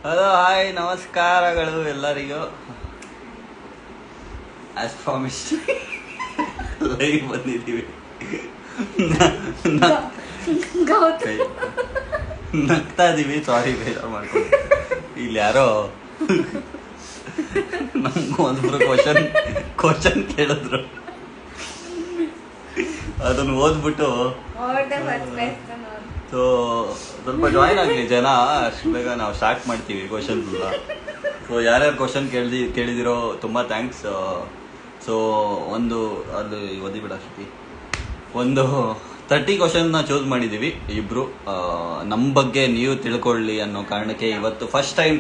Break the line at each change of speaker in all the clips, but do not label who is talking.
Hello hi ನಮಸ್ಕಾರಗಳು ಎಲ್ಲರಿಗೂ. As promise live ಬಂದಿದ್ದೀವಿ. ನಗ್ತಾ ಇದೀವಿ, ಸಾರಿ ಬೇಜಾರು ಮಾಡ್ಕೊಂಡು. ಇಲ್ಲಿ ಯಾರೋ ನಮ್ಗೂ ಒಂದ್ಬ್ರು ಕ್ವಶನ್ ಕೇಳಿದ್ರು, ಅದನ್ನು ಓದ್ಬಿಟ್ಟು ಸೊ ಸ್ವಲ್ಪ ಜಾಯಿನ್ ಆಗಲಿ ಜನ, ಅಷ್ಟು ಬೇಗ ನಾವು ಸ್ಟಾರ್ಟ್ ಮಾಡ್ತೀವಿ ಕ್ವಶನ್ಸ್ ಎಲ್ಲ. ಸೊ ಯಾರ್ಯಾರು ಕ್ವಶನ್ ಕೇಳಿದಿರೋ ತುಂಬ ಥ್ಯಾಂಕ್ಸ್. ಸೊ ಒಂದು ಅಲ್ಲಿ ಓದಿಬಿಡ ಶ್ರುತಿ, ಒಂದು 30 ಕ್ವಶನ್ನ ಚೂಸ್ ಮಾಡಿದ್ದೀವಿ ಇಬ್ಬರು. ನಮ್ಮ ಬಗ್ಗೆ ನೀವು ತಿಳ್ಕೊಳ್ಳಿ ಅನ್ನೋ ಕಾರಣಕ್ಕೆ ಇವತ್ತು ಫಸ್ಟ್ ಟೈಮ್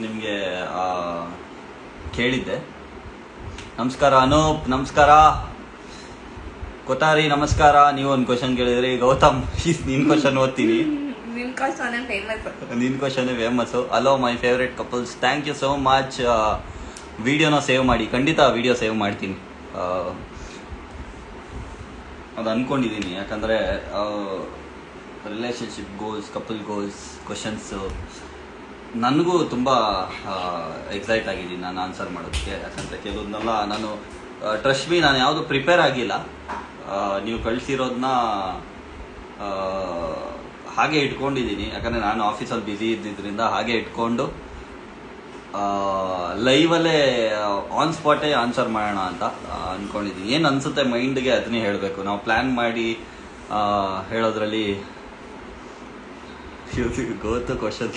ನಿಮಗೆ ಕೇಳಿದ್ದೆ. ನಮಸ್ಕಾರ ಅನೂಪ್, ನಮಸ್ಕಾರ ಕೊತಾರಿ, ನಮಸ್ಕಾರ. ನೀವು ಒಂದು ಕ್ವಶನ್ ಕೇಳಿದ್ರಿ. ಗೌತಮ್, ನಿನ್ ಕ್ವಶನ್ ಓದ್ತೀನಿ. ನಿನ್ question famous. Hello my favourite couples, thank you so much. ವಿಡಿಯೋನ ಸೇವ್ ಮಾಡಿ, ಖಂಡಿತ ವಿಡಿಯೋ ಸೇವ್ ಮಾಡ್ತೀನಿ. ಅದು ಅಂದ್ಕೊಂಡಿದ್ದೀನಿ, ಯಾಕಂದರೆ relationship goals, couple goals questions ನನಗೂ ತುಂಬ ಎಕ್ಸೈಟ್ ಆಗಿದ್ದೀನಿ ನಾನು ಆನ್ಸರ್ ಮಾಡೋದಕ್ಕೆ. ಯಾಕಂದರೆ ಕೆಲವೊಂದೆಲ್ಲ ನಾನು ಟ್ರಸ್ಟ್ ಮೀ, ನಾನು ಯಾವುದು ಪ್ರಿಪೇರ್ ಆಗಿಲ್ಲ. ನೀವು ಕಳಿಸಿರೋದನ್ನ ಹಾಗೆ ಇಟ್ಕೊಂಡಿದ್ದೀನಿ, ಯಾಕಂದರೆ ನಾನು ಆಫೀಸಲ್ಲಿ ಬ್ಯುಸಿ ಇದ್ದಿದ್ದರಿಂದ ಹಾಗೆ ಇಟ್ಕೊಂಡು ಲೈವಲ್ಲೇ ಆನ್ ಸ್ಪಾಟೇ ಆನ್ಸರ್ ಮಾಡೋಣ ಅಂತ ಅಂದ್ಕೊಂಡಿದ್ದೀನಿ. ಏನು ಅನಿಸುತ್ತೆ ಮೈಂಡ್ಗೆ ಅದನ್ನೇ ಹೇಳಬೇಕು. ನಾವು ಪ್ಲ್ಯಾನ್ ಮಾಡಿ ಹೇಳೋದ್ರಲ್ಲಿ ಗೊತ್ತು ಕ್ವಶನ್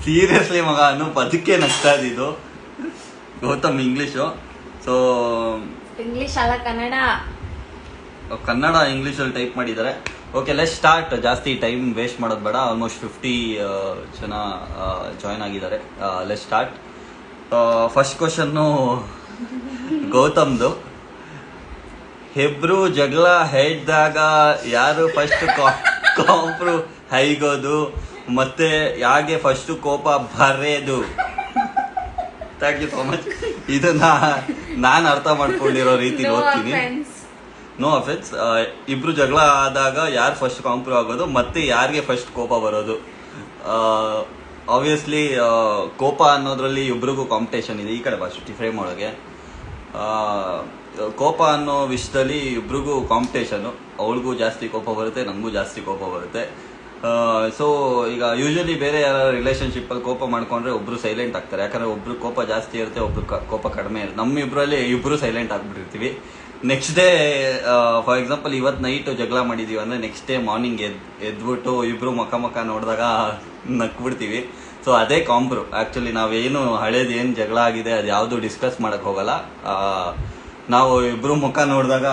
ಸೀರಿಯಸ್ಲಿ ಮಗ ಅನ್ನೋ ಅದಕ್ಕೆ ನಗ್ತಾ ಇದ್ದಿದ್ದು. ಗೌತಮ್ ಇಂಗ್ಲೀಷು, ಸೊ
ಇಂಗ್ಲಿಷ್ ಅಲ್ಲ
ಕನ್ನಡ ಇಂಗ್ಲೀಷಲ್ಲಿ ಟೈಪ್ ಮಾಡಿದ್ದಾರೆ. Okay, let start. ಜಾಸ್ತಿ ಟೈಮ್ ವೇಸ್ಟ್ ಮಾಡೋದು ಬೇಡ. ಆಲ್ಮೋಸ್ಟ್ 50 ಜನ ಜಾಯ್ನ್ ಆಗಿದ್ದಾರೆ. Let start. ಫಸ್ಟ್ ಕ್ವಶನ್ನು ಗೌತಮ್ದು. ಹೆಬ್ರು ಜಗಳ ಹೇಳಿದಾಗ ಯಾರು ಫಸ್ಟ್ ಕಾಂಪ್ರು ಹೈಗೋದು ಮತ್ತೆ ಯಾಕೆ ಫಸ್ಟ್ ಕೋಪ ಬರೆಯೋದು? Thank you so much. ಇದನ್ನ ನಾನು ಅರ್ಥ ಮಾಡ್ಕೊಂಡಿರೋ ರೀತಿ ಓದ್ತೀನಿ. No offence. ಇಬ್ರು ಜಗಳ ಆದಾಗ ಯಾರು ಫಸ್ಟ್ ಕಾಂಪ್ರೂವ್ ಆಗೋದು ಮತ್ತೆ ಯಾರಿಗೆ ಫಸ್ಟ್ ಕೋಪ ಬರೋದು? ಆಬ್ವಿಯಸ್ಲಿ ಕೋಪ ಅನ್ನೋದ್ರಲ್ಲಿ ಇಬ್ರಿಗೂ ಕಾಂಪಿಟೇಷನ್ ಇದೆ. ಈ ಕಡೆ ಬಾ ಶ್ರುತಿ, ಫ್ರೇಮ್ ಒಳಗೆ. ಕೋಪ ಅನ್ನೋ ವಿಷಯದಲ್ಲಿ ಇಬ್ರಿಗೂ ಕಾಂಪಿಟೇಷನು. ಅವಳಿಗೂ ಜಾಸ್ತಿ ಕೋಪ ಬರುತ್ತೆ, ನನಗೂ ಜಾಸ್ತಿ ಕೋಪ ಬರುತ್ತೆ. ಸೊ ಈಗ ಯೂಶಲಿ ಬೇರೆ ಯಾರ ರಿಲೇಷನ್ಶಿಪ್ಪಲ್ಲಿ ಕೋಪ ಮಾಡ್ಕೊಂಡ್ರೆ ಒಬ್ರು ಸೈಲೆಂಟ್ ಆಗ್ತಾರೆ, ಯಾಕಂದರೆ ಒಬ್ರು ಕೋಪ ಜಾಸ್ತಿ ಇರುತ್ತೆ, ಒಬ್ರು ಕೋಪ ಕಡಿಮೆ ಇರುತ್ತೆ. ನಮ್ಮಿಬ್ಬರಲ್ಲಿ ಇಬ್ಬರು ಸೈಲೆಂಟ್ ಆಗಿಬಿಟ್ಟಿರ್ತೀವಿ. ನೆಕ್ಸ್ಟ್ ಡೇ ಫಾರ್ ಎಕ್ಸಾಂಪಲ್ ಇವತ್ತು ನೈಟು ಜಗಳ ಮಾಡಿದ್ದೀವಿ ಅಂದರೆ ನೆಕ್ಸ್ಟ್ ಡೇ ಮಾರ್ನಿಂಗ್ ಎದ್ಬಿಟ್ಟು ಇಬ್ಬರು ಮುಖ ನೋಡಿದಾಗ ನಕ್ಬಿಡ್ತೀವಿ. ಸೊ ಅದೇ ಕಾಂಪ್ರು. ಆ್ಯಕ್ಚುಲಿ ನಾವೇನು ಹಳೇದು ಏನು ಜಗಳ ಆಗಿದೆ ಅದು ಯಾವುದು ಡಿಸ್ಕಸ್ ಮಾಡೋಕ್ಕೆ ಹೋಗಲ್ಲ. ನಾವು ಇಬ್ಬರು ಮುಖ ನೋಡಿದಾಗ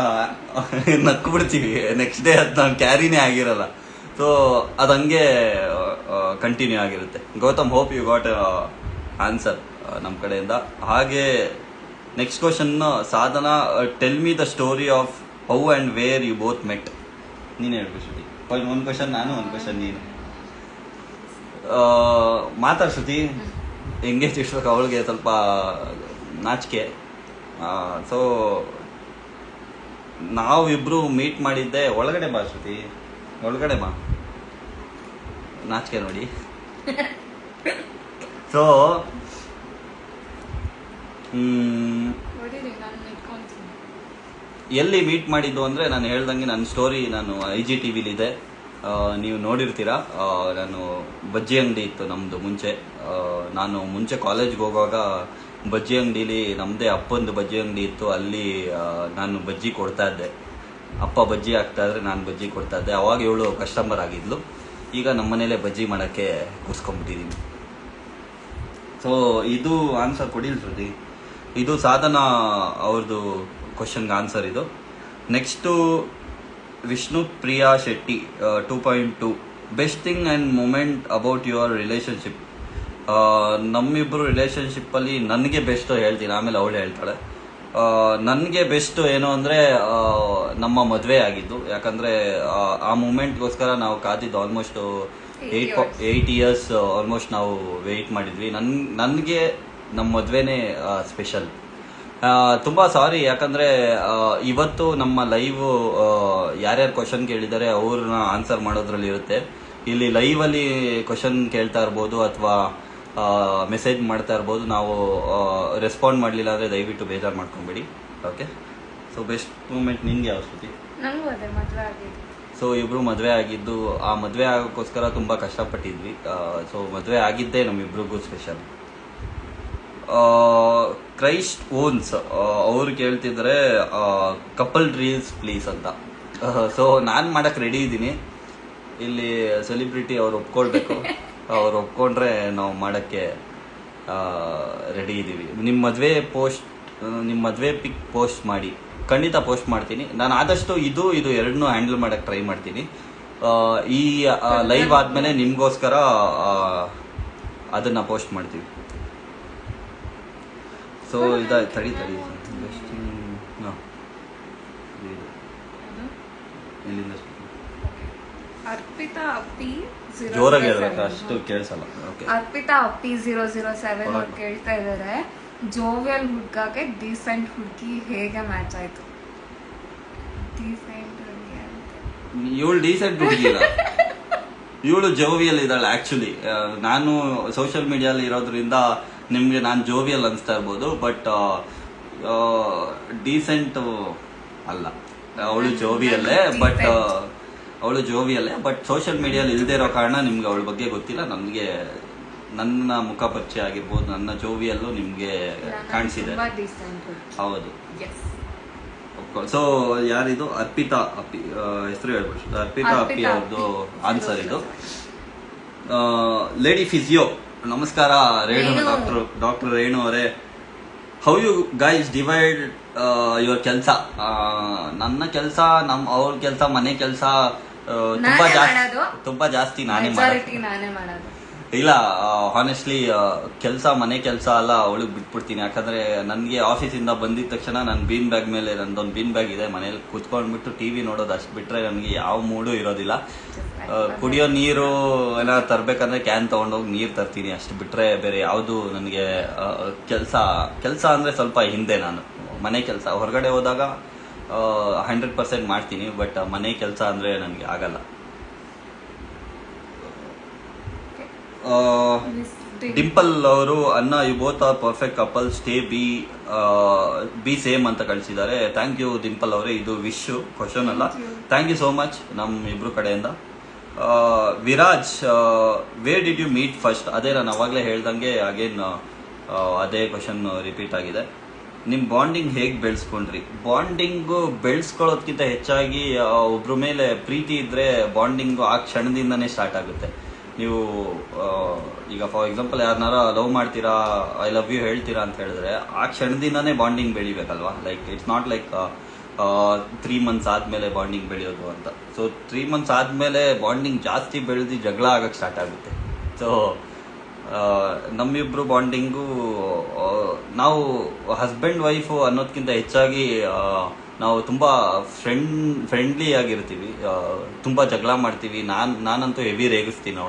ನಕ್ಬಿಡ್ತೀವಿ. ನೆಕ್ಸ್ಟ್ ಡೇ ಅದು ನಾವು ಕ್ಯಾರಿನೇ ಆಗಿರಲ್ಲ. ಸೊ ಅದು ಹಂಗೆ ಕಂಟಿನ್ಯೂ ಆಗಿರುತ್ತೆ. Gautam, hope you got answer ನಮ್ಮ ಕಡೆಯಿಂದ. ಹಾಗೆ next question Sadhana, tell me the story of how and where you both met. ನೀನು ಹೇಳ್ಬೇಕು ಶ್ರುತಿ. ಒಂದು ಕ್ವಶನ್ ನಾನು, ಒಂದು ಕ್ವಶನ್ ನೀನು. ಮಾತಾಡ್ ಶ್ರುತಿ, ಹೆಂಗೆ ತಿಳ್ಸ್ಬೇಕು ಅವಳಿಗೆ ಸ್ವಲ್ಪ ನಾಚಿಕೆ. ಸೊ ನಾವಿಬ್ರು ಮೀಟ್ ಮಾಡಿದ್ದೆ ಒಳಗಡೆ ಬಾ ಶ್ರುತಿ, ಒಳಗಡೆ ಬಾ, ನಾಚಿಕೆ ನೋಡಿ. ಸೊ ಎಲ್ಲಿ ಮೀಟ್ ಮಾಡಿದ್ದು ಅಂದರೆ ನಾನು ಹೇಳ್ದಂಗೆ ನನ್ನ ಸ್ಟೋರಿ ನಾನು IGTVಲಿದೆ, ನೀವು ನೋಡಿರ್ತೀರಾ. ನಾನು ಬಜ್ಜಿ ಅಂಗಡಿ ಇತ್ತು ನಮ್ಮದು ಮುಂಚೆ. ನಾನು ಮುಂಚೆ ಕಾಲೇಜ್ಗೆ ಹೋಗುವಾಗ ಬಜ್ಜಿ ಅಂಗಡೀಲಿ ನಮ್ಮದೇ ಅಪ್ಪಂದು ಬಜ್ಜಿ ಅಂಗಡಿ ಇತ್ತು. ಅಲ್ಲಿ ನಾನು ಬಜ್ಜಿ ಕೊಡ್ತಾ ಇದ್ದೆ. ಅಪ್ಪ ಬಜ್ಜಿ ಹಾಕ್ತಾಯಿದ್ರೆ ನಾನು ಬಜ್ಜಿ ಕೊಡ್ತಾ ಇದ್ದೆ. ಅವಾಗ ಇವಳು ಕಸ್ಟಮರ್ ಆಗಿದ್ಲು. ಈಗ ನಮ್ಮ ಮನೇಲೆ ಬಜ್ಜಿ ಮಾಡೋಕ್ಕೆ ಕೂರಿಸ್ಕೊಂಡ್ಬಿಟ್ಟಿದ್ದೀನಿ. ಸೊ ಇದು ಆನ್ಸರ್ ಕೊಡಿಲ್ಲ ಶ್ರುತಿ. ಇದು ಸಾಧನಾ ಅವ್ರದ್ದು ಕ್ವಶನ್ಗೆ ಆನ್ಸರ್ ಇದು. Next Vishnu Priya Shetty 2.2 best thing and moment about your relationship. ನಮ್ಮಿಬ್ಬರು ರಿಲೇಷನ್ಶಿಪ್ಪಲ್ಲಿ ನನಗೆ ಬೆಸ್ಟು ಹೇಳ್ತೀನಿ, ಆಮೇಲೆ ಅವಳು ಹೇಳ್ತಾಳೆ. ನನಗೆ ಬೆಸ್ಟು ಏನು ಅಂದರೆ ನಮ್ಮ ಮದುವೆ ಆಗಿದ್ದು. ಯಾಕಂದರೆ ಆ ಮೂಮೆಂಟ್ಗೋಸ್ಕರ ನಾವು ಕಾದಿದ್ದು ಆಲ್ಮೋಸ್ಟ್ 8 ಇಯರ್ಸ್ ಆಲ್ಮೋಸ್ಟ್ ನಾವು ವೆಯ್ಟ್ ಮಾಡಿದ್ವಿ. ನನಗೆ ನಮ್ಮ ಮದುವೆನೇ ಸ್ಪೆಷಲ್. ತುಂಬ ಸಾರಿ, ಯಾಕಂದರೆ ಇವತ್ತು ನಮ್ಮ ಲೈವ್ ಯಾರ್ಯಾರು ಕ್ವಶನ್ ಕೇಳಿದ್ದಾರೆ ಅವ್ರನ್ನ ಆನ್ಸರ್ ಮಾಡೋದ್ರಲ್ಲಿ ಇರುತ್ತೆ. ಇಲ್ಲಿ ಲೈವಲ್ಲಿ ಕ್ವಶನ್ ಕೇಳ್ತಾ ಇರ್ಬೋದು ಅಥವಾ ಮೆಸೇಜ್ ಮಾಡ್ತಾ ಇರ್ಬೋದು. ನಾವು ರೆಸ್ಪಾಂಡ್ ಮಾಡಲಿಲ್ಲ ಅಂದರೆ ದಯವಿಟ್ಟು ಬೇಜಾರು ಮಾಡ್ಕೊಂಬೇಡಿ. ಓಕೆ, ಸೊ ಬೆಸ್ಟ್ ಮೂಮೆಂಟ್ ನಿನ್ಗೆ ಯಾವ ಶ್ರುತಿ?
ನನಗೂ ಅದೇ ಮದುವೆ ಆಗಿದ್ದು.
ಸೊ ಇಬ್ರು ಮದುವೆ ಆಗಿದ್ದು, ಆ ಮದುವೆ ಆಗೋಕ್ಕೋಸ್ಕರ ತುಂಬ ಕಷ್ಟಪಟ್ಟಿದ್ವಿ. ಸೊ ಮದುವೆ ಆಗಿದ್ದೇ ನಮ್ಮಿಬ್ರಿಗೂ ಸ್ಪೆಷಲ್. ಕ್ರೈಸ್ಟ್ ಓನ್ಸ್ ಅವ್ರು ಕೇಳ್ತಿದ್ರೆ ಕಪಲ್ ರೀಲ್ಸ್ ಪ್ಲೀಸ್ ಅಂತ. ಸೊ ನಾನು ಮಾಡಕ್ಕೆ ರೆಡಿ ಇದ್ದೀನಿ. ಇಲ್ಲಿ ಸೆಲಿಬ್ರಿಟಿ ಅವ್ರು ಒಪ್ಕೊಳ್ಬೇಕು. ಅವ್ರು ಒಪ್ಕೊಂಡ್ರೆ ನಾವು ಮಾಡೋಕ್ಕೆ ರೆಡಿ ಇದ್ದೀವಿ. ನಿಮ್ಮ ಮದುವೆ ಪಿಕ್ ಪೋಸ್ಟ್ ಮಾಡಿ, ಖಂಡಿತ ಪೋಸ್ಟ್ ಮಾಡ್ತೀನಿ. ನಾನು ಆದಷ್ಟು ಇದು ಎರಡನ್ನೂ ಹ್ಯಾಂಡಲ್ ಮಾಡೋಕ್ಕೆ ಟ್ರೈ ಮಾಡ್ತೀನಿ. ಈ ಲೈವ್ ಆದಮೇಲೆ ನಿಮಗೋಸ್ಕರ ಅದನ್ನು ಪೋಸ್ಟ್ ಮಾಡ್ತೀವಿ. ಸೊ ತಡಿ ಎಲ್ಲಿಂದ
ಅರ್ಪಿತಾ ಅಪ್ಪಿ
ಜೋರಾಗಿ ಹೇಳ್ಬೇಕು, ಅಷ್ಟು ಕೇಳಿಸಲ್ಲ. ಓಕೆ,
ಅರ್ಪಿತಾ ಅಪ್ಪಿ 007 ಅವ್ರು ಕೇಳ್ತಾ ಇದ್ದಾರೆ, ಜೋವಿಯಲ್ ಹುಡ್ಗಾಗೆ ಡೀಸೆಂಟ್ ಹುಡುಗಿ ಹೇಗೆ ಮ್ಯಾಚ್ ಆಯ್ತು? ಡೀಸೆಂಟ್ ಹುಡುಗಿ ಅಂತ
ಇವಳು ಡೀಸೆಂಟ್ ಹುಡುಗಿಲ್ಲ, ಇವಳು ಜೋವಿಯಲ್ ಇದ್ದಾಳೆ. ಆಕ್ಚುಲಿ ನಾನು ಸೋಷಿಯಲ್ ಮೀಡಿಯಲ್ಲಿ ಇರೋದ್ರಿಂದ ನಿಮ್ಗೆ ನಾನು ಜೋವಿಯಲ್ ಅನಿಸ್ತಾ ಇರ್ಬೋದು, ಬಟ್ ಡೀಸೆಂಟ್ ಅಲ್ಲ. ಅವಳು ಜೋವಿಯಲ್ಲೇ ಬಟ್ ಸೋಷಿಯಲ್ ಮೀಡಿಯಲ್ಲಿ ಇಲ್ಲದೆ ಇರೋ ಕಾರಣ ನಿಮ್ಗೆ ಅವಳ ಬಗ್ಗೆ ಗೊತ್ತಿಲ್ಲ. ನನಗೆ ನನ್ನ ಮುಖ ಪರಿಚಯ ಆಗಿರ್ಬೋದು, ನನ್ನ ಜೋವಿಯಲ್ಲೂ ನಿಮ್ಗೆ ಕಾಣಿಸಿದೆ. ಹೌದು. ಸೊ ಯಾರಿದು? ಅರ್ಪಿತಾ ಅಪ್ಪಿ ಹೆಸರು ಹೇಳ್ಬೋದು. ಅರ್ಪಿತಾ ಅಪ್ಪಿ ಅವ್ರದ್ದು ಆನ್ಸರ್ ಇದು. ಲೇಡಿ ಫಿಸಿಯೋ, ನಮಸ್ಕಾರ ರೇಣು, ಡಾಕ್ಟರ್ ರೇಣು ಅವರೇ. How you guys divide your ಕೆಲಸ? ನನ್ನ ಕೆಲಸ, ಅವ್ರ ಕೆಲಸ, ಮನೆ ಕೆಲಸ ತುಂಬಾ ಜಾಸ್ತಿ ನಾನೇ ಮಾಡೋದು. ಇಲ್ಲ, ಹಾನೆಸ್ಟ್ಲಿ ಮನೆ ಕೆಲಸ ಎಲ್ಲ ಅವಳಿಗೆ ಬಿಟ್ಬಿಡ್ತೀನಿ. ಯಾಕಂದ್ರೆ ನನಗೆ ಆಫೀಸಿಂದ ಬಂದಿದ ತಕ್ಷಣ ನನ್ನ ಬೀನ್ ಬ್ಯಾಗ್ ಮೇಲೆ, ನಂದೊಂದು ಬೀನ್ ಬ್ಯಾಗ್ ಇದೆ, ಮನೇಲಿ ಕುತ್ಕೊಂಡ್ಬಿಟ್ಟು ಟಿವಿ ನೋಡೋದು ಅಷ್ಟು ಬಿಟ್ರೆ ನನಗೆ ಯಾವ ಮೂಡು ಇರೋದಿಲ್ಲ. ಕುಡಿಯೋ ನೀರು ಏನಾದ್ರು ತರ್ಬೇಕಂದ್ರೆ ಕ್ಯಾನ್ ತಗೊಂಡೋಗಿ ನೀರು ತರ್ತೀನಿ, ಅಷ್ಟು ಬಿಟ್ರೆ ಬೇರೆ ಯಾವುದು ನನಗೆ ಕೆಲಸ ಅಂದ್ರೆ ಸ್ವಲ್ಪ ಹಿಂದೆ. ನಾನು ಮನೆ ಕೆಲಸ ಹೊರಗಡೆ ಹೋದಾಗ 100% ಮಾಡ್ತೀನಿ, ಬಟ್ ಮನೆ ಕೆಲಸ ಅಂದ್ರೆ ನನಗೆ ಆಗಲ್ಲ. ಡಿಂಪಲ್ ಅವರು ಅನ್ನ you both are perfect couple, stay be same ಅಂತ ಕಳಿಸಿದ್ದಾರೆ. ಥ್ಯಾಂಕ್ ಯು ಡಿಂಪಲ್ ಅವರೇ. ಇದು ವಿಶ್ ಕ್ವಶನ್ ಅಲ್ಲ. ಥ್ಯಾಂಕ್ ಯು ಸೋ ಮಚ್ ನಮ್ಮ ಇಬ್ರು ಕಡೆಯಿಂದ. Viraj, where did you meet first? ಅದೇ ನಾನು ಅವಾಗಲೇ ಹೇಳ್ದಂಗೆ ಅಗೇನ್ ಅದೇ ಕ್ವಶನ್ ರಿಪೀಟ್ ಆಗಿದೆ. ನಿಮ್ಮ ಬಾಂಡಿಂಗ್ ಹೇಗೆ ಬೆಳೆಸ್ಕೊಂಡ್ರಿ? ಬಾಂಡಿಂಗು ಬೆಳೆಸ್ಕೊಳ್ಳೋದ್ಕಿಂತ ಹೆಚ್ಚಾಗಿ ಒಬ್ರ ಮೇಲೆ ಪ್ರೀತಿ ಇದ್ರೆ ಬಾಂಡಿಂಗು ಆ ಕ್ಷಣದಿಂದನೇ ಸ್ಟಾರ್ಟ್ ಆಗುತ್ತೆ. ನೀವು ಈಗ ಫಾರ್ ಎಕ್ಸಾಂಪಲ್ ಯಾರನ್ನಾರ ಲವ್ ಮಾಡ್ತೀರಾ, ಐ ಲವ್ ಯು ಹೇಳ್ತೀರಾ ಅಂತ ಹೇಳಿದ್ರೆ ಆ ಕ್ಷಣದಿಂದನೇ ಬಾಂಡಿಂಗ್ ಬೆಳಿಬೇಕಲ್ವಾ. Like it's not like 3 months ಆದಮೇಲೆ ಬಾಂಡಿಂಗ್ ಬೆಳೆಯೋದು ಅಂತ. ಸೊ 3 months ಆದಮೇಲೆ ಬಾಂಡಿಂಗ್ ಜಾಸ್ತಿ ಬೆಳೆದು ಜಗಳ ಆಗಕ್ಕೆ ಸ್ಟಾರ್ಟ್ ಆಗುತ್ತೆ. ಸೊ ನಮ್ಮಿಬ್ರು ಬಾಂಡಿಂಗು ನಾವು ಹಸ್ಬೆಂಡ್ ವೈಫು ಅನ್ನೋದಕ್ಕಿಂತ ಹೆಚ್ಚಾಗಿ ನಾವು ತುಂಬ ಫ್ರೆಂಡ್ಲಿ ಆಗಿರ್ತೀವಿ. ತುಂಬ ಜಗಳ ಮಾಡ್ತೀವಿ. ನಾನಂತೂ ಹೆವಿ ರೇಗಿಸ್ತೀನಿ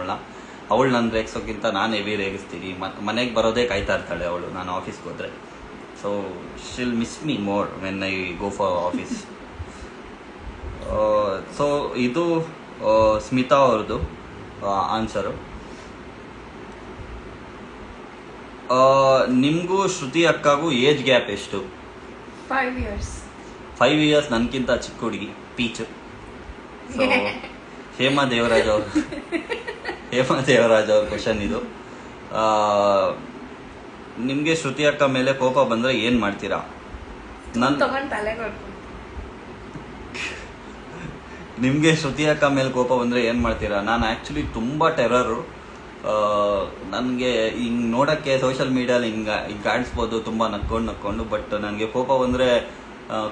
ಅವಳು ನನ್ನ ರೇಗಿಸೋಕ್ಕಿಂತ ನಾನು ಹೆವಿ ರೇಗಿಸ್ತೀನಿ. ಮನೆಗೆ ಬರೋದೇ ಕಾಯ್ತಾ ಇರ್ತಾಳೆ ಅವಳು, ನಾನು ಆಫೀಸ್ಗೆ ಹೋದರೆ. So she'll miss me more when I go for office. So ಇದು ಸ್ಮಿತಾ ಅವ್ರದ್ದು ಆನ್ಸರು. ನಿಮಗೂ ಶ್ರುತಿ ಅಕ್ಕಗೂ ಏಜ್ ಗ್ಯಾಪ್ ಎಷ್ಟು?
5 years.
5 years ನನಗಿಂತ ಚಿಕ್ಕ ಹುಡುಗಿ, ಪೀಚು. ಹೇಮಾ ದೇವರಾಜ್ ಅವ್ರ ಕ್ವಶನ್ ಇದು. ನಿಮಗೆ ಶ್ರುತಿ ಅಕ್ಕ ಮೇಲೆ ಕೋಪ ಬಂದ್ರೆ ಏನ್ ಮಾಡ್ತೀರಾ? ನಿಮ್ಗೆ ಶ್ರುತಿ ಅಕ್ಕ ಮೇಲೆ ಕೋಪ ಬಂದ್ರೆ ಏನ್ ಮಾಡ್ತೀರಾ? ನಾನು ಆಕ್ಚುಲಿ ತುಂಬಾ ಟೆರರು. ನನಗೆ ಹಿಂಗೆ ನೋಡೋಕ್ಕೆ ಸೋಷಿಯಲ್ ಮೀಡಿಯಲ್ಲಿ ಹಿಂಗೆ ಕಾಣಿಸ್ಬೋದು ತುಂಬ ನಕ್ಕೊಂಡು, ಬಟ್ ನನಗೆ ಕೋಪ ಬಂದರೆ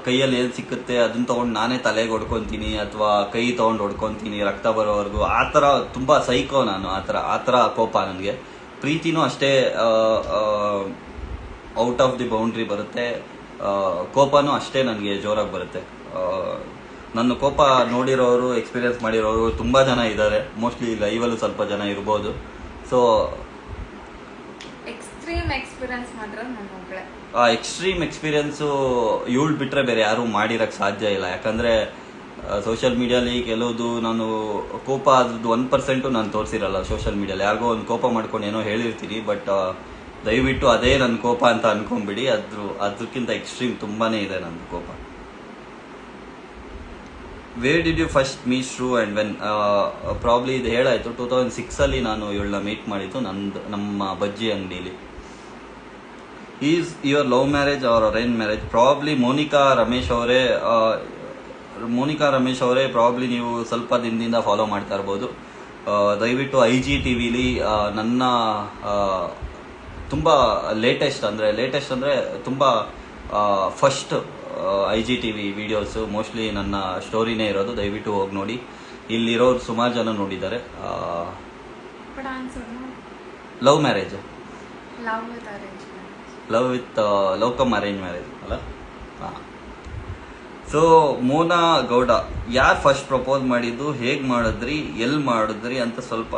ಕೈಯಲ್ಲಿ ಏನು ಸಿಕ್ಕುತ್ತೆ ಅದನ್ನ ತೊಗೊಂಡು ನಾನೇ ತಲೆಗೆ ಹೊಡ್ಕೊತೀನಿ, ಅಥವಾ ಕೈ ತೊಗೊಂಡು ಹೊಡ್ಕೊತೀನಿ ರಕ್ತ ಬರೋವರೆಗೂ. ಆ ಥರ ತುಂಬ ಸೈಕೋ ನಾನು. ಆ ಥರ ಕೋಪ ನನಗೆ. ಪ್ರೀತಿನೂ ಅಷ್ಟೇ ಔಟ್ ಆಫ್ ದಿ ಬೌಂಡ್ರಿ ಬರುತ್ತೆ, ಕೋಪನೂ ಅಷ್ಟೇ ನನಗೆ ಜೋರಾಗಿ ಬರುತ್ತೆ. ನನ್ನ ಕೋಪ ನೋಡಿರೋರು, ಎಕ್ಸ್ಪೀರಿಯನ್ಸ್ ಮಾಡಿರೋರು ತುಂಬ ಜನ ಇದ್ದಾರೆ. ಮೋಸ್ಟ್ಲಿ ಲೈವಲ್ಲೂ ಸ್ವಲ್ಪ ಜನ ಇರ್ಬೋದು. ಸೊ
ಎಕ್ಸ್ಟ್ರೀಮ್ ಎಕ್ಸ್ಪೀರಿಯನ್ಸ್ ಮಾಡಿರೋದು ನನ್ನ ಒಬ್ಬಳೆ.
ಆ ಎಕ್ಸ್ಟ್ರೀಮ್ ಎಕ್ಸ್ಪೀರಿಯನ್ಸು ಇವಳು ಬಿಟ್ಟರೆ ಬೇರೆ ಯಾರೂ ಮಾಡಿರೋಕ್ಕೆ ಸಾಧ್ಯ ಇಲ್ಲ. ಯಾಕಂದರೆ ಸೋಷಿಯಲ್ ಮೀಡಿಯಾಲಿ ಕೆಲವುದು ನಾನು ಕೋಪ ಅದ್ರದ್ದು 1% ನಾನು ತೋರಿಸಿರಲ್ಲ ಸೋಷಿಯಲ್ ಮೀಡಿಯಾಲಿ. ಯಾರಿಗೋ ಒಂದು ಕೋಪ ಮಾಡ್ಕೊಂಡು ಏನೋ ಹೇಳಿರ್ತೀನಿ, ಬಟ್ ದಯವಿಟ್ಟು ಅದೇ ನನ್ನ ಕೋಪ ಅಂತ ಅನ್ಕೊಂಬಿಡಿ. ಅದಕ್ಕಿಂತ ಎಕ್ಸ್ಟ್ರೀಮ್ ತುಂಬಾ ಇದೆ ನನ್ನ ಕೋಪ. Where did you first meet Shru and when? Probably ಇದು ಹೇಳಾಯಿತು, 2006 ನಾನು ಇವಳನ್ನ ಮೀಟ್ ಮಾಡಿದ್ದು ನಮ್ಮ ಬಜ್ಜಿ ಅಂಗಡಿಲಿ. Is your love marriage or arrange marriage? Probably Monika Ramesh ಅವರೇ ಪ್ರಾಬ್ಲಿ ನೀವು ಸ್ವಲ್ಪ ದಿನದಿಂದ ಫಾಲೋ ಮಾಡ್ತಾ ಇರ್ಬೋದು. ದಯವಿಟ್ಟು IGTV ನನ್ನ ತುಂಬ ಲೇಟೆಸ್ಟ್ ಅಂದರೆ ತುಂಬ ಫಸ್ಟ್ IGTV ವಿಡಿಯೋಸು ಮೋಸ್ಟ್ಲಿ ನನ್ನ ಸ್ಟೋರಿನೇ ಇರೋದು. ದಯವಿಟ್ಟು ಹೋಗಿ ನೋಡಿ. ಇಲ್ಲಿರೋರು ಸುಮಾರು ಜನ ನೋಡಿದ್ದಾರೆ. Love marriage, love with love cum arrange marriage ಅಲ್ಲ? ಹಾಂ. ಸೊ ಮೋನಾ ಗೌಡ, ಯಾರು ಫಸ್ಟ್ ಪ್ರಪೋಸ್ ಮಾಡಿದ್ದು, ಹೇಗೆ ಮಾಡಿದ್ರಿ, ಎಲ್ಲಿ ಮಾಡಿದ್ರಿ ಅಂತ ಸ್ವಲ್ಪ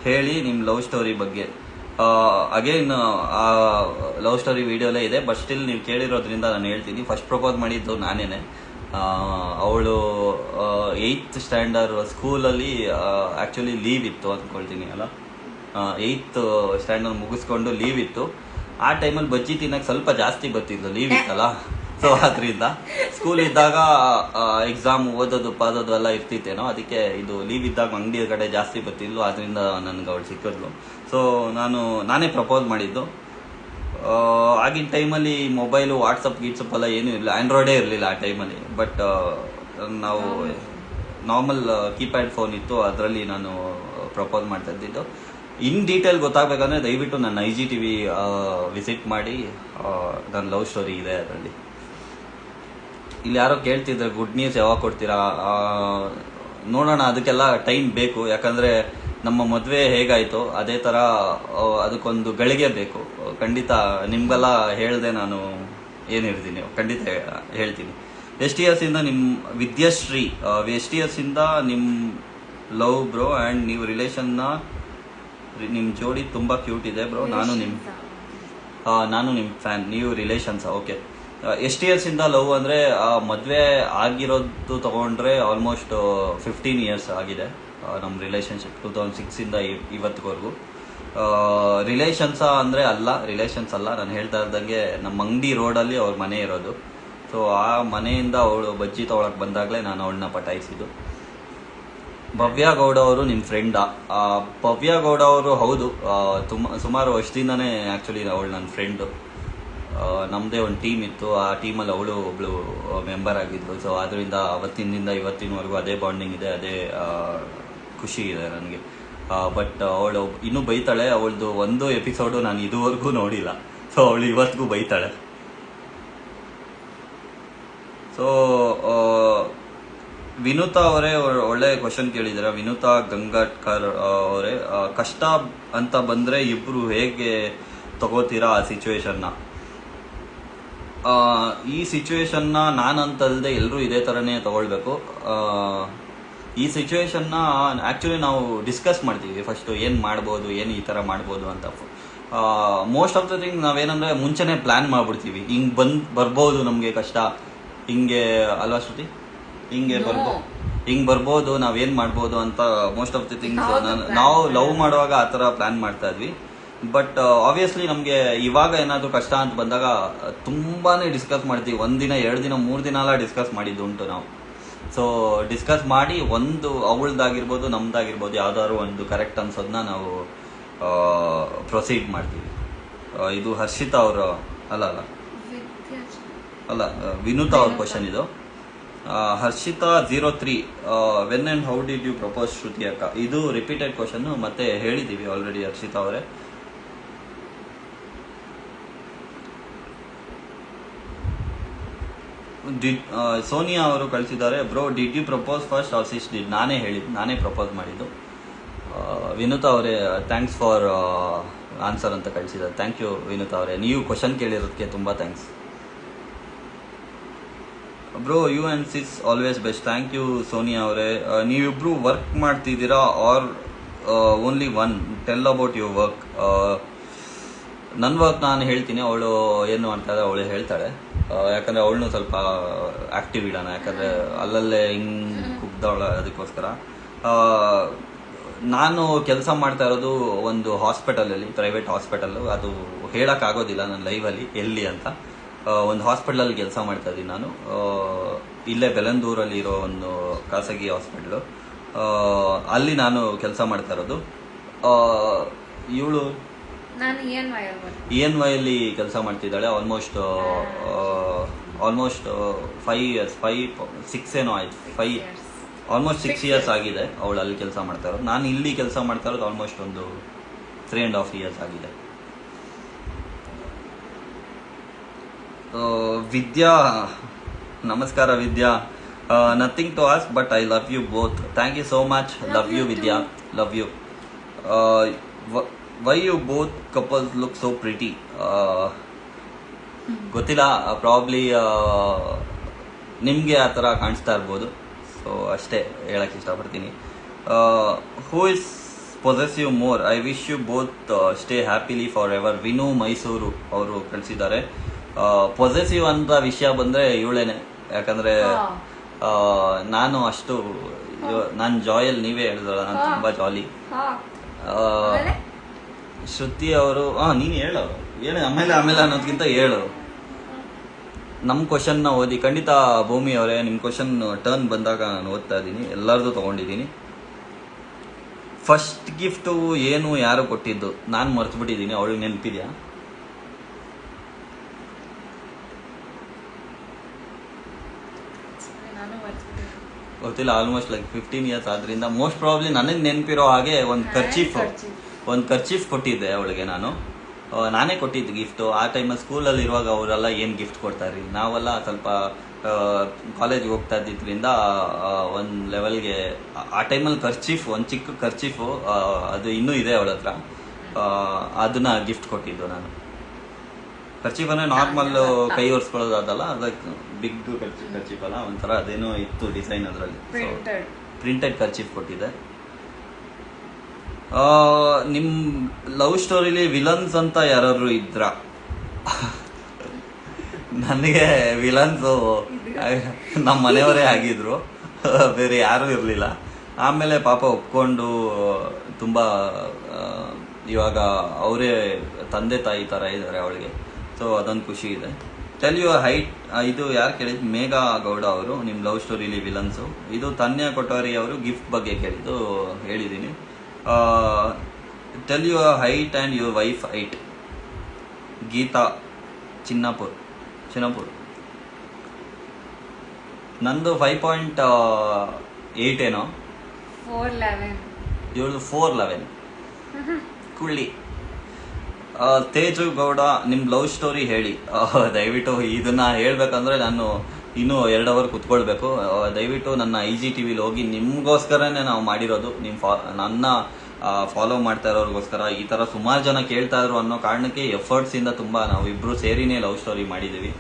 ಹೇಳಿ ನಿಮ್ಮ ಲವ್ ಸ್ಟೋರಿ ಬಗ್ಗೆ. ಅಗೇನ್ ಆ ಲವ್ ಸ್ಟೋರಿ ವಿಡಿಯೋಲೇ ಇದೆ, ಬಟ್ ಸ್ಟಿಲ್ ನೀವು ಕೇಳಿರೋದ್ರಿಂದ ನಾನು ಹೇಳ್ತೀನಿ. ಫಸ್ಟ್ ಪ್ರಪೋಸ್ ಮಾಡಿದ್ದು ನಾನೇನೆ. ಅವಳು 8th ಸ್ಟ್ಯಾಂಡರ್ಡ್ ಸ್ಕೂಲಲ್ಲಿ ಆ್ಯಕ್ಚುಲಿ ಲೀವ್ ಇತ್ತು ಅಂದ್ಕೊಳ್ತೀನಿ ಅಲ್ಲ, 8th ಸ್ಟ್ಯಾಂಡರ್ಡ್ ಮುಗಿಸ್ಕೊಂಡು ಲೀವ್ ಇತ್ತು. ಆ ಟೈಮಲ್ಲಿ ಬಜ್ಜಿ ತಿನ್ನಕ್ಕೆ ಸ್ವಲ್ಪ ಜಾಸ್ತಿ ಬರ್ತಿದ್ದು, ಲೀವ್ ಇತ್ತಲ್ಲ. ಸೊ ಅದರಿಂದ ಸ್ಕೂಲ್ ಇದ್ದಾಗ ಎಕ್ಸಾಮ್ ಓದೋದು ಎಲ್ಲ ಇರ್ತಿತ್ತೇನೋ, ಅದಕ್ಕೆ ಇದು ಲೀವ್ ಇದ್ದಾಗ ಅಂಗಡಿ ಕಡೆ ಜಾಸ್ತಿ ಬರ್ತಿದ್ಲು. ಅದರಿಂದ ನನಗೆ ಅವಳು ಸಿಕ್ಕಿದ್ಲು. ಸೊ ನಾನೇ ಪ್ರಪೋಸ್ ಮಾಡಿದ್ದು. ಆಗಿನ ಟೈಮಲ್ಲಿ ಮೊಬೈಲು ವಾಟ್ಸಪ್ ಎಲ್ಲ ಏನೂ ಇರಲಿಲ್ಲ, ಆ್ಯಂಡ್ರಾಯ್ಡೇ ಇರಲಿಲ್ಲ ಆ ಟೈಮಲ್ಲಿ. ಬಟ್ ನಾವು ನಾರ್ಮಲ್ ಕೀಪ್ಯಾಡ್ ಫೋನ್ ಇತ್ತು, ಅದರಲ್ಲಿ ನಾನು ಪ್ರಪೋಸ್ ಮಾಡ್ತಾ ಇದ್ದಿದ್ದು. ಇನ್ ಡೀಟೇಲ್ ಗೊತ್ತಾಗಬೇಕಂದ್ರೆ ದಯವಿಟ್ಟು ನನ್ನ IGTV ವಿಸಿಟ್ ಮಾಡಿ. ನನ್ನ ಲವ್ ಸ್ಟೋರಿ ಇದೆ ಅದರಲ್ಲಿ. ಇಲ್ಲಿ ಯಾರೋ ಕೇಳ್ತಿದ್ರೆ ಗುಡ್ ನ್ಯೂಸ್ ಯಾವಾಗ ಕೊಡ್ತೀರಾ? ನೋಡೋಣ, ಅದಕ್ಕೆಲ್ಲ ಟೈಮ್ ಬೇಕು. ಯಾಕಂದರೆ ನಮ್ಮ ಮದುವೆ ಹೇಗಾಯಿತು ಅದೇ ಥರ ಅದಕ್ಕೊಂದು ಗಳಿಗೆ ಬೇಕು. ಖಂಡಿತ ನಿಮಗೆಲ್ಲ ಹೇಳಿದೆ ನಾನು ಏನಿರ್ತೀನಿ, ಖಂಡಿತ ಹೇಳ್ತೀನಿ. ಎಷ್ಟು ಇಯರ್ಸಿಂದ ನಿಮ್ಮ ವಿದ್ಯಾಶ್ರೀ, ಎಷ್ಟು ಇಯರ್ಸಿಂದ ನಿಮ್ಮ ಲವ್ ಬ್ರೋ ಆ್ಯಂಡ್ ನೀವು ರಿಲೇಷನ್ನ, ನಿಮ್ಮ ಜೋಡಿ ತುಂಬ ಕ್ಯೂಟ್ ಇದೆ ಬ್ರೋ. ನಾನು ನಿಮ್ಮ ಫ್ಯಾನ್. ನೀವು ರಿಲೇಷನ್ಸಾ? ಓಕೆ. ಎಷ್ಟು ಇಯರ್ಸಿಂದ ಲವ್ ಅಂದರೆ ಮದುವೆ ಆಗಿರೋದು ತೊಗೊಂಡ್ರೆ ಆಲ್ಮೋಸ್ಟ್ 15 ಇಯರ್ಸ್ ಆಗಿದೆ ನಮ್ಮ ರಿಲೇಷನ್ಶಿಪ್, 2006ಇಂದ ಇವತ್ತಿವರೆಗೂ. ರಿಲೇಷನ್ಸಾ ಅಂದರೆ ರಿಲೇಷನ್ಸ್ ಅಲ್ಲ. ನಾನು ಹೇಳ್ತಾ ಇದ್ದಂಗೆ ನಮ್ಮ ಅಂಗಡಿ ರೋಡಲ್ಲಿ ಅವ್ರ ಮನೆ ಇರೋದು. ಸೊ ಆ ಮನೆಯಿಂದ ಅವಳು ಬಜ್ಜಿ ತೊಗೊಳಕ್ಕೆ ಬಂದಾಗಲೇ ನಾನು ಅವಳನ್ನ ಪಟಾಯಿಸಿದ್ದು. ಭವ್ಯ ಗೌಡ ಅವರು ನಿಮ್ಮ ಫ್ರೆಂಡಾ? ಭವ್ಯ ಗೌಡ ಅವರು ಹೌದು, ಸುಮಾರು ವರ್ಷದಿಂದನೇ ಆ್ಯಕ್ಚುಲಿ ಅವಳು ನನ್ನ ಫ್ರೆಂಡು. ನಮ್ಮದೇ ಒಂದು ಟೀಮ್ ಇತ್ತು, ಆ ಟೀಮಲ್ಲಿ ಅವಳು ಒಬ್ಬಳು ಮೆಂಬರ್ ಆಗಿದ್ಲು. ಸೊ ಅದರಿಂದ ಅವತ್ತಿನಿಂದ ಇವತ್ತಿನವರೆಗೂ ಅದೇ ಬಾಂಡಿಂಗ್ ಇದೆ, ಅದೇ ಖುಷಿ ಇದೆ ನನಗೆ. ಬಟ್ ಅವಳು ಇನ್ನೂ ಬೈತಾಳೆ. ಅವಳದು ಒಂದು ಎಪಿಸೋಡು ನಾನು ಇದುವರೆಗೂ ನೋಡಿಲ್ಲ. ಸೊ ಅವಳು ಇವತ್ತಿಗೂ ಬೈತಾಳೆ. ಸೊ ವಿನುತಾ ಅವರೇ ಒಳ್ಳೆ ಕ್ವಶನ್ ಕೇಳಿದ್ದೀರಾ. ವಿನುತಾ ಗಂಗಾಟ್ಕರ್ ಅವರೇ, ಕಷ್ಟ ಅಂತ ಬಂದರೆ ಇಬ್ಬರು ಹೇಗೆ ತಗೋತೀರಾ ಆ ಸಿಚುವೇಶನ್ನ? ಈ ಸಿಚುವೇಶನ್ನ ನಾನಂತಲ್ಲದೆ ಎಲ್ಲರೂ ಇದೇ ಥರನೇ ತಗೊಳ್ಬೇಕು. ಈ ಸಿಚುವೇಶನ್ನ ಆ್ಯಕ್ಚುಲಿ ನಾವು ಡಿಸ್ಕಸ್ ಮಾಡ್ತೀವಿ ಫಸ್ಟು, ಏನು ಮಾಡ್ಬೋದು, ಏನು ಈ ಥರ ಮಾಡ್ಬೋದು ಅಂತ. ಮೋಸ್ಟ್ ಆಫ್ ದ ಥಿಂಗ್ ನಾವೇನಂದರೆ ಮುಂಚೆನೇ ಪ್ಲ್ಯಾನ್ ಮಾಡಿಬಿಡ್ತೀವಿ. ಹಿಂಗೆ ಬರ್ಬೋದು ನಮಗೆ ಕಷ್ಟ, ಹಿಂಗೆ ಅಲ್ವಾ ಶ್ರುತಿ, ಹಿಂಗೆ ಬರ್ಬೋದು, ನಾವೇನು ಮಾಡ್ಬೋದು ಅಂತ ಮೋಸ್ಟ್ ಆಫ್ ದಿ ಥಿಂಗ್ಸ್ ನಾವು ಲವ್ ಮಾಡುವಾಗ ಆ ಥರ ಪ್ಲ್ಯಾನ್ ಮಾಡ್ತಾ ಇದ್ವಿ. ಬಟ್ ಆಬ್ವಿಯಸ್ಲಿ ನಮಗೆ ಇವಾಗ ಏನಾದರೂ ಕಷ್ಟ ಅಂತ ಬಂದಾಗ ತುಂಬಾ ಡಿಸ್ಕಸ್ ಮಾಡ್ತೀವಿ. 1 ದಿನ 2 ದಿನ 3 ದಿನ ಎಲ್ಲ ಡಿಸ್ಕಸ್ ಮಾಡಿದ್ದು ಉಂಟು ನಾವು. ಸೊ ಡಿಸ್ಕಸ್ ಮಾಡಿ ಒಂದು ಅವಳದಾಗಿರ್ಬೋದು ನಮ್ದಾಗಿರ್ಬೋದು ಯಾವ್ದಾದ್ರು ಒಂದು ಕರೆಕ್ಟ್ ಅನ್ಸೋದನ್ನ ನಾವು ಪ್ರೊಸೀಡ್ ಮಾಡ್ತೀವಿ. ಇದು ಹರ್ಷಿತಾ ಅವರು ಅಲ್ಲ ವಿನುತಾ ಅವ್ರ ಕ್ವಶನ್ ಇದು. Harshitha 03, when and how did you propose Shruti ಅಕ್ಕ? ಇದು ರಿಪೀಟೆಡ್ ಕ್ವಶನ್, ಮತ್ತೆ ಹೇಳಿದ್ದೀವಿ ಆಲ್ರೆಡಿ ಹರ್ಷಿತಾ ಅವರೇ. ಸೋನಿಯಾ ಅವರು ಕಳಿಸಿದ್ದಾರೆ, bro did you propose first or sis did? ನಾನೇ ಪ್ರಪೋಸ್ ಮಾಡಿದ್ದು. ವಿನುತಾ ಅವರೇ ಥ್ಯಾಂಕ್ಸ್ ಫಾರ್ ಆನ್ಸರ್ ಅಂತ ಕಳಿಸಿದ್ದಾರೆ. ಥ್ಯಾಂಕ್ ಯು ವಿನುತಾ ಅವರೇ, ನೀವು ಕ್ವಶನ್ ಕೇಳಿರೋದಕ್ಕೆ ತುಂಬ thanks. Bro you and sis always best. Thank you Sonia ಅವರೇ. ನೀವಿಬ್ರು ವರ್ಕ್ ಮಾಡ್ತಿದ್ದೀರಾ or only one? Tell about your work. ನನ್ನ ವರ್ಕ್ ನಾನು ಹೇಳ್ತೀನಿ, ಅವಳು ಏನು ಮಾಡ್ತಾಳೆ ಅವಳು ಹೇಳ್ತಾಳೆ. ಯಾಕಂದರೆ ಅವಳನ್ನು ಸ್ವಲ್ಪ ಆ್ಯಕ್ಟಿವ್ ಇಡೋಣ, ಯಾಕಂದರೆ ಅಲ್ಲಲ್ಲೇ ಹಿಂಗೆ ಕುಗ್ದವಳ. ಅದಕ್ಕೋಸ್ಕರ ನಾನು ಕೆಲಸ ಮಾಡ್ತಾ ಇರೋದು ಒಂದು ಹಾಸ್ಪಿಟಲಲ್ಲಿ, ಪ್ರೈವೇಟ್ ಹಾಸ್ಪಿಟಲ್ಲು. ಅದು ಹೇಳೋಕ್ಕಾಗೋದಿಲ್ಲ ನನ್ನ ಲೈವಲ್ಲಿ ಎಲ್ಲಿ ಅಂತ. ಒಂದು ಹಾಸ್ಪಿಟಲಲ್ಲಿ ಕೆಲಸ ಮಾಡ್ತಾ ಇದ್ದೀನಿ ನಾನು. ಇಲ್ಲೇ ಬೆಲಂದೂರಲ್ಲಿ ಇರೋ ಒಂದು ಖಾಸಗಿ ಹಾಸ್ಪಿಟ್ಲು, ಅಲ್ಲಿ ನಾನು ಕೆಲಸ ಮಾಡ್ತಾ ಇರೋದು. ಇವಳು
ನಾನು
ENY ಅಲ್ಲಿ ಕೆಲಸ ಮಾಡ್ತಿದ್ದಾಳೆ. ಆಲ್ಮೋಸ್ಟ್ 5 years, 6 ಏನೋ ಆಯ್ತು, 5 ಆಲ್ಮೋಸ್ಟ್ 6 years ಆಗಿದೆ ಅವಳು ಅಲ್ಲಿ ಕೆಲಸ ಮಾಡ್ತಾ ಇರೋದು. ನಾನು ಇಲ್ಲಿ ಕೆಲಸ ಮಾಡ್ತಾ ಇರೋದು ಆಲ್ಮೋಸ್ಟ್ ಒಂದು 3.5 years ಆಗಿದೆ. ವಿದ್ಯಾ, ನಮಸ್ಕಾರ Vidya. Nothing to ask but I love you both. Thank you so much. Love you Vidya, love you. Why you both couples look so pretty? ಗೊತ್ತಿಲ್ಲ, ಪ್ರಾಬ್ಲಿ ನಿಮಗೆ ಆ ಥರ ಕಾಣಿಸ್ತಾ ಇರ್ಬೋದು. ಸೊ ಅಷ್ಟೇ ಹೇಳಕ್ಕೆ ಇಷ್ಟಪಡ್ತೀನಿ. Who is possessive more? I wish you both stay happily for ever. Vinu Mysuru ಅವರು ಕಳಿಸಿದ್ದಾರೆ. ಪೊಸೆಸಿವ್ ಅಂತ ವಿಷಯ ಬಂದರೆ ಇವಳೇನೆ. ಯಾಕಂದರೆ ನಾನು ಅಷ್ಟು, ನಾನು ಜಾಯಲ್ಲಿ, ನೀವೇ ಹೇಳಿದ್ರಲ್ಲ ನಾನು ತುಂಬ ಜಾಲಿ. ಶ್ರುತಿ ಅವರು ನೀನು ಹೇಳು ಆಮೇಲೆ ಅನ್ನೋದಕ್ಕಿಂತ ಹೇಳು. ನಮ್ಮ ಕ್ವಶನ್ನ ಓದಿ. ಖಂಡಿತ ಭೂಮಿ ಅವರೇ, ನಿಮ್ಮ ಕ್ವಶನ್ ಟರ್ನ್ ಬಂದಾಗ ನಾನು ಓದ್ತಾ ಇದ್ದೀನಿ, ಎಲ್ಲರದು ತೊಗೊಂಡಿದ್ದೀನಿ. ಫಸ್ಟ್ ಗಿಫ್ಟು ಏನು, ಯಾರು ಕೊಟ್ಟಿದ್ದು? ನಾನು ಮರ್ತ್ಬಿಟ್ಟಿದ್ದೀನಿ. ಅವಳಿಗೆ ನೆನಪಿದೆಯಾ? ಗೊತ್ತಿಲ್ಲ. ಆಲ್ಮೋಸ್ಟ್ ಲೈಕ್ 15 years ಆದ್ರಿಂದ ಮೋಸ್ಟ್ ಪ್ರಾಬ್ಲಿ ನನಗೆ ನೆನಪಿರೋ ಹಾಗೆ ಒಂದು ಕರ್ಚೀಫ್ ಕೊಟ್ಟಿದ್ದೆ ಅವಳಿಗೆ. ನಾನೇ ಕೊಟ್ಟಿದ್ದು ಗಿಫ್ಟು. ಆ ಟೈಮಲ್ಲಿ ಸ್ಕೂಲಲ್ಲಿ ಇರುವಾಗ ಅವರೆಲ್ಲ ಏನು ಗಿಫ್ಟ್ ಕೊಡ್ತಾರೆ, ನಾವೆಲ್ಲ ಸ್ವಲ್ಪ ಕಾಲೇಜ್ಗೆ ಹೋಗ್ತಾ ಇದ್ದಿದ್ದರಿಂದ ಒಂದು ಲೆವೆಲ್ಗೆ ಆ ಟೈಮಲ್ಲಿ ಒಂದು ಚಿಕ್ಕ ಕರ್ಚೀಫು, ಅದು ಇನ್ನೂ ಇದೆ ಅವಳ ಹತ್ರ. ಅದನ್ನ ಗಿಫ್ಟ್ ಕೊಟ್ಟಿದ್ದು ನಾನು. ಕರ್ಚೀಫ್ ಅಂದರೆ ನಾರ್ಮಲ್ ಕೈ ಒರೆಸ್ಕೊಳ್ಳೋದು ಅದಲ್ಲ, ಅದಕ್ಕೆ ಬಿಗ್ ಕರ್ಚೀಫ್ ಅಲ್ಲ, ಒಂಥರ ಅದೇನೋ ಇತ್ತು ಡಿಸೈನ್ ಅದರಲ್ಲಿ. ಪ್ರಿಂಟೆಡ್ ಕರ್ಚೀಫ್ ಕೊಟ್ಟಿದ್ದೆ. ನಿಮ್ಮ ಲವ್ ಸ್ಟೋರಿಲಿ ವಿಲನ್ಸ್ ಅಂತ ಯಾರಾದ್ರು ಇದ್ರ? ನನಗೆ ವಿಲನ್ಸು ನಮ್ಮ ಮನೆಯವರೇ ಆಗಿದ್ರು, ಬೇರೆ ಯಾರೂ ಇರಲಿಲ್ಲ. ಆಮೇಲೆ ಪಾಪ ಒಪ್ಕೊಂಡು ತುಂಬ ಇವಾಗ ಅವರೇ ತಂದೆ ತಾಯಿ ಥರ ಇದ್ದಾರೆ ಅವಳಿಗೆ. ಸೊ ಅದೊಂದು ಖುಷಿ ಇದೆ. Tell your height. ಇದು ಯಾರು ಕೇಳಿದ್ದು? ಮೇಘಾ ಗೌಡ ಅವರು, ನಿಮ್ಮ ಲವ್ ಸ್ಟೋರಿಲಿ ವಿಲನ್ಸು. ಇದು ತನ್ಯ ಕೊಠಾರಿ ಅವರು ಗಿಫ್ಟ್ ಬಗ್ಗೆ ಕೇಳಿದ್ದು, ಹೇಳಿದ್ದೀನಿ. Tell your height and your wife height. Geetha Chinnapur. ನಂದು 5.8 ಏನೋ,
4'11".
ಇವಳು 4'11". ಕುಳ್ಳಿ. ತೇಜು ಗೌಡ, ನಿಮ್ಮ ಲವ್ ಸ್ಟೋರಿ ಹೇಳಿ. ದಯವಿಟ್ಟು ಇದನ್ನ ಹೇಳ್ಬೇಕಂದ್ರೆ ನಾನು ಇನ್ನೂ 2 hour ಕುತ್ಕೊಳ್ಬೇಕು. ದಯವಿಟ್ಟು ನನ್ನ IGTVಲಿ ಹೋಗಿ, ನಿಮಗೋಸ್ಕರನೇ ನಾವು ಮಾಡಿರೋದು, ನನ್ನ ಫಾಲೋ ಮಾಡ್ತಾ ಇರೋರಿಗೋಸ್ಕರ. ಈ ಥರ ಸುಮಾರು ಜನ ಕೇಳ್ತಾ ಇದ್ರು ಅನ್ನೋ ಕಾರಣಕ್ಕೆ ಎಫರ್ಟ್ಸಿಂದ ತುಂಬ ನಾವಿಬ್ಬರು ಸೇರಿನೇ ಲವ್ ಸ್ಟೋರಿ ಮಾಡಿದ್ದೀವಿ.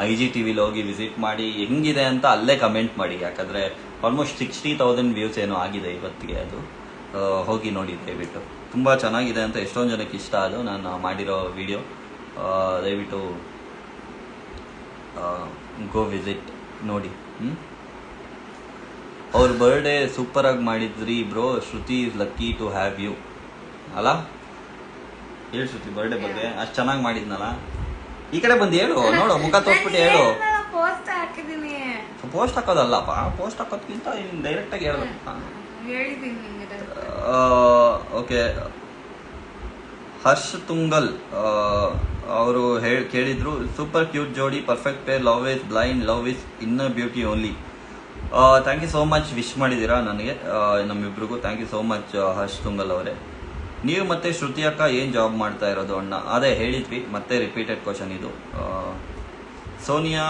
IGTVಲಿ ಹೋಗಿ ವಿಸಿಟ್ ಮಾಡಿ, ಹೆಂಗಿದೆ ಅಂತ ಅಲ್ಲೇ ಕಮೆಂಟ್ ಮಾಡಿ. ಯಾಕಂದರೆ ಆಲ್ಮೋಸ್ಟ್ 60,000 ವ್ಯೂಸ್ ಏನೋ ಆಗಿದೆ ಇವತ್ತಿಗೆ. ಅದು ಹೋಗಿ ನೋಡಿ ದಯವಿಟ್ಟು. ತುಂಬ ಚೆನ್ನಾಗಿದೆ ಅಂತ ಎಷ್ಟೊಂದು ಜನಕ್ಕೆ ಇಷ್ಟ ಅದು ನಾನು ಮಾಡಿರೋ ವಿಡಿಯೋ. ದಯವಿಟ್ಟು ಗೋ ವಿಸಿಟ್ ನೋಡಿ. ಅವ್ರ ಬರ್ಡೇ ಸೂಪರಾಗಿ ಮಾಡಿದ್ರಿ bro. Shruti is lucky to have you. ಅಲ್ಲ, ಹೇಳಿ ಶ್ರುತಿ ಬರ್ಡೇ ಬಗ್ಗೆ. ಅಷ್ಟು ಚೆನ್ನಾಗಿ ಮಾಡಿದ್ನಲ್ಲ. ಈ ಕಡೆ ಬಂದು ಹೇಳು, ನೋಡು, ಮುಖ ತೋರ್ಸ್ಬಿಟ್ಟು ಹೇಳು. ಪೋಸ್ಟ್ ಹಾಕೋದಲ್ಲಪ್ಪ, ಪೋಸ್ಟ್ ಹಾಕೋದ್ಕಿಂತ ಡೈರೆಕ್ಟಾಗಿ ಹೇಳ್ಬೇಕು. ಓಕೆ. ಹರ್ಷ್ ತುಂಗಲ್ ಅವರು ಕೇಳಿದ್ರು, ಸೂಪರ್ ಕ್ಯೂಟ್ ಜೋಡಿ, perfect pair, love is blind, love is inner beauty only. Thank you so much. Wish ಮಾಡಿದ್ದೀರಾ ನನಗೆ, ನಮ್ಮಿಬ್ರಿಗೂ. Thank you so much Harsh Tungal ಅವರೇ. ನೀವು ಮತ್ತೆ ಶ್ರುತಿ ಅಕ್ಕ ಏನು ಜಾಬ್ ಮಾಡ್ತಾ ಇರೋದು ಅಣ್ಣ? ಅದೇ ಹೇಳಿದ್ವಿ, ಮತ್ತೆ ರಿಪೀಟೆಡ್ ಕ್ವಶನ್ ಇದು. Sonia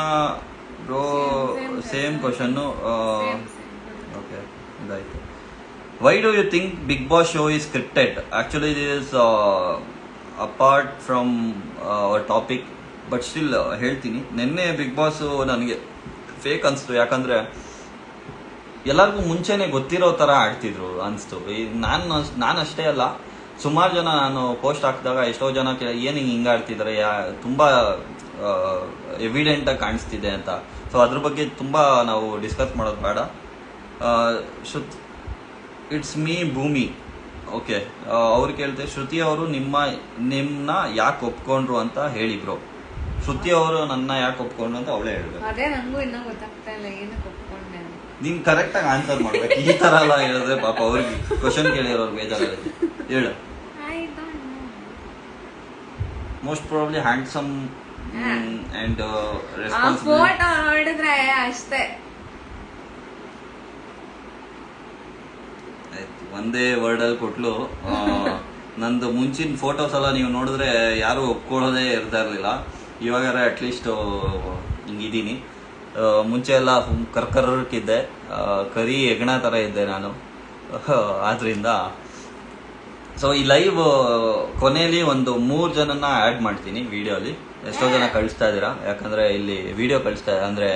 bro, same question. Okay, ಇದಾಯಿತು. Why do you think Bigg Boss show is scripted? Actually, this is apart from our topic, but still ಹೇಳ್ತೀನಿ. ನಿನ್ನೆ ಬಿಗ್ ಬಾಸ್ ನನಗೆ ಫೇಕ್ ಅನಿಸ್ತು. ಯಾಕಂದರೆ ಎಲ್ಲರಿಗೂ ಮುಂಚೆನೇ ಗೊತ್ತಿರೋ ಥರ ಆಡ್ತಿದ್ರು ಅನಿಸ್ತು. ನಾನು ಅಷ್ಟೇ ಅಲ್ಲ, ಸುಮಾರು ಜನ ನಾನು ಪೋಸ್ಟ್ ಹಾಕಿದಾಗ ಎಷ್ಟೋ ಜನ ಏನು ಹಿಂಗೆ ಆಡ್ತಿದ್ದಾರೆ ತುಂಬಾ ಎವಿಡೆಂಟ್ ಆಗಿ ಕಾಣಿಸ್ತಿದೆ ಅಂತ. ಸೊ ಅದ್ರ ಬಗ್ಗೆ ತುಂಬಾ ನಾವು ಡಿಸ್ಕಸ್ ಮಾಡೋದು ಬೇಡ. ಇಟ್ಸ್ ಮೀ ಭೂಮಿ. ಓಕೆ, ಅವ್ರು ಕೇಳ್ತೆ ಶ್ರುತಿ ಅವರು ನಿಮ್ಮನ್ನ ಯಾಕೆ ಒಪ್ಕೊಂಡ್ರು ಅಂತ ಹೇಳಿ ಬ್ರೋ. ಶ್ರುತಿ ಅವರು ನನ್ನ ಯಾಕೆ ಒಪ್ಕೊಂಡ್ರು ಅಂತ ಅವಳೇ ಹೇಳ್ಬೇಕು.
ಅದೇ ನಂಗೂ ಇನ್ನೂ ಗೊತ್ತಾಗ್ತಾ ಇಲ್ಲ ಏನಕ್ಕೆ ಒಪ್ಕೊಂಡೆ.
ನೀನ್ ಕರೆಕ್ಟ್ ಆಗಿ ಆನ್ಸರ್ ಮಾಡ್ಬೇಕು. ಈ ತರ ಎಲ್ಲ ಹೇಳಿದ್ರೆ ಪಾಪ ಅವ್ರಿಗೆ ಕ್ವಶನ್ ಕೇಳಿರೋರು ಬೇಜಾರಾಗುತ್ತೆ. ಹೇಳು. Most probably handsome and responsible.
Photo ನೋಡಿದ್ರೆ ಅಷ್ಟೇ.
ಒಂದೇ ವರ್ಡ್ ಅಲ್ಲಿ ಕೊಟ್ಲು. ನಂದು ಮುಂಚಿನ ಫೋಟೋಸ್ ಎಲ್ಲ ನೀವು ನೋಡಿದ್ರೆ ಯಾರು ಒಪ್ಕೊಳ್ಳೋದೇ ಇರ್ತಾ ಇರ್ಲಿಲ್ಲ. ಇವಾಗಾರ ಅಟ್ಲೀಸ್ಟ್ ಹಿಂಗಿದ್ದೀನಿ. ಮುಂಚೆ ಎಲ್ಲ ಕರ್ಕರ್ಕಿದ್ದೆ, ಕರಿ ಹೆಗ್ಣ ತರ ಇದ್ದೆ ನಾನು. ಆದ್ರಿಂದ ಸೊ ಈ ಲೈವ್ ಕೊನೆಯಲ್ಲಿ ಒಂದು 3 ಜನನ ಆ್ಯಡ್ ಮಾಡ್ತೀನಿ ವಿಡಿಯೋಲಿ. ಎಷ್ಟೋ ಜನ ಕಳಿಸ್ತಾ ಇದ್ದೀರಾ, ಯಾಕಂದ್ರೆ ಇಲ್ಲಿ ವಿಡಿಯೋ ಕಳಿಸ್ತಾ ಅಂದ್ರೆ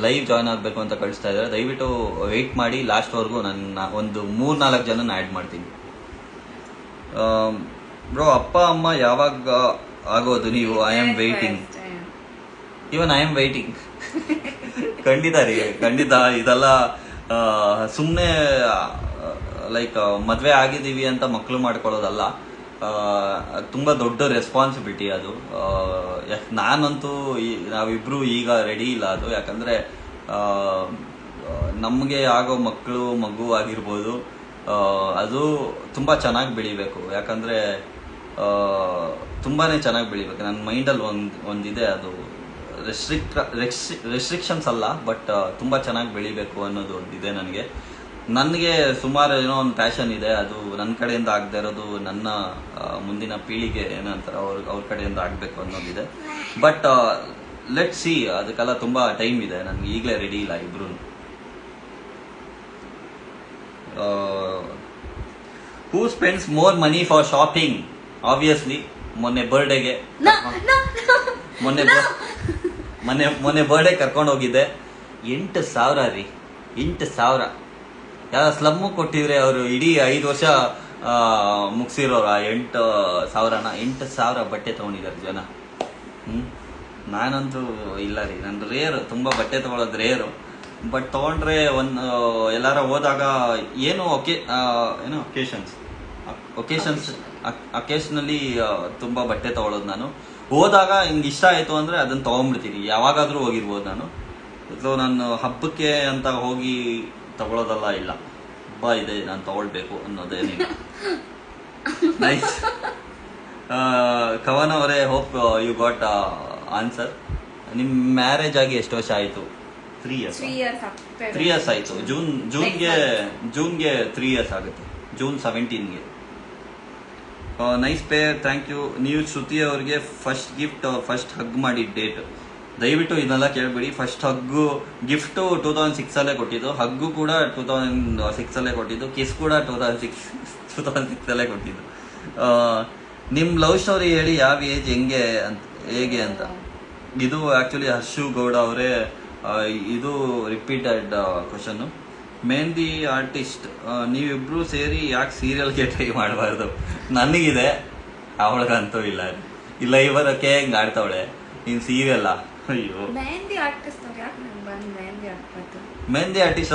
ಲೈವ್ ಜಾಯ್ನ್ ಆಗಬೇಕು ಅಂತ ಕಳಿಸ್ತಾ ಇದ್ದಾರೆ. ದಯವಿಟ್ಟು ವೆಯ್ಟ್ ಮಾಡಿ ಲಾಸ್ಟ್ವರೆಗೂ. ನನ್ನ ಒಂದು 3-4 ಜನನ ಆ್ಯಡ್ ಮಾಡ್ತೀನಿ. ಬ್ರೋ, ಅಪ್ಪ ಅಮ್ಮ ಯಾವಾಗ ಆಗೋದು ನೀವು? I am waiting. Even I am waiting. ಖಂಡಿತ ರೀ, ಖಂಡಿತ. ಇದೆಲ್ಲ ಸುಮ್ಮನೆ ಲೈಕ್ ಮದುವೆ ಆಗಿದ್ದೀವಿ ಅಂತ ಮಕ್ಕಳು ಮಾಡ್ಕೊಳ್ಳೋದಲ್ಲ. ತುಂಬಾ ದೊಡ್ಡ ರೆಸ್ಪಾನ್ಸಿಬಿಲಿಟಿ ಅದು. ನಾನಂತೂ ನಾವಿಬ್ರು ಈಗ ರೆಡಿ ಇಲ್ಲ ಅದು. ಯಾಕಂದ್ರೆ ನಮಗೆ ಆಗೋ ಮಗು ಆಗಿರ್ಬೋದು, ಅದು ತುಂಬಾ ಚೆನ್ನಾಗಿ ಬೆಳಿಬೇಕು. ಯಾಕಂದ್ರೆ ತುಂಬಾನೇ ಚೆನ್ನಾಗಿ ಬೆಳಿಬೇಕು. ನನ್ನ ಮೈಂಡಲ್ಲಿ ಒಂದಿದೆ, ಅದು ರೆಸ್ಟ್ರಿಕ್ಷನ್ಸ್ ಅಲ್ಲ, ಬಟ್ ತುಂಬಾ ಚೆನ್ನಾಗಿ ಬೆಳಿಬೇಕು ಅನ್ನೋದು ಒಂದಿದೆ ನನಗೆ ಸುಮಾರು ಏನೋ ಒಂದು ಪ್ಯಾಷನ್ ಇದೆ. ಅದು ನನ್ನ ಕಡೆಯಿಂದ ಆಗದೆ ಇರೋದು ನನ್ನ ಮುಂದಿನ ಪೀಳಿಗೆ ಏನಂತಾರೆ ಅವ್ರ ಕಡೆಯಿಂದ ಆಗಬೇಕು ಅನ್ನೋದಿದೆ. ಬಟ್ ಲೆಟ್ ಸಿ, ಅದಕ್ಕೆಲ್ಲ ತುಂಬಾ ಟೈಮ್ ಇದೆ. ನನ್ಗೆ ಈಗಲೇ ರೆಡಿ ಇಲ್ಲ ಇಬ್ರು. Who spends more money for shopping? Obviously ಮೊನ್ನೆ ಬರ್ಡೇಗೆ ಮೊನ್ನೆ ಬರ್ಡೇ ಕರ್ಕೊಂಡು ಹೋಗಿದ್ದೆ. 8,000 ರೀ, 8,000. ಯಾವ ಸ್ಲಮ್ಮು ಕೊಟ್ಟಿದ್ರೆ ಅವರು ಇಡೀ 5 ವರ್ಷ ಮುಗಿಸಿರೋರ 8,000ನ 8,000 ಬಟ್ಟೆ ತಗೊಂಡಿದ್ದಾರೆ ಜನ. ನಾನಂತೂ ಇಲ್ಲ ರೀ, ನಂದು ರೇರು, ತುಂಬಾ ಬಟ್ಟೆ ತಗೊಳ್ಳೋದು ರೇರು. ಬಟ್ ತಗೊಂಡ್ರೆ ಎಲ್ಲಾರ ಹೋದಾಗ ಏನು ಅಕೇಶನಲ್ಲಿ ತುಂಬಾ ಬಟ್ಟೆ ತಗೊಳ್ಳೋದು ನಾನು. ಹೋದಾಗ ಹಿಂಗೆ ಇಷ್ಟ ಆಯ್ತು ಅಂದ್ರೆ ಅದನ್ನ ತಗೊಂಡ್ಬಿಡ್ತೀನಿ. ಯಾವಾಗಾದ್ರೂ ಹೋಗಿರ್ಬೋದು ನಾನು. ಸೊ ನಾನು ಹಬ್ಬಕ್ಕೆ ಅಂತ ಹೋಗಿ ತಗೊಳ್ಳೋದಲ್ಲ. ಇಲ್ಲ, ಹಬ್ಬ ಇದೆ ನಾನು ತಗೊಳ್ಬೇಕು ಅನ್ನೋದೇನಿಲ್ಲ. ನೈಸ್. ಕವನ್ ಅವರೇ, ಹೋಪ್ ಯು ಗಾಟ್ ಆನ್ಸರ್. ನಿಮ್ ಮ್ಯಾರೇಜ್ ಆಗಿ ಎಷ್ಟು ವರ್ಷ ಆಯ್ತು? 3 ಇಯರ್ಸ್ ಆಯ್ತು. ಜೂನ್ಗೆ 3 ಇಯರ್ಸ್ ಆಗುತ್ತೆ. June 17ಗೆ. Nice pair, thank you. ನೀವು ಶ್ರುತಿ ಅವ್ರಿಗೆ ಫಸ್ಟ್ ಗಿಫ್ಟ್, ಫಸ್ಟ್ ಹಗ್ ಮಾಡಿ ಡೇಟ್. ದಯವಿಟ್ಟು ಇದನ್ನೆಲ್ಲ ಕೇಳಬೇಡಿ. ಫಸ್ಟ್ ಹಗ್ಗು ಗಿಫ್ಟ್ 2006 ಅಲ್ಲೇ ಕೊಟ್ಟಿದ್ದು, ಹಗ್ಗು ಕೂಡ 2006 ಅಲ್ಲೇ ಕೊಟ್ಟಿದ್ದು, ಕಿಸ್ ಕೂಡ 2006 ಅಲ್ಲೇ ಕೊಟ್ಟಿದ್ದು. ನಿಮ್ ಲವ್ ಸ್ಟೋರಿ ಹೇಳಿ, ಯಾವ ಏಜ್, ಹೇಗೆ ಅಂತ. ಇದು ಆಕ್ಚುಲಿ ಹರ್ಷು ಗೌಡ ಅವರೇ ಇದು ರಿಪೀಟೆಡ್ ಕ್ವಶನ್. ಮೆಹಂದಿ ಆರ್ಟಿಸ್ಟ್, ನೀವಿಬ್ರು ಸೇರಿ ಯಾಕೆ ಸೀರಿಯಲ್ಗೆ ಟ್ರೈ ಮಾಡಬಾರ್ದು? ನನಗಿದೆ, ಅವಳಿಗಂತೂ ಇಲ್ಲ. ಇಲ್ಲ ಇವರಕ್ಕೆ ಹೆಂಗ್ ಆಡ್ತಾವಳೆ, ನೀನ್ ಸೀರಿಯಲ್ಲ. ಅಯ್ಯೋ, ಮೆಹಂದಿ ಆರ್ಟಿಸ್ಟ್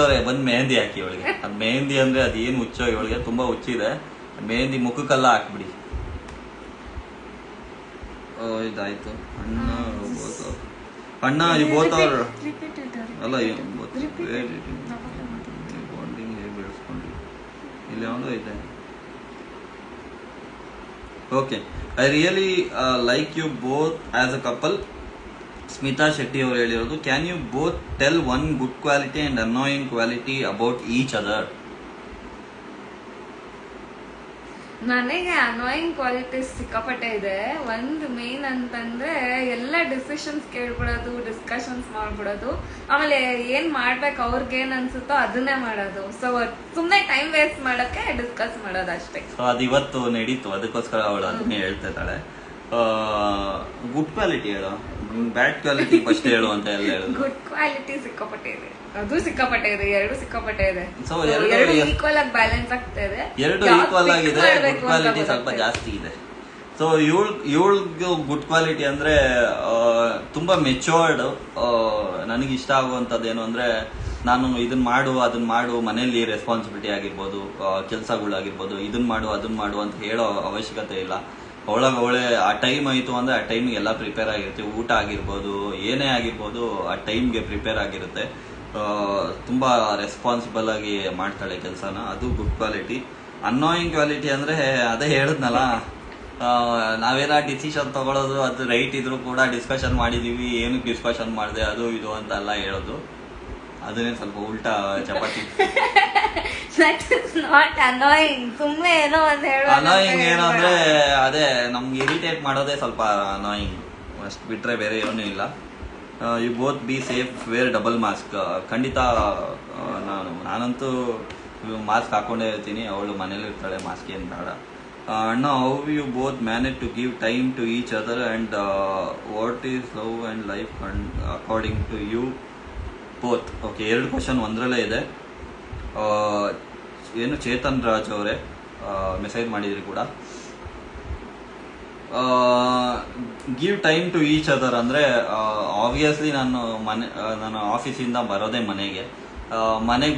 ಅವರೇ ಬಂದ್ ಮೆಹಂದಿ ಹಾಕಿ ಅವಳಿಗೆ. ಅದ್ ಮೆಹಂದಿ ಅಂದ್ರೆ ಅದೇನು ಹುಚ್ಚೋ, ಇವಳಿಗೆ ತುಂಬಾ ಹುಚ್ಚಿದೆ. ಮೆಹಂದಿ ಮುಖಕ್ಕೆಲ್ಲ ಹಾಕ್ಬಿಡಿ. ಇದಾಯ್ತು. ಅಣ್ಣ ಯು ಬೋತ್ ಆರ್ ಅಲ್ಲ, ಬಾಂಡಿಂಗ್ ಹೇಗೆ ಬೆಳೆಸ್ಕೊಂಡ್ರಿ? ಇಲ್ಲಿ ಯಾವುದು ಐತೆ. Okay, I really like you both as a couple. Smita Shetty ಅವರು ಹೇಳಿರೋದು, can you both tell one good quality and annoying quality about each other?
ನನಗೆ ಅನಾಯಿಂಗ್ ಕ್ವಾಲಿಟೀಸ್ ಸಿಕ್ಕಾಪಟ್ಟೆ ಇದೆ. ಒಂದು ಮೇನ್ ಅಂತಂದ್ರೆ ಎಲ್ಲ ಡಿಸಿಷನ್ಸ್ ಕೇಳ್ಬಿಡೋದು, ಡಿಸ್ಕಷನ್ಸ್ ಮಾಡ್ಬಿಡೋದು, ಆಮೇಲೆ ಏನ್ ಮಾಡ್ಬೇಕು ಅವ್ರಿಗೇನ್ ಅನ್ಸುತ್ತೋ ಅದನ್ನೇ ಮಾಡೋದು. ಸೊ ಸುಮ್ನೆ ಟೈಮ್ ವೇಸ್ಟ್ ಮಾಡಕ್ಕೆ ಡಿಸ್ಕಸ್ ಮಾಡೋದು ಅಷ್ಟೇ.
ಸೊ ಅದು ಇವತ್ತು ನಡೀತು, ಅದಕ್ಕೋಸ್ಕರ ಅವಳು ಅದನ್ನೇ ಹೇಳ್ತಾ ಇದ್ದಾಳೆ. ಗುಡ್ ಕ್ವಾಲಿಟಿ ಹೇಳು, ಬ್ಯಾಡ್ ಕ್ವಾಲಿಟಿ ಫಸ್ಟ್ ಹೇಳು ಅಂತ ಎಲ್ಲ ಹೇಳುದು.
ಗುಡ್ ಕ್ವಾಲಿಟಿ ಸಿಕ್ಕಾಪಟ್ಟೆ ಇದೆ, ಅದು ಸಿಕ್ಕಾಪಟ್ಟೆ ಇದೆ, ಎರಡು ಸಿಕ್ಕಾಪಟ್ಟೆ ಇದೆ.
So,
ಎರಡು ಈಕ್ವಲ್ ಆಗಿ ಬ್ಯಾಲೆನ್ಸ್ ಆಗ್ತಾ ಇದೆ.
ಎರಡು ಈಕ್ವಲ್ ಆಗಿದೆ, ಗುಡ್ ಕ್ವಾಲಿಟಿ ಸ್ವಲ್ಪ ಜಾಸ್ತಿ ಇದೆ. ಸೊ ಇವಳಿಗೆ ಗುಡ್ ಕ್ವಾಲಿಟಿ ಅಂದ್ರೆ ತುಂಬಾ ಮೆಚೋರ್ಡ್. ನನಗೆ ಇಷ್ಟ ಆಗುವಂಥದ್ದು ಏನು ಅಂದ್ರೆ, ನಾನು ಇದನ್ನ ಅದನ್ನ ಮಾಡು, ಮನೆಯಲ್ಲಿ ರೆಸ್ಪಾನ್ಸಿಬಿಲಿಟಿ ಆಗಿರ್ಬೋದು, ಕೆಲಸಗಳಾಗಿರ್ಬೋದು, ಇದನ್ನ ಮಾಡು ಅಂತ ಹೇಳೋ ಅವಶ್ಯಕತೆ ಇಲ್ಲ. ಅವಳೆ ಆ ಟೈಮ್ ಆಯಿತು ಅಂದ್ರೆ ಆ ಟೈಮ್ಗೆ ಎಲ್ಲ ಪ್ರಿಪೇರ್ ಆಗಿರುತ್ತೆ. ಊಟ ಆಗಿರ್ಬೋದು, ಏನೇ ಆಗಿರ್ಬೋದು, ಆ ಟೈಮ್ಗೆ ಪ್ರಿಪೇರ್ ಆಗಿರುತ್ತೆ. ತುಂಬಾ ರೆಸ್ಪಾನ್ಸಿಬಲ್ ಆಗಿ ಮಾಡ್ತಾಳೆ ಕೆಲಸನ, ಅದು ಗುಡ್ ಕ್ವಾಲಿಟಿ. ಅನ್ನೋಯಿಂಗ್ ಕ್ವಾಲಿಟಿ ಅಂದ್ರೆ ಅದೇ ಹೇಳಿದ್ನಲ್ಲ, ನಾವೇನ ಡಿಸಿಷನ್ ತಗೊಳ್ಳೋದು ಅದು ರೈಟ್ ಇದ್ರು ಕೂಡ ಡಿಸ್ಕಷನ್ ಮಾಡಿದೀವಿ, ಏನಕ್ಕೆ ಡಿಸ್ಕಷನ್ ಮಾಡಿದೆ ಅದು ಇದು ಅಂತ ಎಲ್ಲ ಹೇಳೋದು, ಅದನ್ನೇ ಸ್ವಲ್ಪ ಉಲ್ಟಾ ಚಪಾತಿ.
ಸುಮ್ಮನೆ ಏನೋ ಒಂದು
ಅನಾಯಿಂಗ್ ಏನು ಅಂದ್ರೆ ಅದೇ ನಮ್ಗೆ ಇರಿಟೇಟ್ ಮಾಡೋದೇ ಸ್ವಲ್ಪ ಅನಾಯಿಂಗ್, ಅಷ್ಟು ಬಿಟ್ರೆ ಬೇರೆ ಏನೂ ಇಲ್ಲ. You both be safe, wear double mask. ಖಂಡಿತ ನಾನಂತೂ ಮಾಸ್ಕ್ ಹಾಕೊಂಡೇ ಇರ್ತೀನಿ, ಅವಳು ಮನೇಲಿ ಇರ್ತಾಳೆ, ಮಾಸ್ಕ್ ಏನು ಬೇಡ. ಅಣ್ಣ, how you both manage to give time to each other and what is love and life according to you both? Okay, 2 question ಒಂದರಲ್ಲೇ ಇದೆ. ಏನು ಚೇತನ್ ರಾಜ್ ಅವರೇ ಮೆಸೇಜ್ ಮಾಡಿದ್ರಿ ಕೂಡ. Give time to each other ಅಂದರೆ ಆಬ್ವಿಯಸ್ಲಿ ನಾನು ಆಫೀಸಿಂದ ಬರೋದೇ ಮನೆಗೆ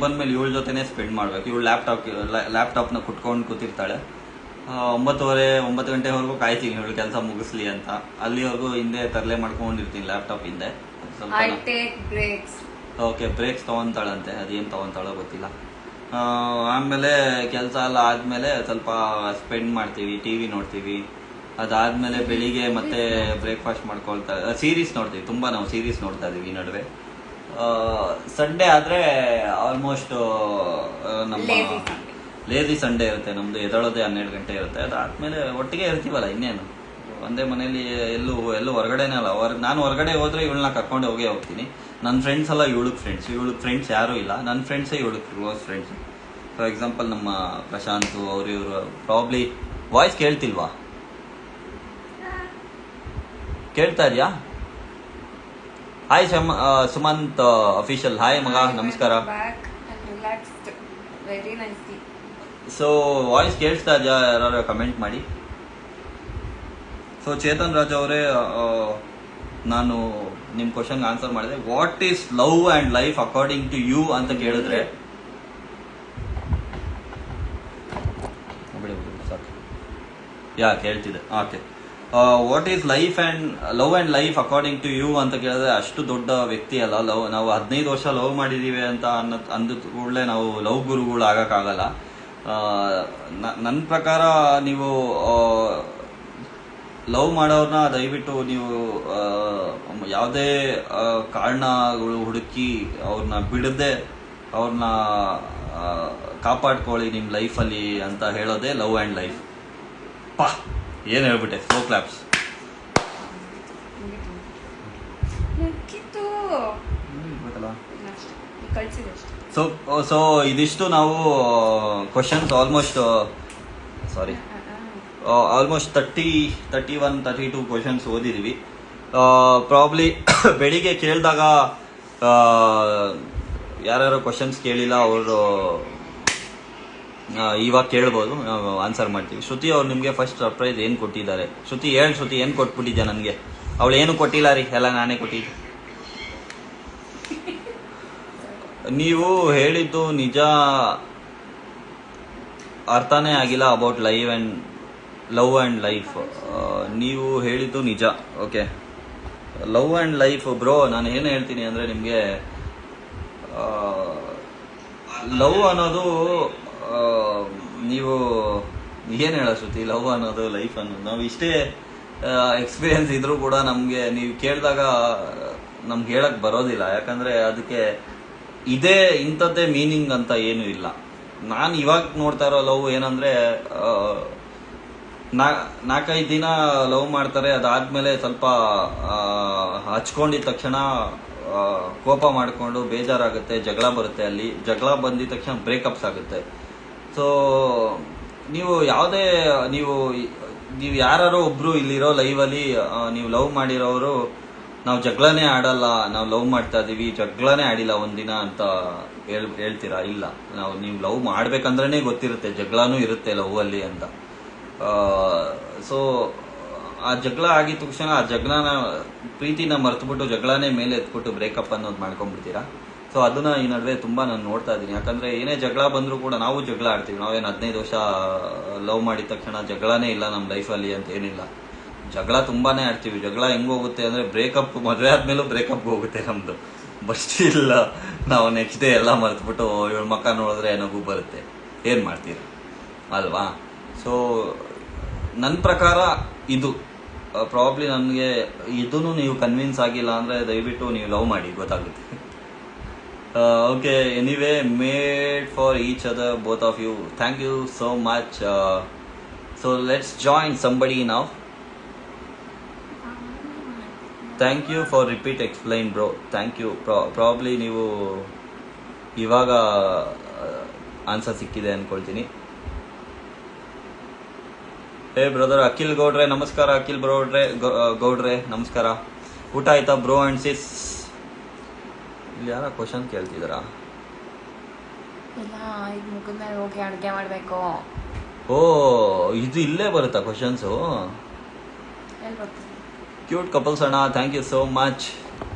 ಬಂದ್ಮೇಲೆ ಇವಳ ಜೊತೆನೇ ಸ್ಪೆಂಡ್ ಮಾಡಬೇಕು. ಇವಳು ಲ್ಯಾಪ್ಟಾಪ್ನ ಕುಟ್ಕೊಂಡು ಕೂತಿರ್ತಾಳೆ. 9 ಗಂಟೆವರೆಗೂ ಕಾಯ್ತೀನಿ ಇವಳು ಕೆಲಸ ಮುಗಿಸ್ಲಿ ಅಂತ. ಅಲ್ಲಿವರೆಗೂ ಹಿಂದೆ ತರಲೆ ಮಾಡ್ಕೊಂಡಿರ್ತೀನಿ ಲ್ಯಾಪ್ಟಾಪ್ ಹಿಂದೆ. ಓಕೆ, ಬ್ರೇಕ್ಸ್ ತೊಗೊತಾಳಂತೆ, ಅದೇನು ತೊಗೊತಾಳೋ ಗೊತ್ತಿಲ್ಲ. ಆಮೇಲೆ ಕೆಲಸ ಎಲ್ಲ ಆದಮೇಲೆ ಸ್ವಲ್ಪ ಸ್ಪೆಂಡ್ ಮಾಡ್ತೀವಿ, ಟಿವಿ ನೋಡ್ತೀವಿ. ಅದಾದ್ಮೇಲೆ ಬೆಳಿಗ್ಗೆ ಮತ್ತೆ ಬ್ರೇಕ್ಫಾಸ್ಟ್ ಮಾಡ್ಕೊಳ್ತಾ ಸೀರೀಸ್ ನೋಡ್ತೀವಿ. ತುಂಬಾ ನಾವು ಸೀರೀಸ್ ನೋಡ್ತಾ ಇದೀವಿ ಈ ನಡುವೆ. ಸಂಡೇ ಆದ್ರೆ ಆಲ್ಮೋಸ್ಟ್ ನಮ್ಮ ಲೇಜಿ ಸಂಡೇ ಇರುತ್ತೆ ನಮ್ದು. ಎದಳೋದೇ 12 ಗಂಟೆ ಇರುತ್ತೆ. ಅದಾದ್ಮೇಲೆ ಒಟ್ಟಿಗೆ ಇರ್ತೀವಲ್ಲ, ಇನ್ನೇನು ಒಂದೇ ಮನೇಲಿ. ಎಲ್ಲೂ ಹೊರಗಡೆನೇ ಅಲ್ಲ. ನಾನು ಹೊರಗಡೆ ಹೋದ್ರೆ ಇವಳನ್ನ ಕರ್ಕೊಂಡು ಹೋಗ್ತೀನಿ. ನನ್ನ ಫ್ರೆಂಡ್ಸ್ ಎಲ್ಲ ಇವಳಿಗೆ ಫ್ರೆಂಡ್ಸ್ ಯಾರೂ ಇಲ್ಲ. ನನ್ನ ಫ್ರೆಂಡ್ಸೇ ಇವಳಿಗೆ ಕ್ಲೋಸ್ ಫ್ರೆಂಡ್ಸ್. ಫಾರ್ ಎಕ್ಸಾಂಪಲ್ ನಮ್ಮ ಪ್ರಶಾಂತ್ ಇವರು ಪ್ರಾಬ್ಲಿ ವಾಯ್ಸ್ ಕೇಳ್ತಿಲ್ವಾ? ಕೇಳ್ತಾ ಇದೆಯಾ? ಹಾಯ್ ಸುಮಂತ್ ಅಫಿಷಿಯಲ್, ಹಾಯ್ ಮಗ, ನಮಸ್ಕಾರ. ಸೊ ವಾಯ್ಸ್ ಕೇಳಿಸ್ತಾ ಇದೆಯಾ? ಯಾರು ಕಮೆಂಟ್ ಮಾಡಿ. ಸೊ ಚೇತನ್ ರಾಜ್ ಅವರೇ, ನಾನು ನಿಮ್ಮ ಕ್ವಶನ್ಗೆ ಆನ್ಸರ್ ಮಾಡಿದೆ. What is love and life according to you ಅಂತ ಕೇಳಿದ್ರೆ ಕೇಳ್ತಿದೆ. Okay, what is love and life according to you ಅಂತ ಕೇಳಿದ್ರೆ ಅಷ್ಟು ದೊಡ್ಡ ವ್ಯಕ್ತಿ ಅಲ್ಲ. ನಾವು 15 ವರ್ಷ ಲವ್ ಮಾಡಿದೀವಿ ಅಂತ ಅಂದ ಕೂಡಲೇ ನಾವು ಲವ್ ಗುರುಗಳು ಆಗಕ್ಕಾಗಲ್ಲ. ನನ್ನ ಪ್ರಕಾರ ನೀವು ಲವ್ ಮಾಡೋರ್ನ ದಯವಿಟ್ಟು ನೀವು ಯಾವುದೇ ಕಾರಣಗಳು ಹುಡುಕಿ ಅವ್ರನ್ನ ಬಿಡದೆ ಅವ್ರನ್ನ ಕಾಪಾಡ್ಕೊಳ್ಳಿ ನಿಮ್ಮ ಲೈಫಲ್ಲಿ ಅಂತ ಹೇಳೋದೇ ಲವ್ ಆ್ಯಂಡ್ ಲೈಫ್. ಏನು ಹೇಳ್ಬಿಟ್ಟೆ, ಸ್ಲೋ ಕ್ಲಾಪ್ಸ್. ಸೊ ಇದಿಷ್ಟು ನಾವು ಕ್ವಶನ್ಸ್ ಆಲ್ಮೋಸ್ಟ್ 31-32 ಕ್ವಶನ್ಸ್ ಓದಿದೀವಿ. ಪ್ರಾಬ್ಲಿ ಬೆಳಿಗ್ಗೆ ಕೇಳಿದಾಗ ಯಾರ್ಯಾರು ಕ್ವಶನ್ಸ್ ಕೇಳಿಲ್ಲ ಅವರು ಇವಾಗ ಕೇಳ್ಬೋದು, ನಾವು ಆನ್ಸರ್ ಮಾಡ್ತೀವಿ. ಶ್ರುತಿ ಅವ್ರು ನಿಮಗೆ ಫಸ್ಟ್ ಸರ್ಪ್ರೈಸ್ ಏನು ಕೊಟ್ಟಿದ್ದಾರೆ? ಶ್ರುತಿ ಏನು ಕೊಟ್ಬಿಟ್ಟಿದ್ಯಾ ನನಗೆ? ಅವಳು ಏನು ಕೊಟ್ಟಿಲ್ಲ ರೀ, ಎಲ್ಲ ನಾನೇ ಕೊಟ್ಟಿದ್ದೆ. ನೀವು ಹೇಳಿದ್ದು ನಿಜ ಅರ್ಥನೇ ಆಗಿಲ್ಲ ಅಬೌಟ್ ಲವ್ ಆ್ಯಂಡ್ ಲೈಫ್. ನೀವು ಹೇಳಿದ್ದು ನಿಜ. Okay, love and life bro, ನಾನು ಏನು ಹೇಳ್ತೀನಿ ಅಂದರೆ ನಿಮಗೆ ಲವ್ ಅನ್ನೋದು ನೀವು ಏನು ಹೇಳೋ ಶ್ರುತಿ, ಲವ್ ಅನ್ನೋದು ಲೈಫ್ ಅನ್ನೋದು ನಾವು ಇಷ್ಟೇ ಎಕ್ಸ್ಪೀರಿಯನ್ಸ್ ಇದ್ರೂ ಕೂಡ ನಮಗೆ ನೀವು ಕೇಳಿದಾಗ ನಮ್ಗೆ ಹೇಳಕ್ ಬರೋದಿಲ್ಲ. ಯಾಕಂದರೆ ಅದಕ್ಕೆ ಇಂಥದ್ದೇ ಮೀನಿಂಗ್ ಅಂತ ಏನೂ ಇಲ್ಲ. ನಾನು ಇವಾಗ ನೋಡ್ತಾ ಇರೋ ಲವ್ ಏನಂದರೆ 4-5 ದಿನ ಲವ್ ಮಾಡ್ತಾರೆ, ಅದಾದ್ಮೇಲೆ ಸ್ವಲ್ಪ ಹಚ್ಕೊಂಡಿದ ತಕ್ಷಣ ಕೋಪ ಮಾಡಿಕೊಂಡು ಬೇಜಾರಾಗುತ್ತೆ, ಜಗಳ ಬರುತ್ತೆ. ಅಲ್ಲಿ ಜಗಳ ಬಂದಿದ ತಕ್ಷಣ ಬ್ರೇಕಪ್ಸ್ ಆಗುತ್ತೆ. ಸೊ ನೀವು ನೀವು ಯಾರೋ ಒಬ್ರು ಇಲ್ಲಿರೋ ಲೈವಲ್ಲಿ ನೀವು ಲವ್ ಮಾಡಿರೋರು ನಾವು ಜಗಳನೇ ಆಡಲ್ಲ, ನಾವು ಲವ್ ಮಾಡ್ತಾ ಇದೀವಿ, ಜಗಳನೇ ಆಡಿಲ್ಲ ಒಂದಿನ ಅಂತ ಹೇಳ್ತೀರಾ? ಇಲ್ಲ, ನೀವು ಲವ್ ಮಾಡ್ಬೇಕಂದ್ರೇನೆ ಗೊತ್ತಿರುತ್ತೆ ಜಗಳನೂ ಇರುತ್ತೆ ಲವ್ ಅಲ್ಲಿ ಅಂತ. ಸೊ ಆ ಜಗಳ ಆಗಿದ ತಕ್ಷಣ ಆ ಜಗಳನ ಪ್ರೀತಿನ ಮರ್ತ್ಬಿಟ್ಟು ಜಗಳನೇ ಮೇಲೆ ಎತ್ಬಿಟ್ಟು ಬ್ರೇಕಪ್ ಅನ್ನೋದು ಮಾಡ್ಕೊಂಡ್ಬಿಡ್ತೀರಾ. ಸೊ ಅದನ್ನ ಈ ನಡುವೆ ತುಂಬಾ ನಾನು ನೋಡ್ತಾ ಇದ್ದೀನಿ. ಯಾಕಂದ್ರೆ ಏನೇ ಜಗಳ ಬಂದರೂ ಕೂಡ ನಾವು ಜಗಳ ಆಡ್ತೀವಿ. ನಾವೇನು 15 ವರ್ಷ ಲವ್ ಮಾಡಿದ ತಕ್ಷಣ ಜಗಳನೇ ಇಲ್ಲ ನಮ್ಮ ಲೈಫಲ್ಲಿ ಅಂತ ಏನಿಲ್ಲ, ಜಗಳ ತುಂಬಾನೇ ಆಡ್ತೀವಿ. ಜಗಳ ಹೆಂಗ್ ಹೋಗುತ್ತೆ ಅಂದ್ರೆ ಬ್ರೇಕಪ್, ಮದುವೆ ಆದ್ಮೇಲೂ ಬ್ರೇಕಪ್ ಹೋಗುತ್ತೆ ನಮ್ದು. ಬಟ್ ಇಲ್ಲ, ನಾವು ನೆಕ್ಸ್ಟ್ ಡೇ ಎಲ್ಲ ಮರ್ತ್ಬಿಟ್ಟು ಇವಳ ಮಕ್ಕ ನೋಡಿದ್ರೆ ನಗು ಬರುತ್ತೆ. ಏನ್ ಮಾಡ್ತೀರ ಅಲ್ವಾ? ಸೊ ನನ್ನ ಪ್ರಕಾರ ಇದು ಪ್ರಾಬ್ಲಿ ನನಗೆ ಇದನ್ನು ನೀವು ಕನ್ವಿನ್ಸ್ ಆಗಿಲ್ಲ ಅಂದ್ರೆ ದಯವಿಟ್ಟು ನೀವು ಲವ್ ಮಾಡಿ, ಗೊತ್ತಾಗುತ್ತೆ. Okay, anyway, made for each other both of you. Thank you so much. So let's join somebody now. Thank you for repeat explain bro. Thank you. Probably ನೀವು ಇವಾಗ ಆನ್ಸರ್ ಸಿಕ್ಕಿದೆ ಅನ್ಕೊಳ್ತೀನಿ. ಹೇ ಬ್ರದರ್ ಅಖಿಲ್ ಗೌಡ್ರೆ ನಮಸ್ಕಾರ. ಅಖಿಲ್ ಗೌಡ್ರೆ ನಮಸ್ಕಾರ. ಊಟ ಆಯ್ತಾ ಬ್ರೋ ಅಂಡ್ ಸಿಸ್? ಇಲ್ಲಿ ಯಾರ ಕ್ವಶನ್ ಕೇಳ್ತಿದಾರಾ?
ಇಲ್ಲ, ಈಗ ಮುಗಿದ ಮೇಲೆ ಹೋಗಿ ಅಡುಗೆ ಮಾಡಬೇಕು.
ಓ, ಇದು ಇಲ್ಲೇ ಬರುತ್ತಾ ಕ್ವಶನ್ಸು?
ಎಲ್ಲಿ ಬರ್ತದೆ?
ಕ್ಯೂಟ್ ಕಪಲ್ಸ್ ಅಣ್ಣ, ಥ್ಯಾಂಕ್ ಯು ಸೋ ಮಚ್.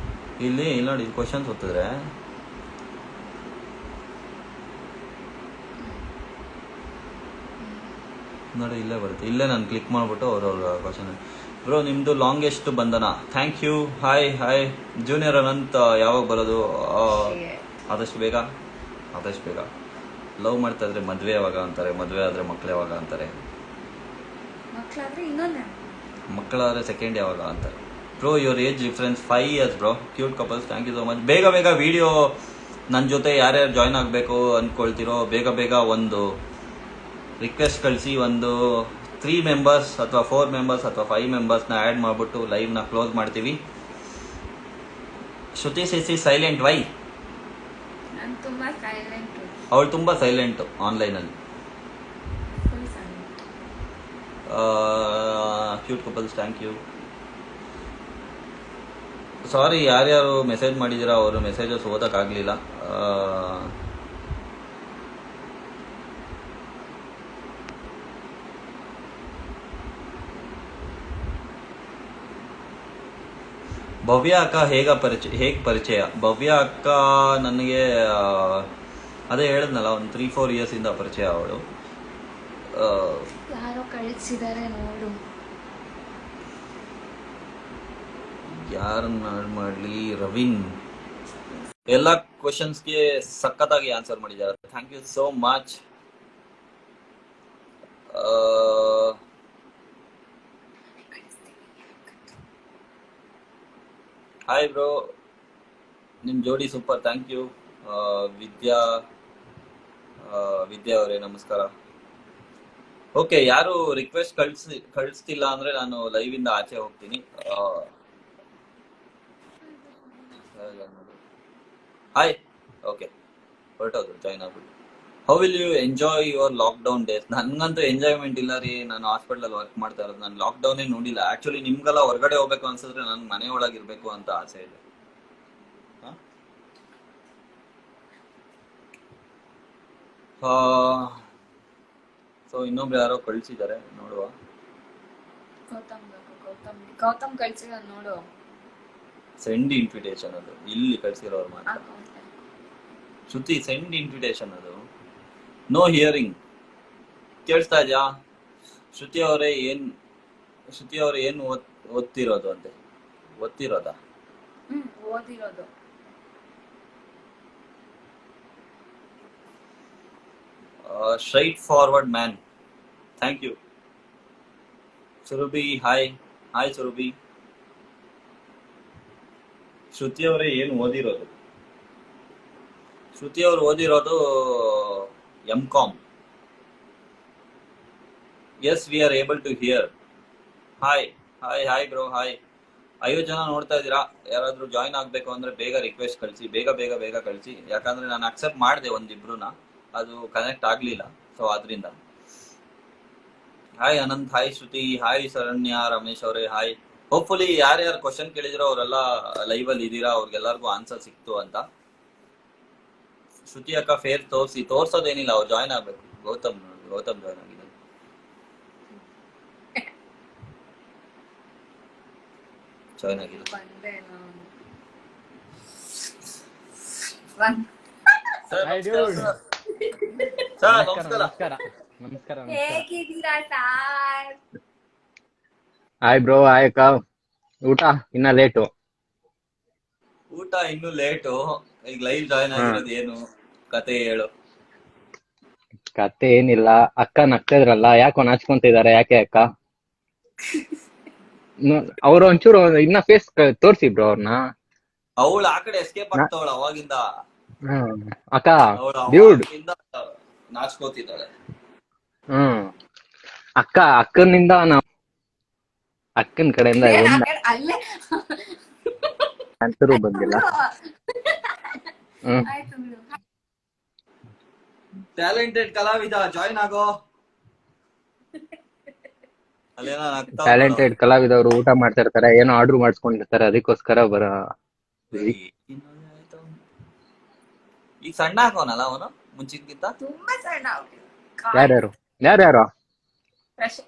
ಇಲ್ಲಿ ನೋಡಿ ಕ್ವಶನ್ಸ್ ಓದಿದ್ರೆ ನೋಡಿ ಇಲ್ಲೇ ಬರುತ್ತೆ. ಇಲ್ಲೇ ನಾನು ಕ್ಲಿಕ್ ಮಾಡ್ಬಿಟ್ಟು ಅವ್ರವ್ರ ಕ್ವಶನ್. ಬ್ರೋ ನಿಮ್ದು ಲಾಂಗೆಸ್ಟ್ ಬಂಧನ. Thank you. Hi hi. Junior Anant ಯಾವಾಗ ಬರೋದು? ಆದಷ್ಟು ಬೇಗ, ಆದಷ್ಟು ಬೇಗ. ಲವ್ ಮಾಡ್ತಾ ಇದ್ರೆ ಮದುವೆ ಯಾವಾಗ ಅಂತಾರೆ, ಮದುವೆ ಆದ್ರೆ ಮಕ್ಳು ಯಾವಾಗ ಅಂತಾರೆ, ಮಕ್ಕಳಾದ್ರೆ ಸೆಕೆಂಡ್ ಯಾವಾಗ ಅಂತಾರೆ. Bro your age difference 5 years bro. Cute couples, thank you so much. ಬೇಗ ಬೇಗ ವಿಡಿಯೋ ನನ್ನ ಜೊತೆ ಯಾರ್ಯಾರು ಜಾಯ್ನ್ ಆಗಬೇಕು ಅಂದ್ಕೊಳ್ತಿರೋ ಬೇಗ ಬೇಗ ಒಂದು ರಿಕ್ವೆಸ್ಟ್ ಕಳಿಸಿ. ಒಂದು 3 members ಅಥವಾ 4 members ಅಥವಾ 5 members ಆ್ಯಡ್ ಮಾಡಿಬಿಟ್ಟು ಲೈವ್ನ ಕ್ಲೋಸ್ ಮಾಡ್ತೀವಿ. Shruti says silent why? ಅವಳು ತುಂಬಾ ಸೈಲೆಂಟ್ ಆನ್ಲೈನಲ್ಲಿ. Cute couples, thank you. Sorry, ಯಾರ್ಯಾರು ಮೆಸೇಜ್ ಮಾಡಿದ್ದೀರಾ ಅವರು ಮೆಸೇಜಸ್ ಓದಕ್ಕಾಗಲಿಲ್ಲ. ಭವ್ಯ ಅಕ್ಕ ಹೇಗೆ ಪರಿಚಯ? ಭವ್ಯ ಅಕ್ಕ ನನಗೆ ಅದೇ ಹೇಳಿದ್ನಲ್ಲ, ಒಂದು 3-4 years ಇಂದ ಪರಿಚಯ ಅವಳು.
ಯಾರೋ ಕಳಿಸಿದ್ದಾರೆ ನೋಡು.
ಯಾರನ್ನ ಮಾಡಲಿ? ರವೀನ್ ಎಲ್ಲ ಕ್ವಶನ್ಸ್ಗೆ ಸಖತ್ತಾಗಿ ಆನ್ಸರ್ ಮಾಡಿದ್ದಾರೆ. Thank you so much. Hi bro, ನಿಮ್ ಜೋಡಿ ಸೂಪರ್. Thank you. ವಿದ್ಯಾ ಅವರೇ ನಮಸ್ಕಾರ. ಓಕೆ, ಯಾರು ರಿಕ್ವೆಸ್ಟ್ ಕಳಿಸ್ತಿಲ್ಲ ಅಂದ್ರೆ ನಾನು ಲೈವ್ ಇಂದ ಆಚೆ ಹೋಗ್ತೀನಿ. ಹಾಯ್. ಓಕೆ, ಹೊರಟೋದು, ಜಾಯ್ನ್ ಆಗ್ಬಿಟ್ಟು. How will you enjoy your lockdown days? ನನ್ಗಂತೂ ಎಂಜಾಯ್ಮೆಂಟ್ ಇಲ್ಲ ರೀ. ನಾನು ಹಾಸ್ಪಿಟಲ್ ವರ್ಕ್ ಮಾಡ್ತಾ ಇರೋದು. ನಾನು ಲಾಕ್ಡೌನೇ ನೋಡಿಲ್ಲ. ಆಕ್ಚುಲಿ ನಿಮ್ಗೆಲ್ಲ ಹೊರಗಡೆ ಹೋಗ್ಬೇಕು ಅನ್ಸಿದ್ರೆ ನನ್ ಮನೆ ಒಳಗಿರ್ಬೇಕು ಅಂತ ಆಸೆ ಇದೆ. ಸೊ ಇನ್ನೊಬ್ರು ಯಾರೋ ಕಳ್ಸಿದ್ದಾರೆ, ನೋಡುವ.
ಗೌತಮ್ ಕಳ್ಸಿದ ನೋಡು.
ಸೆಂಡ್ ಇನ್ವಿಟೇಷನ್ ಅದು ಇಲ್ಲಿ ಕಳ್ಸಿರೋರು ಮಾತ್ರ. ಶ್ರುತಿ ಸೆಂಡ್ ಇನ್ವಿಟೇಷನ್ ಅದು. No hearing. ಕೇಳಿಸ್ತಾ ಇದೆಯಾ? ಶ್ರುತಿ ಅವರೇ ಏನು ಓದ್ತಿರೋದು ಅಂತೆ? ಓದ್ತಿರೋದಾ?
ಓದಿರೋದು.
Straightforward man. Thank you. Surabhi hi. Hi Surabhi. Shruti ಅವರೇ ಏನು ಓದಿರೋದು? ಶ್ರುತಿ ಅವರು ಓದಿರೋದು M.Com. Yes, we are able to hear. Hi hi hi bro. Hi. 5 ಜನ ನೋಡ್ತಾ ಇದ್ದೀರಾ. ಯಾರಾದ್ರೂ ಜಾಯ್ನ್ ಆಗ್ಬೇಕು ಅಂದ್ರೆ ಬೇಗ ರಿಕ್ವೆಸ್ಟ್ ಕಳಿಸಿ, ಬೇಗ ಬೇಗ ಬೇಗ ಕಳಿಸಿ. ಯಾಕಂದ್ರೆ ನಾನು ಅಕ್ಸೆಪ್ಟ್ ಮಾಡಿದೆ ಒಂದಿಬ್ರುನ, ಅದು ಕನೆಕ್ಟ್ ಆಗ್ಲಿಲ್ಲ. ಸೊ ಆದ್ರಿಂದ ಹಾಯ್ ಅನಂತ್, ಹಾಯ್ ಶ್ರುತಿ, ಹಾಯ್ ಶರಣ್ಯ, ರಮೇಶ್ ಅವರೇ ಹಾಯ್. ಹೋಪ್ಫುಲಿ ಯಾರ್ಯಾರು ಕ್ವಶನ್ ಕೇಳಿದ್ರೋ ಅವರೆಲ್ಲ ಲೈವ್ ಅಲ್ಲಿ ಇದೀರಾ, ಅವ್ರಿಗೆಲ್ಲರಿಗೂ ಆನ್ಸರ್ ಸಿಕ್ತು ಅಂತ. ಶ್ರುತಿ ಅಕ್ಕ ಫೇರ್ ತೋರ್ಸೋದೇನಿಲ್ಲ, ಅವ್ರು ಜಾಯ್ನ್ ಆಗ್ಬೇಕು. ಗೌತಮ್ ಜಾಯ್ನ್ ಆಗಿದ್ದಾರೆ. ಜಾಯ್ನ್ ಆಗಿಲ್ಲ
ಬಂದೆ ನಾನು.
ಸರ್.
Hi, dude.
ಸರ್
ನಮಸ್ಕಾರ
ನಮಸ್ಕಾರ.
ನಮಸ್ಕಾರ ನಮಸ್ಕಾರ ನಮಸ್ಕಾರ.
ಹೇಗಿದ್ದೀರಾ ಸಾರ್?
ಹಾಯ್ ಬ್ರೋ, ಹಾಯ್ ಅಕ್ಕ. ಊಟ ಇನ್ನ ಲೇಟು.
ಊಟ ಇನ್ನು ಲೇಟು. ಈಗ ಲೈವ್ ಜಾಯ್ನ್ ಆಗಿರೋದು ಏನು ಕತೆ ಹೇಳು.
ಕತೆ ಏನಿಲ್ಲ, ಅಕ್ಕ ನಗ್ತಿದ್ರಲ್ಲ, ಯಾಕೋ ನಾಚ್ಕೊಂತಿದಾರೆ, ಯಾಕೆ ಅಕ್ಕ? ಅವ್ರು ಒಂಚೂರು ಇನ್ನ ಫೇಸ್ ತೋರ್ಸಿ ಬ್ರೋ ಅವ್ರನ್ನ.
ಅವಳು ಆ ಕಡೆ ಎಸ್ಕೇಪ್ ಆಗ್ತಾವಳ ಅವಾಗಿಂದ.
ಅಕ್ಕ
ಅವಳು
ಡ್ಯೂಡ್.
ಅವಾಗಿಂದ ನಾಚ್ಕೋತಿದ್ದಾಳೆ.
ಅಕ್ಕನಿಂದ ನಾವು ಅಕ್ಕನ ಕಡೆಯಿಂದ ಒಂದ್
ಅಲ್ಲೇ
ಆನ್ಸರು ಬಂದಿಲ್ಲ.
ಆಯ್ತು ಬಿಡು.
ಟ್ಯಾಲೆಂಟೆಡ್ ಕಲಾವಿದ ಜಾಯ್ನ್ ಆಗೋ. ಅಲ್ಲೇನೋ ನಗ್ತಾವ್ ನೋಡು.
ಟ್ಯಾಲೆಂಟೆಡ್ ಕಲಾವಿದವರು ಊಟ ಮಾಡ್ತಾ ಇರ್ತಾರೆ, ಏನೋ ಆರ್ಡರ್ ಮಾಡಿಸ್ಕೊಂಡಿರ್ತಾರೆ, ಅದಕ್ಕೋಸ್ಕರ
ಈಗ ಸಣ್ಣ ಹಾಕೋನಲ್ಲ ಅವನು ಮುಂಚಿನ್ಕಿಂತ.
ತುಂಬಾ ಸಣ್ಣ
ಯಾರ್ಯಾರು
ಪ್ರಶ್-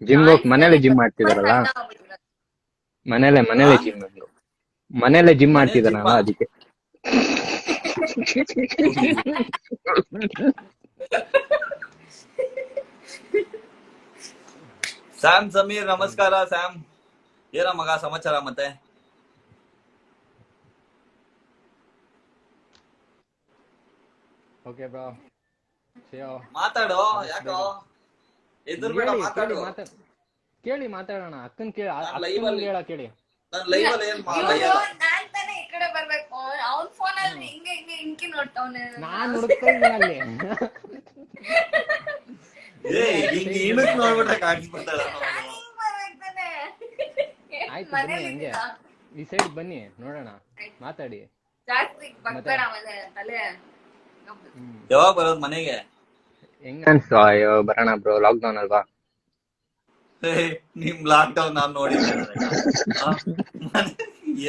ಜಿಮ್ ಹೋಗಿ ಮನೇಲೆ ಜಿಮ್ ಮಾಡ್ತಿದಾರಲ್ಲ,
ಸಣ್ಣ ಆಗ್ಬಿಟ್ಟಿದ್ದಾರೆ.
ಮನೇಲೆ ಜಿಮ್
ಮನೆ
ಮಾಡ್ತಿದಾರಲ್ಲ,
ಜಿಮ್ಮ?
ಅದಕ್ಕೆ.
ಸ್ಯಾಮ್ ಸಮೀರ್ ನಮಸ್ಕಾರ. ಸ್ಯಾಮ್ ಏನ ಮಗ ಸಮಾಚಾರ ಮತ್ತೆ?
ಓಕೆ ಬ್ರೋ,
ಮಾತಾಡೋ, ಯಾಕೋ ಎದುರ್ಬೇಡ, ಮಾತಾಡು.
ಕೇಳಿ ಮಾತಾಡೋಣ. ಅಕ್ಕನ್ ಕೇಳಿ,
ನಾನ್ live ಅಲ್ಲಿ-
ಹೇಳ ಕೇಳಿ.
ನಾನ್ ಲೈವ್ ಅಲ್ಲಿ ಏನ್
ಇವ್ನು
ಮಾತಾಡಲ್ಲ.
ನಾನ್ ತಾನೇ ಈ ಕಡೆ ಬರ್ಬೇಕು, ಅವ್ನ್ ಫೋನ್ ಅಲ್ಲಿ ಹಿಂಗೆ ಹಿಂಗೆ ಇಂಕಿ ನೋಡ್ತಾವ್ನೆ.
ನಾನ್ ಹುಡುಕ್ತಾ ಇದ್ದೀನಿ ಅಲ್ಲಿ.
ಏ ಹಿಂಗ್ ಇಣಕ್ ನೋಡ್ಬಿಟ್ರೆ ಕಾಣಿಸ್ಬಿಡ್ತಾಳ.
ಹಿಂಗ್ ಬರ್ಬೇಕು ತಾನೇ.
ಆಯ್ತು,
ಮನೇಲಿ
ಬನ್ನಿ ಹಂಗೆ
ಇದ್ದೀರಾ?
ಈ ಸೈಡ್ ಬನ್ನಿ, ನೋಡೋಣ, ಮಾತಾಡಿ.
ಜಾಸ್ತಿ ಬರ್ಬೇಡ ಆಮೇಲೆ ತಲೆ.
ಯಾವಾಗ ಬರೋದ್ ಮನೆಗೆ?
ಹೆಂಗ ಅನ್ಸ್ತು? ಅಯ್ಯೋ ಬರೋಣ ಬ್ರೋ, ಲಾಕ್ಡೌನ್ ಅಲ್ವಾ.
ಏ, ನಿಮ್ ಲಾಕ್ ಡೌನ್ ನಾನ್ ನೋಡಿದ್ದೆ.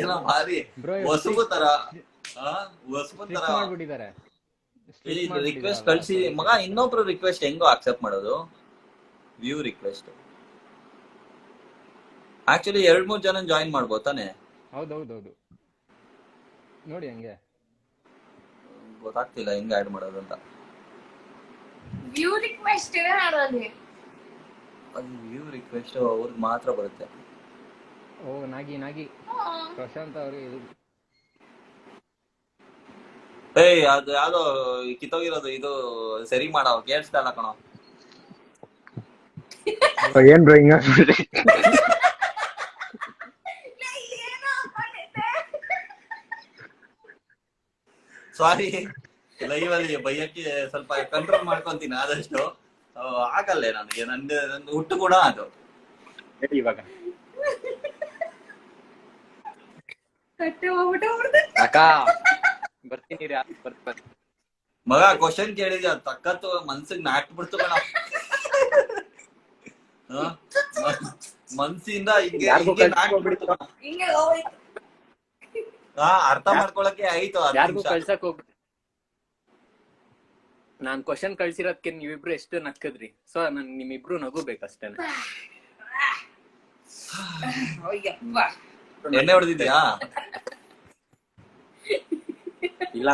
ಏನೋ ಭಾರಿ
ಬ್ರೋ
ಹೊಸಬು ತರ. ಹೊಸಬು ತರ
ಮಾಡ್ಬಿಟ್ಟಿದ್ದಾರೆ.
ರಿಕ್ವೆಸ್ಟ್ ಕಳ್ಸಿ ಮಗ. ಇನ್ನೊಬ್ರು ರಿಕ್ವೆಸ್ಟ್ ಹೆಂಗೋ ಅಕ್ಸೆಪ್ಟ್ ಮಾಡೋದು? ವ್ಯೂ ರಿಕ್ವೆಸ್ಟ್ ಆಕ್ಚುಲಿ 2-3 ಜನ ಜಾಯಿನ್ ಮಾಡ್ಬೋದು ತಾನೆ?
ಹೌದೌದೌದು, ನೋಡಿ ಹಂಗೆ.
ಗೊತ್ತಾಗ್ತಿಲ್ಲ ಹೆಂಗ್ ಆಡ್ ಮಾಡೋದು ಅಂತ.
ವ್ಯೂ ರಿಕ್ವೆಸ್ಟ್ ಇದೆ ನೋಡೋದು.
ಅದು ವ್ಯೂ ರಿಕ್ವೆಸ್ಟ್ ಅವ್ರಿಗೆ ಮಾತ್ರ ಬರುತ್ತೆ.
ಓ ನಾಗಿ ಪ್ರಶಾಂತ್ ಅವ್ರಿಗೆ
ಏಯ್ ಅದು ಯಾವ್ದೋ ಕಿತ್ತೋಗಿರೋದು, ಇದು ಸರಿ ಮಾಡೋ ಕೇಳಿಸ್ತಾ ಇಲ್ಲ ಕಣೋ.
ಏನ್ ಬ್ರೋ ಹಿಂಗ?
ಸಾರಿ, ಲೈವ್ ಅಲ್ಲಿ ಬೈಯಕ್ಕೆ ಸ್ವಲ್ಪ ಕಂಟ್ರೋಲ್ ಮಾಡ್ಕೊಂತೀನಿ ಆದಷ್ಟು. ಆಗಲ್ಲೇ ನನಗೆ, ನಂದು ಹುಟ್ಟು ಕೂಡ ಅದು.
ಇವಾಗ
ಕಟ್ಟೆ ಹೋಗ್ಬಿಟ್ಟು
ಅಕ್ಕ ಬರ್ತೀನಿ,
ಮಗ ಕ್ವಶನ್ ಕೇಳಿದ್ಯ ತಕ್ಕತ್ತು ಮನ್ಸಿಗೆ ನಾಟ್ಬಿಡ್ತು ಕಣ. ಮನ್ಸಿಂದ ಹಿಂಗೆ ನಾಟ್ಬಿಡ್ತು ಕಣ.
ಹಿಂಗೆ ಹೋಯ್ತು.
ಅರ್ಥ ಮಾಡ್ಕೊಳಕ್ಕೆ ಆಯ್ತು 10
ಯಾರಿಗೂ
ನಿಮಿಷ.
ಕಳ್ಸಕ್ ಹೋಗ್ಬಿಟ್ಟು ನಾನ್ ಕ್ವಶನ್ ಕಳ್ಸಿರೋದಕ್ಕೆ ನೀವಿಬ್ರು ಎಷ್ಟು ನಕ್ಕದ್ರಿ. ಸೊ ನನ್ ನಿಮ್ಮಿಬ್ರು ನಗುಬೇಕಷ್ಟೇನೆ.
ಅಯ್ಯಪ್ಪ.
ಎಣ್ಣೆ ಹೊಡೆದಿದ್ಯಾ?
ಇಲ್ಲ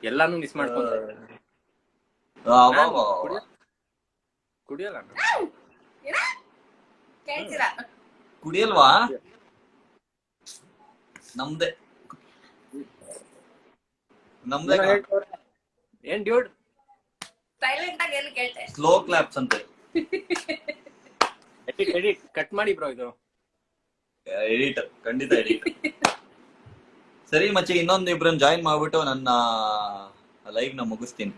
ಎಲ್ಲಾನು ಮಿಸ್ ಮಾಡ್ಕೊಂಡ ಕುಡಿಯಲ್ಲ ನಾನು.
ಕೇಳ್ತೀರಾ?
ಕುಡಿಯಲ್ವಾ? ನಮ್ದೇ
ಏನ್ ಡ್ಯೂಡ್
ಸೈಲೆಂಟ್ ಆಗಿ ಏನು ಕೇಳ್ತೆ?
ಸ್ಲೋ ಕ್ಲಾಪ್ಸ್ ಅಂತೆ.
ಎಡಿಟ್ ಕಟ್ ಮಾಡಿ ಬ್ರೋ, ಇದು
ಎಡಿಟ್, ಖಂಡಿತ ಎಡಿಟ್. ಸರಿ ಮಚ್ಚಿ, ಇನ್ನೊಂದಿಬ್ರನ್ನ ಜಾಯಿನ್ ಮಾಡ್ಬಿಟ್ಟು ನನ್ನ ಲೈವ್ ನ ಮುಗಿಸ್ತೀನಿ.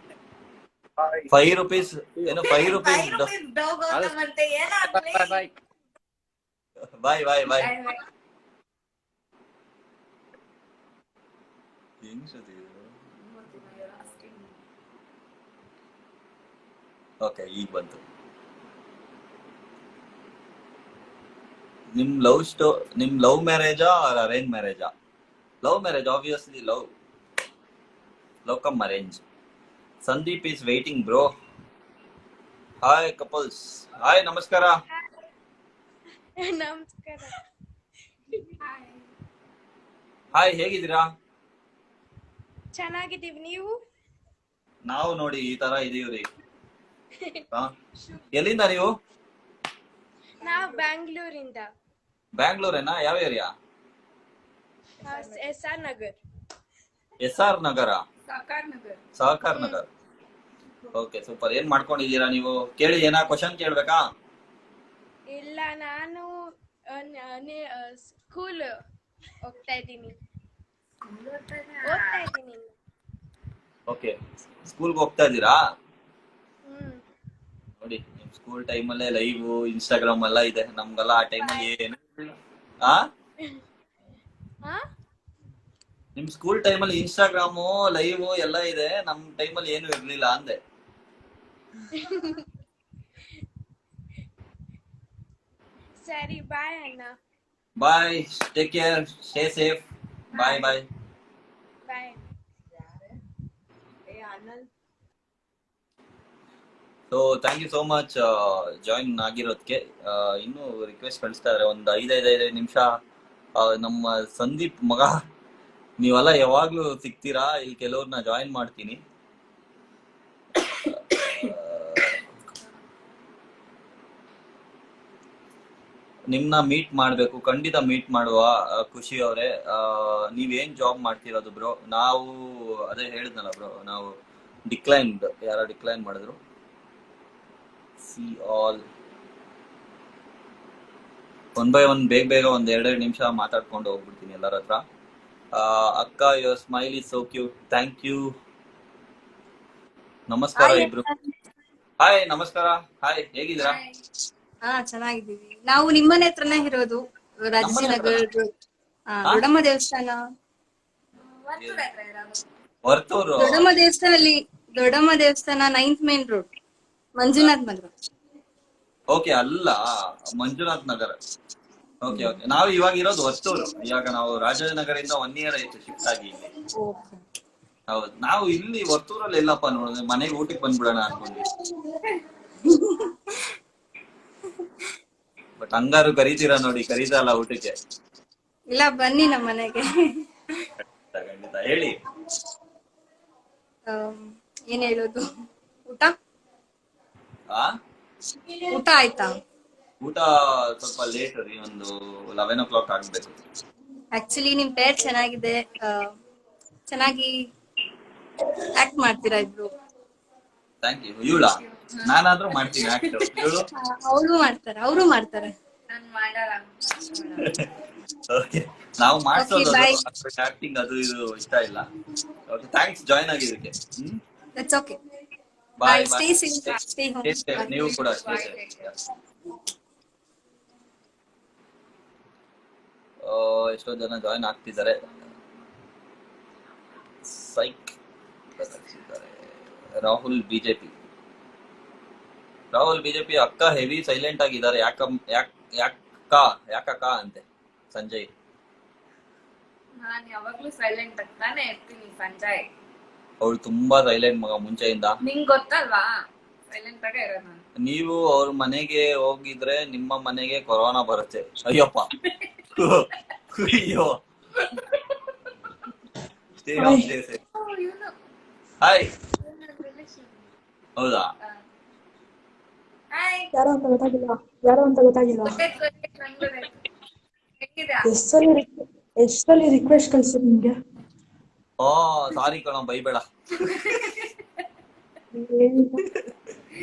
5 ರೂಪೀಸ್ ಏನು 5 ರೂಪೀಸ್.
ಬಾಯ್.
ಬಾಯ್ ಬಾಯ್ ಬಾಯ್. ಹೆಂಗ್ ಓಕೆ, ಈಗ ಬಂತು. ನಿಮ್ ಲವ್ ಮ್ಯಾರೇಜಾ ಆರ್ ಅರೇಂಜ್ ಮ್ಯಾರೇಜಾ? Love marriage, obviously love cum arrange. Sandeep is waiting bro. Hi couples, hi ನಮಸ್ಕಾರ.
ನಮಸ್ಕಾರ.
ಹಾಯ್, ಹೇಗಿದ್ದೀರಾ?
ಚೆನ್ನಾಗಿದ್ದೀವಿ, ನೀವು?
ನಾವು ನೋಡಿ ಈ ತರ ಇದೀವ್ರಿ. ಎಲ್ಲಿಂದ ನೀವು?
ನಾವು ಬ್ಯಾಂಗ್ಳೂರಿಂದ.
ಬ್ಯಾಂಗ್ಳೂರೇನಾ? ಯಾವ ಏರಿಯಾ?
SR ನಗರ್.
SR ನಗರ,
ಸಾಕಾರ್ ನಗರ್.
ಸಹಕಾರ್ ನಗರ್. Okay, super. ಏನ್ ಮಾಡ್ಕೊಂಡಿದ್ದೀರಾ ನೀವು? ಕೇಳಿ, ಏನಾ ಕ್ವಶನ್ ಕೇಳ್ಬೇಕಾ?
ಇಲ್ಲ, ನಾನು ಸ್ಕೂಲ್ ಹೋಗ್ತಾ ಇದ್ದೀನಿ.
ಓಕೆ, ಸ್ಕೂಲ್ಗೆ ಹೋಗ್ತಾ ಇದ್ದೀರಾ?
ಹ್ಮ್.
ನೋಡಿ, ನಿಮ್ ಸ್ಕೂಲ್ ಟೈಮಲ್ಲೇ ಲೈವ್ ಇನ್ಸ್ಟಾಗ್ರಾಮ್ ಎಲ್ಲ ಇದೆ, ನಮ್ಗೆಲ್ಲ ಆ ಟೈಮಲ್ಲಿ ಏನು ಆ
ಹಾ?
ನಿಮ್ ಸ್ಕೂಲ್ ಟೈಮಲ್ಲಿ ಇನ್ಸ್ಟಾಗ್ರಾಮು ಲೈವ್ ಎಲ್ಲ ಇದೆ, ನಮ್ ಟೈಮಲ್ಲಿ ಏನು ಇರ್ಲಿಲ್ಲ ಅಂದೆ.
ಸರಿ, ಬಾಯ್ ಅಣ್ಣ.
Bye, take care, stay safe. Bye bye.
Bye.
So thank you so much join ಆಗಿರೋದಕ್ಕೆ. ಇನ್ನೂ ರಿಕ್ವೆಸ್ಟ್ ಕಳಿಸ್ತಾ ಇದಾರೆ, ಒಂದು 5 ನಿಮಿಷ. ನಮ್ಮ ಸಂದೀಪ್ ಮಗ, ನೀವೆಲ್ಲ ಯಾವಾಗ್ಲೂ ಸಿಗ್ತೀರಾ? ಇಲ್ಲಿ ಕೆಲವ್ರನ್ನ ಜಾಯಿನ್ ಮಾಡ್ತೀನಿ. ನಿಮ್ನ ಮೀಟ್ ಮಾಡ್ಬೇಕು, ಖಂಡಿತ ಮೀಟ್ ಮಾಡುವ. ಖುಷಿ ಅವರೇ, ನೀವೇನ್ ಜಾಬ್ ಮಾಡ್ತಿರೋದು ಬ್ರೋ? ನಾವು ಅದೇ ಹೇಳಿದ್ನಲ್ಲ ಬ್ರೋ, ನಾವು ಡಿಕ್ಲೈನ್ಡ್. ಯಾರ ಡಿಕ್ಲೈನ್ ಮಾಡಿದ್ರು? C all. 1 by 1 ಬೇಗ ಒಂದ್ 2 ನಿಮಿಷ ಮಾತಾಡ್ಕೊಂಡು ಹೋಗ್ಬಿಡ್ತೀನಿ ಎಲ್ಲರ ಹತ್ರ. ಅಕ್ಕ, your smile is so cute. Thank you. ನಮಸ್ಕಾರ ಇಬ್ರು. ಹಾಯ್, ನಮಸ್ಕಾರ. ಹಾಯ್, ಹೇಗಿದ್ದೀರಾ?
ಹಾ, ಚೆನ್ನಾಗಿದ್ದೀವಿ. ನಾವು ನಿಮ್ಮನೆ ಹತ್ರನೇ ಇರೋದು, ರಾಜಾಜಿನಗರ್. ದೊಡ್ಡಮ್ಮ ದೇವಸ್ಥಾನ.
ವರ್ತೂರು.
ದೊಡ್ಡಮ್ಮ ದೇವಸ್ಥಾನ 9th ಮೇನ್ ರೋಡ್, ಮಂಜುನಾಥ್ ನಗರ.
ಓಕೆ, ಅಲ್ಲ, ಮಂಜುನಾಥ್ ನಗರ. ಓಕೆ ಓಕೆ, ನಾವು ಇವಾಗ ಇರೋದು ವರ್ತೂರು. ಇವಾಗ ನಾವು ರಾಜಾಜಿನಗರಿಂದ 1 year ಆಯ್ತು ಶಿಫ್ಟ್ ಆಗಿ ಇಲ್ಲಿ. ಹೌದು, ನಾವು ಇಲ್ಲಿ ವರ್ತೂರಲ್ಲಿ ಎಲ್ಲಪ್ಪ ನೋಡಿದ್ರೆ ಮನೆಗೆ ಊಟಕ್ಕೆ ಬಂದ್ಬಿಡೋಣ ಅನ್ಕೊಂಡ್ವಿ. ಬಟ್ ಹಂಗಾರು ಕರೀತೀರಾ ನೋಡಿ, ಕರೀತಲ್ಲ ಊಟಕ್ಕೆ.
ಇಲ್ಲ, ಬನ್ನಿ ನಮ್ಮ ಮನೆಗೆ.
ಖಂಡಿತ, ಹೇಳಿ.
ಏನ್ ಹೇಳೋದು? ಊಟ ಆಯ್ತಾ?
ಊಟ ಸ್ವಲ್ಪ ಲೇಟ್ ರೀ, ಒಂದು 11 o'clock ಆಗ್ಬೇಕು.
ಆಕ್ಚುಲಿ ನಿಮ್ ಪೇರ್ ಚೆನ್ನಾಗಿದೆ, ಚೆನ್ನಾಗಿ ಆಕ್ಟ್ ಮಾಡ್ತೀರಾ ಇಬ್ರು.
Thank you. ಇವಳ ನಾನಾದ್ರೂ ಮಾಡ್ತೀನಿ ಆಕ್ಟ್, ಇವಳು
ಅವರು ಮಾಡ್ತಾರೆ.
ನಾನ್ ಮಾಡಲ್ಲ.
ಓಕೆ, ನಾವು ಮಾಡ್ಸೋದು
Okay, bye.
ಆಕ್ಟಿಂಗ್ ಅದು ಇದು ಇಷ್ಟ ಇಲ್ಲ. ಓಕೆ, ಥ್ಯಾಂಕ್ಸ್ ಜಾಯಿನ್ ಆಗಿದ್ದಕ್ಕೆ.
That's okay.
Bye.
Stay safe, stay home.
ನೀವು ಕೂಡ stay
Bye.
safe. ಎಷ್ಟೋ ಜನ ಜಾಯಿನ್ ಆಗ್ತಿದ್ದಾರೆ. ಸೈಕ್ ರಾಹುಲ್ ಬಿಜೆಪಿ. ಅಕ್ಕ ಹೆವಿ ಸೈಲೆಂಟ್ ಆಗಿದ್ದಾರೆ. ಯಾಕಕ್ಕ ಅಂತೆ ಸಂಜಯ್.
ನಾನ್ ಯಾವಾಗ್ಲೂ ಸೈಲೆಂಟ್ ಆಗ್ತಾನೆ ಇರ್ತೀನಿ ಸಂಜಯ್.
ಅವಳು ತುಂಬಾ ಸೈಲೆಂಟ್ ಮಗ ಮುಂಚೆಯಿಂದ.
ನಿಂಗ್ ಗೊತ್ತಲ್ವಾ, ಸೈಲೆಂಟ್ ಆಗೇ ಇರೋದು ನಾನು.
ನೀವು ಅವ್ರ ಮನೆಗೆ ಹೋಗಿದ್ರೆ ನಿಮ್ಮ ಮನೆಗೆ ಕೊರೋನಾ ಬರುತ್ತೆ. ಅಯ್ಯಪ್ಪ, ಅಯ್ಯೋ. ಹಾಯ್, ಹೌದಾ?
ಹಾಯ್,
ಯಾರು ಅಂತ ಗೊತ್ತಾಗಿಲ್ಲ.
ಹೆಂಗಿದ್ಯಾ?
ಎಷ್ಟಲ್ಲಿ ರಿಕ್ವೆಸ್ಟ್ ಕಳ್ಸಿ ನಿಮ್ಗೆ?
ಓ ಸಾರಿ ಕಣ, ಬೈಬೇಡ.
ಏನ್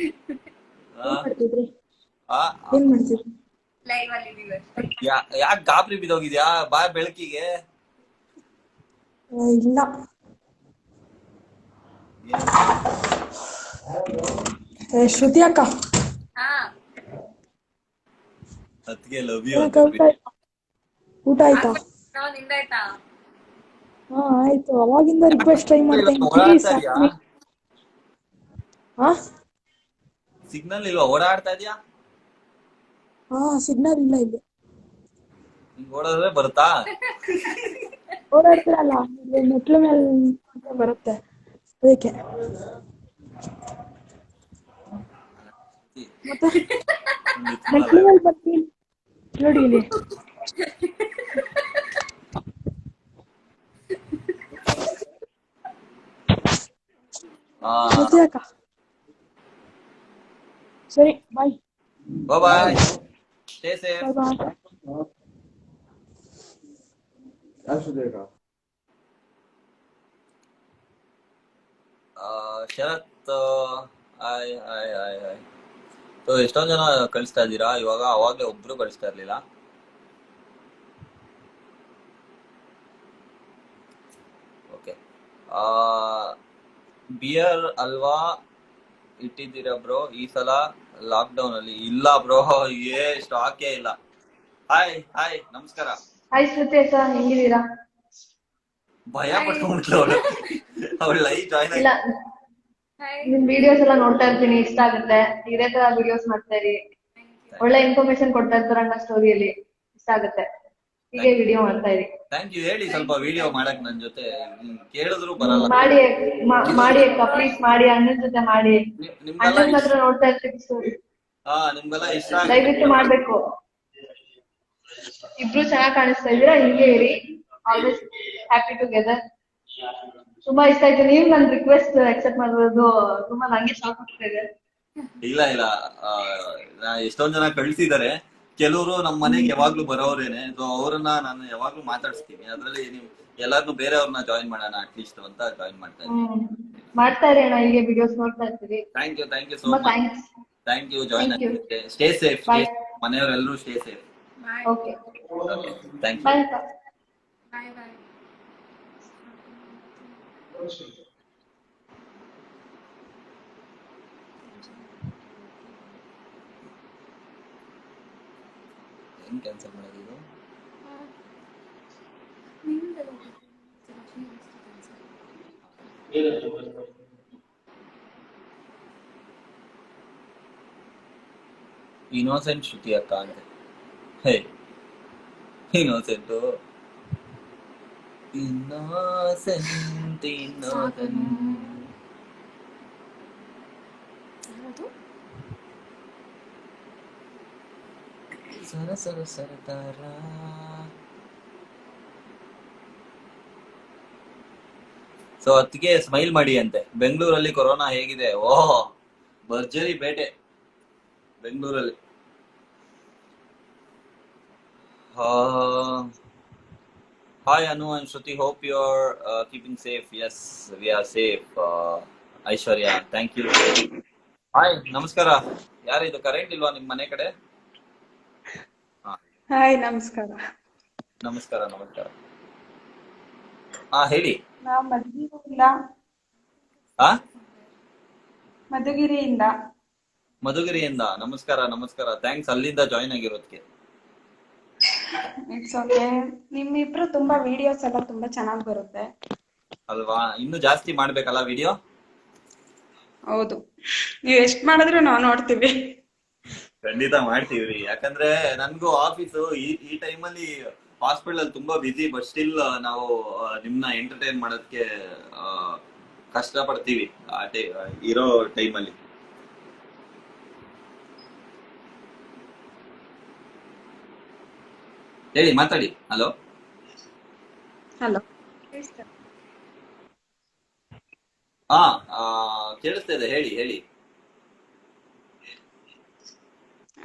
ಮಾಡ್ತಿದ್ರಿ? ಏನ್ ಮಾಡ್ತಿದ್ರಿ?
ಲೈವ್ ಅಲ್ಲಿ ಇದೀವಿ.
ಯಾಕೆ ಗಾಬರಿ ಬಿದ್ದೋಗಿದ್ಯಾ? ಬಾ ಬೆಳಕಿಗೆ.
ಇಲ್ಲ, ಶ್ರುತಿ ಅಕ್ಕ,
ಹಾ,
ಅದಕ್ಕೆ ಲವ್ ಯು.
ಊಟ ಆಯ್ತಾ?
ನಿಂದಾಯ್ತಾ?
ಹಾ ಆಯ್ತು. ಅವಾಗಿಂದ ರಿಕ್ವೆಸ್ಟ್ ಟ್ರೈ ಮಾಡ್ತಾ ಇದ್ದೀನಿ.
ಸಿಗ್ನಲ್ ಇಲ್ವಾ? ಓಡಾಡ್ತಾ ಇದೀಯಾ?
ಹಾ ಸಿಗ್ನಲ್ ಇಲ್ಲ ಇಲ್ಲಿ.
ಹಿಂಗ್ ಓಡಾಡಿದ್ರೆ ಬರುತ್ತಾ?
ಓಡಾಡ್ತಿರಲ್ಲ ಇಲ್ಲಿ ಮೆಟ್ಲು ಮೇಲೆ ಬರುತ್ತೆ ಅದಕ್ಕೆ. ಮತ್ತೆ ಮೆಟ್ಲು ಮೇಲೆ ಬರ್ತೀನಿ ನೋಡಿ ಇಲ್ಲಿ. ಶ್ರುತಿ ಅಕ್ಕ ಸರಿ bye.
Bye, stay safe.
Bye bye.
Sharath, hi hi hi hi. So ಎಷ್ಟೊಂದ್ ಜನ ಕಳಿಸ್ತಾ ಇದ್ದೀರಾ ಇವಾಗ, ಅವಾಗ್ಲೇ ಒಬ್ರು ಕಳಿಸ್ತಾ ಇರ್ಲಿಲ್ಲ. ಓಕೆ, ಬಿಯರ್ ಅಲ್ವಾ ಇಟ್ಟಿದ್ದೀರಾ ಬ್ರೋ ಈ ಸಲ ಲಾಕ್ ಡೌನ್ ಅಲ್ಲಿ? ಇಲ್ಲ ಬ್ರೋ, ಸ್ಟಾಕೇ ಇಲ್ಲ. ಹಾಯ್ ಹಾಯ್, ನಮಸ್ಕಾರ.
ಹಾಯ್ ಶ್ರುತಿ ಅಕ್ಕ, ಹೆಂಗಿದ್ದೀರಾ?
ಭಯ ಪಟ್ಕೊಂಡ್ಬಿಟ್ಲು ಅವಳು. ಅವಳು ಲೈವ್ ಜಾಯ್ನ್
ಇಲ್ಲ,
ಆಗಿ.
ನಿಮ್ ವಿಡಿಯೋಸ್ ಎಲ್ಲ ನೋಡ್ತಾ ಇರ್ತೀನಿ, ಇಷ್ಟ ಆಗುತ್ತೆ. ಇದೇ ತರ ವಿಡಿಯೋಸ್ ಮಾಡ್ತಾ ಇರಿ, ಒಳ್ಳೆ ಇನ್ಫಾರ್ಮೇಶನ್ ಕೊಡ್ತಾ ಇರ್ತಾರಣ್ಣ ಸ್ಟೋರಿಯಲ್ಲಿ, ಇಷ್ಟ ಆಗುತ್ತೆ. ಹೀಗೆ ವಿಡಿಯೋ ಮಾಡ್ತಾ ಇರಿ.
Thank you. ಹೇಳಿ ಸ್ವಲ್ಪ ವಿಡಿಯೋ ಮಾಡಕ್ ನನ್ ಜೊತೆ. ಕೇಳಿದ್ರು ಬರಲ್ಲ.
ಮಾಡಿ ಅಕ್ಕ, ಪ್ಲೀಸ್ ಮಾಡಿ, ಅಣ್ಣನ ಜೊತೆ ಮಾಡಿ.
ನಿಮ್ಗೆಲ್ಲ
ಅಣ್ಣನ ಹತ್ರ ನೋಡ್ತಾ ಇರ್ತೀನಿ ಸ್ಟೋರಿ,
ನಿಮ್ಗೆಲ್ಲ ಇಷ್ಟ
ದಯವಿಟ್ಟು ಮಾಡ್ಬೇಕು. ಇಬ್ರು ಚೆನ್ನಾಗ್ ಕಾಣಿಸ್ತಾ ಇದೀರಾ, ಹಿಂಗೆ ಇರಿ. Always happy together. ತುಂಬಾ ಇಷ್ಟ ಆಯ್ತು. ನೀವು ನನ್ ರಿಕ್ವೆಸ್ಟ್ ಅಕ್ಸೆಪ್ಟ್ ಮಾಡಿರೋದು ತುಂಬಾ ನಂಗೆ ಶಾಕ್ ಆಗ್ತಿದೆ.
ಇಲ್ಲ ಇಲ್ಲ, ಎಷ್ಟೊಂದ್ ಜನ ಕಳ್ಸಿದಾರೆ. ಕೆಲವರು ನಮ್ಮ ಮನೆಗೆ ಯಾವಾಗ್ಲೂ ಬರೋರೇನೆ. ಸೊ ಅವ್ರನ್ನ ನಾನು ಯಾವಾಗ್ಲೂ ಮಾತಾಡಿಸ್ತೀನಿ. ಅದ್ರಲ್ಲಿ ನೀವು ಎಲ್ಲಾರ್ನು ಬೇರೆಯವ್ರನ್ನ ಜಾಯಿನ್ ಮಾಡೋಣ ಅಟ್ಲೀಸ್ಟ್ ಅಂತ ಜಾಯಿನ್ ಮಾಡ್ತಾ ಇದ್ದೀನಿ.
ಮಾಡ್ತಾ ಇರಿ ಅಣ್ಣ, ಹೀಗೆ ವಿಡಿಯೋಸ್ ನೋಡ್ತಾ ಇರ್ತೀವಿ.
ಥ್ಯಾಂಕ್ ಯು ಸೋ
ತುಂಬಾ
much.
Thanks.
Thank you join
Thank you.
ಆಗಿದ್ದಕ್ಕೆ. Stay safe.
Bye.
ಮನೆಯವರೆಲ್ಲರೂ stay safe.
Okay,
thank you.
Bye ಅಕ್ಕ.
ಬಾಯ್ ಬಾಯ್.
ಹೆಂಗ್ ಕ್ಯಾನ್ಸಲ್ ಮಾಡೋದು ಇದು? ಇನ್ನೋಸೆಂಟ್ ಶ್ರುತಿ ಅಕ್ಕ ಅಂತ. ಹೇ ಇನ್ನೋಸೆಂಟು, ಇನ್ನೋಸೆಂಟ್ ಸರ ಸರ ಸರದಾರ. ಸೊ ಅದಕ್ಕೆ ಸ್ಮೈಲ್ ಮಾಡಿ ಅಂತೆ. ಬೆಂಗಳೂರಲ್ಲಿ ಕೊರೋನಾ ಹೇಗಿದೆ? ಓಹ್, ಭರ್ಜರಿ ಬೇಟೆ ಬೆಂಗಳೂರಲ್ಲಿ. Hi Anu and Shruti, hope you are keeping safe. Yes, we are safe. Aishwarya, thank you. Hi, ನಮಸ್ಕಾರ. ಯಾರಿದು? ಕರೆಂಟ್ ಇಲ್ವಾ ನಿಮ್ ಮನೆ ಕಡೆ?
ಹಾಯ್, ನಮಸ್ಕಾರ.
ನಮಸ್ಕಾರ ನಮಸ್ಕಾರ. ಹೇಳಿ.
ನಾವು ಮಧುಗಿರಿಯಿಂದ. ಮಧುಗಿರಿಯಿಂದ.
ಮಧುಗಿರಿಯಿಂದ. ನಮಸ್ಕಾರ ನಮಸ್ಕಾರ. ಥ್ಯಾಂಕ್ಸ್ ಅಲ್ಲಿಂದ ಜಾಯಿನ್ ಆಗಿರೋದಕ್ಕೆ.
It's okay. ನಿಮ್ಮಿಬ್ರು ತುಂಬಾ ವಿಡಿಯೋಸ್ ಎಲ್ಲ ತುಂಬಾ ಚೆನ್ನಾಗಿ ಬರುತ್ತೆ
ಅಲ್ವಾ? ಇನ್ನು ಜಾಸ್ತಿ ಮಾಡ್ಬೇಕಲ್ಲ ವಿಡಿಯೋ?
ಹೌದು, ನೀವ್ ಎಷ್ಟ್ ಮಾಡಿದ್ರು ನಾವು ನೋಡ್ತೀವಿ.
ಖಂಡಿತ ಮಾಡ್ತೀವ್ರಿ. ಯಾಕಂದ್ರೆ ನನ್ಗೂ ಆಫೀಸು ಈ ಟೈಮಲ್ಲಿ ಹಾಸ್ಪಿಟಲ್ ಅಲ್ಲಿ ತುಂಬಾ ಬಿಸಿ. ಬಟ್ ಸ್ಟಿಲ್ ನಾವು ನಿಮ್ನ ಎಂಟರ್ಟೈನ್ ಮಾಡೋದಕ್ಕೆ ಕಷ್ಟ ಪಡ್ತೀವಿ ಇರೋ ಟೈಮಲ್ಲಿ. ಹೇಳಿ, ಮಾತಾಡಿ. ಹಲೋ
ಹಲೋ,
ಕೇಳಿಸ್ತಾ ಇದೆ. ಹೇಳಿ ಹೇಳಿ.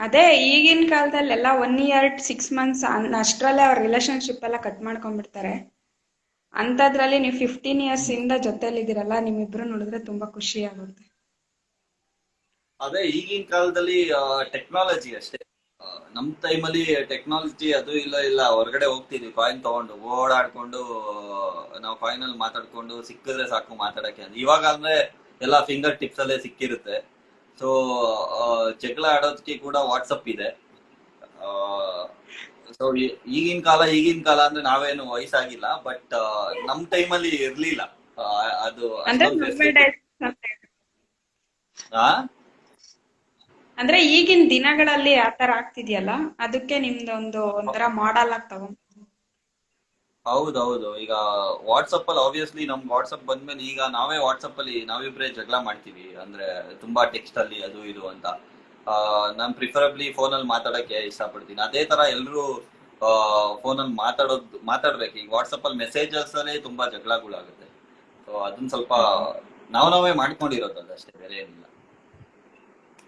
ಅದೇ ಈಗಿನ ಕಾಲದಲ್ಲೆಲ್ಲ 1 year 6 months ಅಷ್ಟ್ರಲ್ಲೇ ಅವ್ರ ರಿಲೇಶನ್ಶಿಪ್ ಎಲ್ಲ ಕಟ್ ಮಾಡ್ಕೊಂಡ್ಬಿಡ್ತಾರೆ. ಅಂತದ್ರಲ್ಲಿ ನೀವು 15 years ಇಂದ ಜೊತೆಲಿದ್ದೀರಲ್ಲ, ನಿಮ್ಮಿಬ್ರು ನೋಡಿದ್ರೆ ತುಂಬಾ ಖುಷಿ ಆಗುತ್ತೆ.
ಅದೇ ಈಗಿನ ಕಾಲದಲ್ಲಿ ಟೆಕ್ನಾಲಜಿ ಅಷ್ಟೇ. ನಮ್ ಟೈಮಲ್ಲಿ ಟೆಕ್ನಾಲಜಿ ಅದು ಇಲ್ಲ. ಹೊರಗಡೆ ಹೋಗ್ತಿದ್ವಿ ಕಾಯಿನ್ ತಗೊಂಡು ಓಡಾಡ್ಕೊಂಡು, ನಾವು ಕಾಯಿನ್ ಅಲ್ಲಿ ಮಾತಾಡ್ಕೊಂಡು ಸಿಕ್ಕಿದ್ರೆ ಸಾಕು ಮಾತಾಡಕ್ಕೆ. ಇವಾಗ ಅಂದ್ರೆ ಎಲ್ಲ ಫಿಂಗರ್ ಟಿಪ್ಸ್ ಅಲ್ಲೇ ಸಿಕ್ಕಿರುತ್ತೆ. ಸೊ ಜಗಳ ಆಡೋದಕ್ಕೆ ಕೂಡ ವಾಟ್ಸಪ್ ಇದೆ. ಸೊ ಈಗಿನ ಕಾಲ ಅಂದ್ರೆ ನಾವೇನು ವಯಸ್ಸಾಗಿಲ್ಲ, ಬಟ್ ನಮ್ ಟೈಮಲ್ಲಿ ಇರ್ಲಿಲ್ಲ ಅದು.
ಅಂದ್ರೆ ಈಗಿನ ದಿನಗಳಲ್ಲಿ ಆ ತರ ಆಗ್ತಿದ್ಯಲ್ಲ, ಅದಕ್ಕೆ ನಿಮ್ದೊಂದು ಒಂಥರ ಮಾಡಲ್ ಆಗಿ ತಗೊಂಡ್.
ಹೌದೌದು. ಈಗ ವಾಟ್ಸಪ್ ಅಲ್ಲಿ ಆಬ್ವಿಯಸ್ಲಿ ನಮ್ಗೆ ವಾಟ್ಸಪ್ ಬಂದ್ಮೇಲೆ ಈಗ ನಾವೇ ವಾಟ್ಸಪ್ ಅಲ್ಲಿ ನಾವಿಬ್ರೇ ಜಗಳ ಮಾಡ್ತೀವಿ, ಅಂದ್ರೆ ತುಂಬಾ ಟೆಕ್ಸ್ಟ್ ಅಲ್ಲಿ ಅದು ಇದು ಅಂತ. ನಾನ್ ಪ್ರಿಫರಬ್ಲಿ ಫೋನ್ ಅಲ್ಲಿ ಮಾತಾಡಕ್ಕೆ ಇಷ್ಟಪಡ್ತೀನಿ. ಅದೇ ತರ ಎಲ್ರು ಫೋನ್ ಅಲ್ಲಿ ಮಾತಾಡ್ಬೇಕು. ಈಗ ವಾಟ್ಸಪ್ ಅಲ್ಲಿ ಮೆಸೇಜಸ್ ಅಲ್ಲೇ ತುಂಬಾ ಜಗಳಗಳಾಗುತ್ತೆ. ಸೊ ಅದನ್ನ ಸ್ವಲ್ಪ ನಾವೇ ಮಾಡ್ಕೊಂಡಿರೋದು ಅಷ್ಟೇ, ಬೇರೆ ಏನಿಲ್ಲ.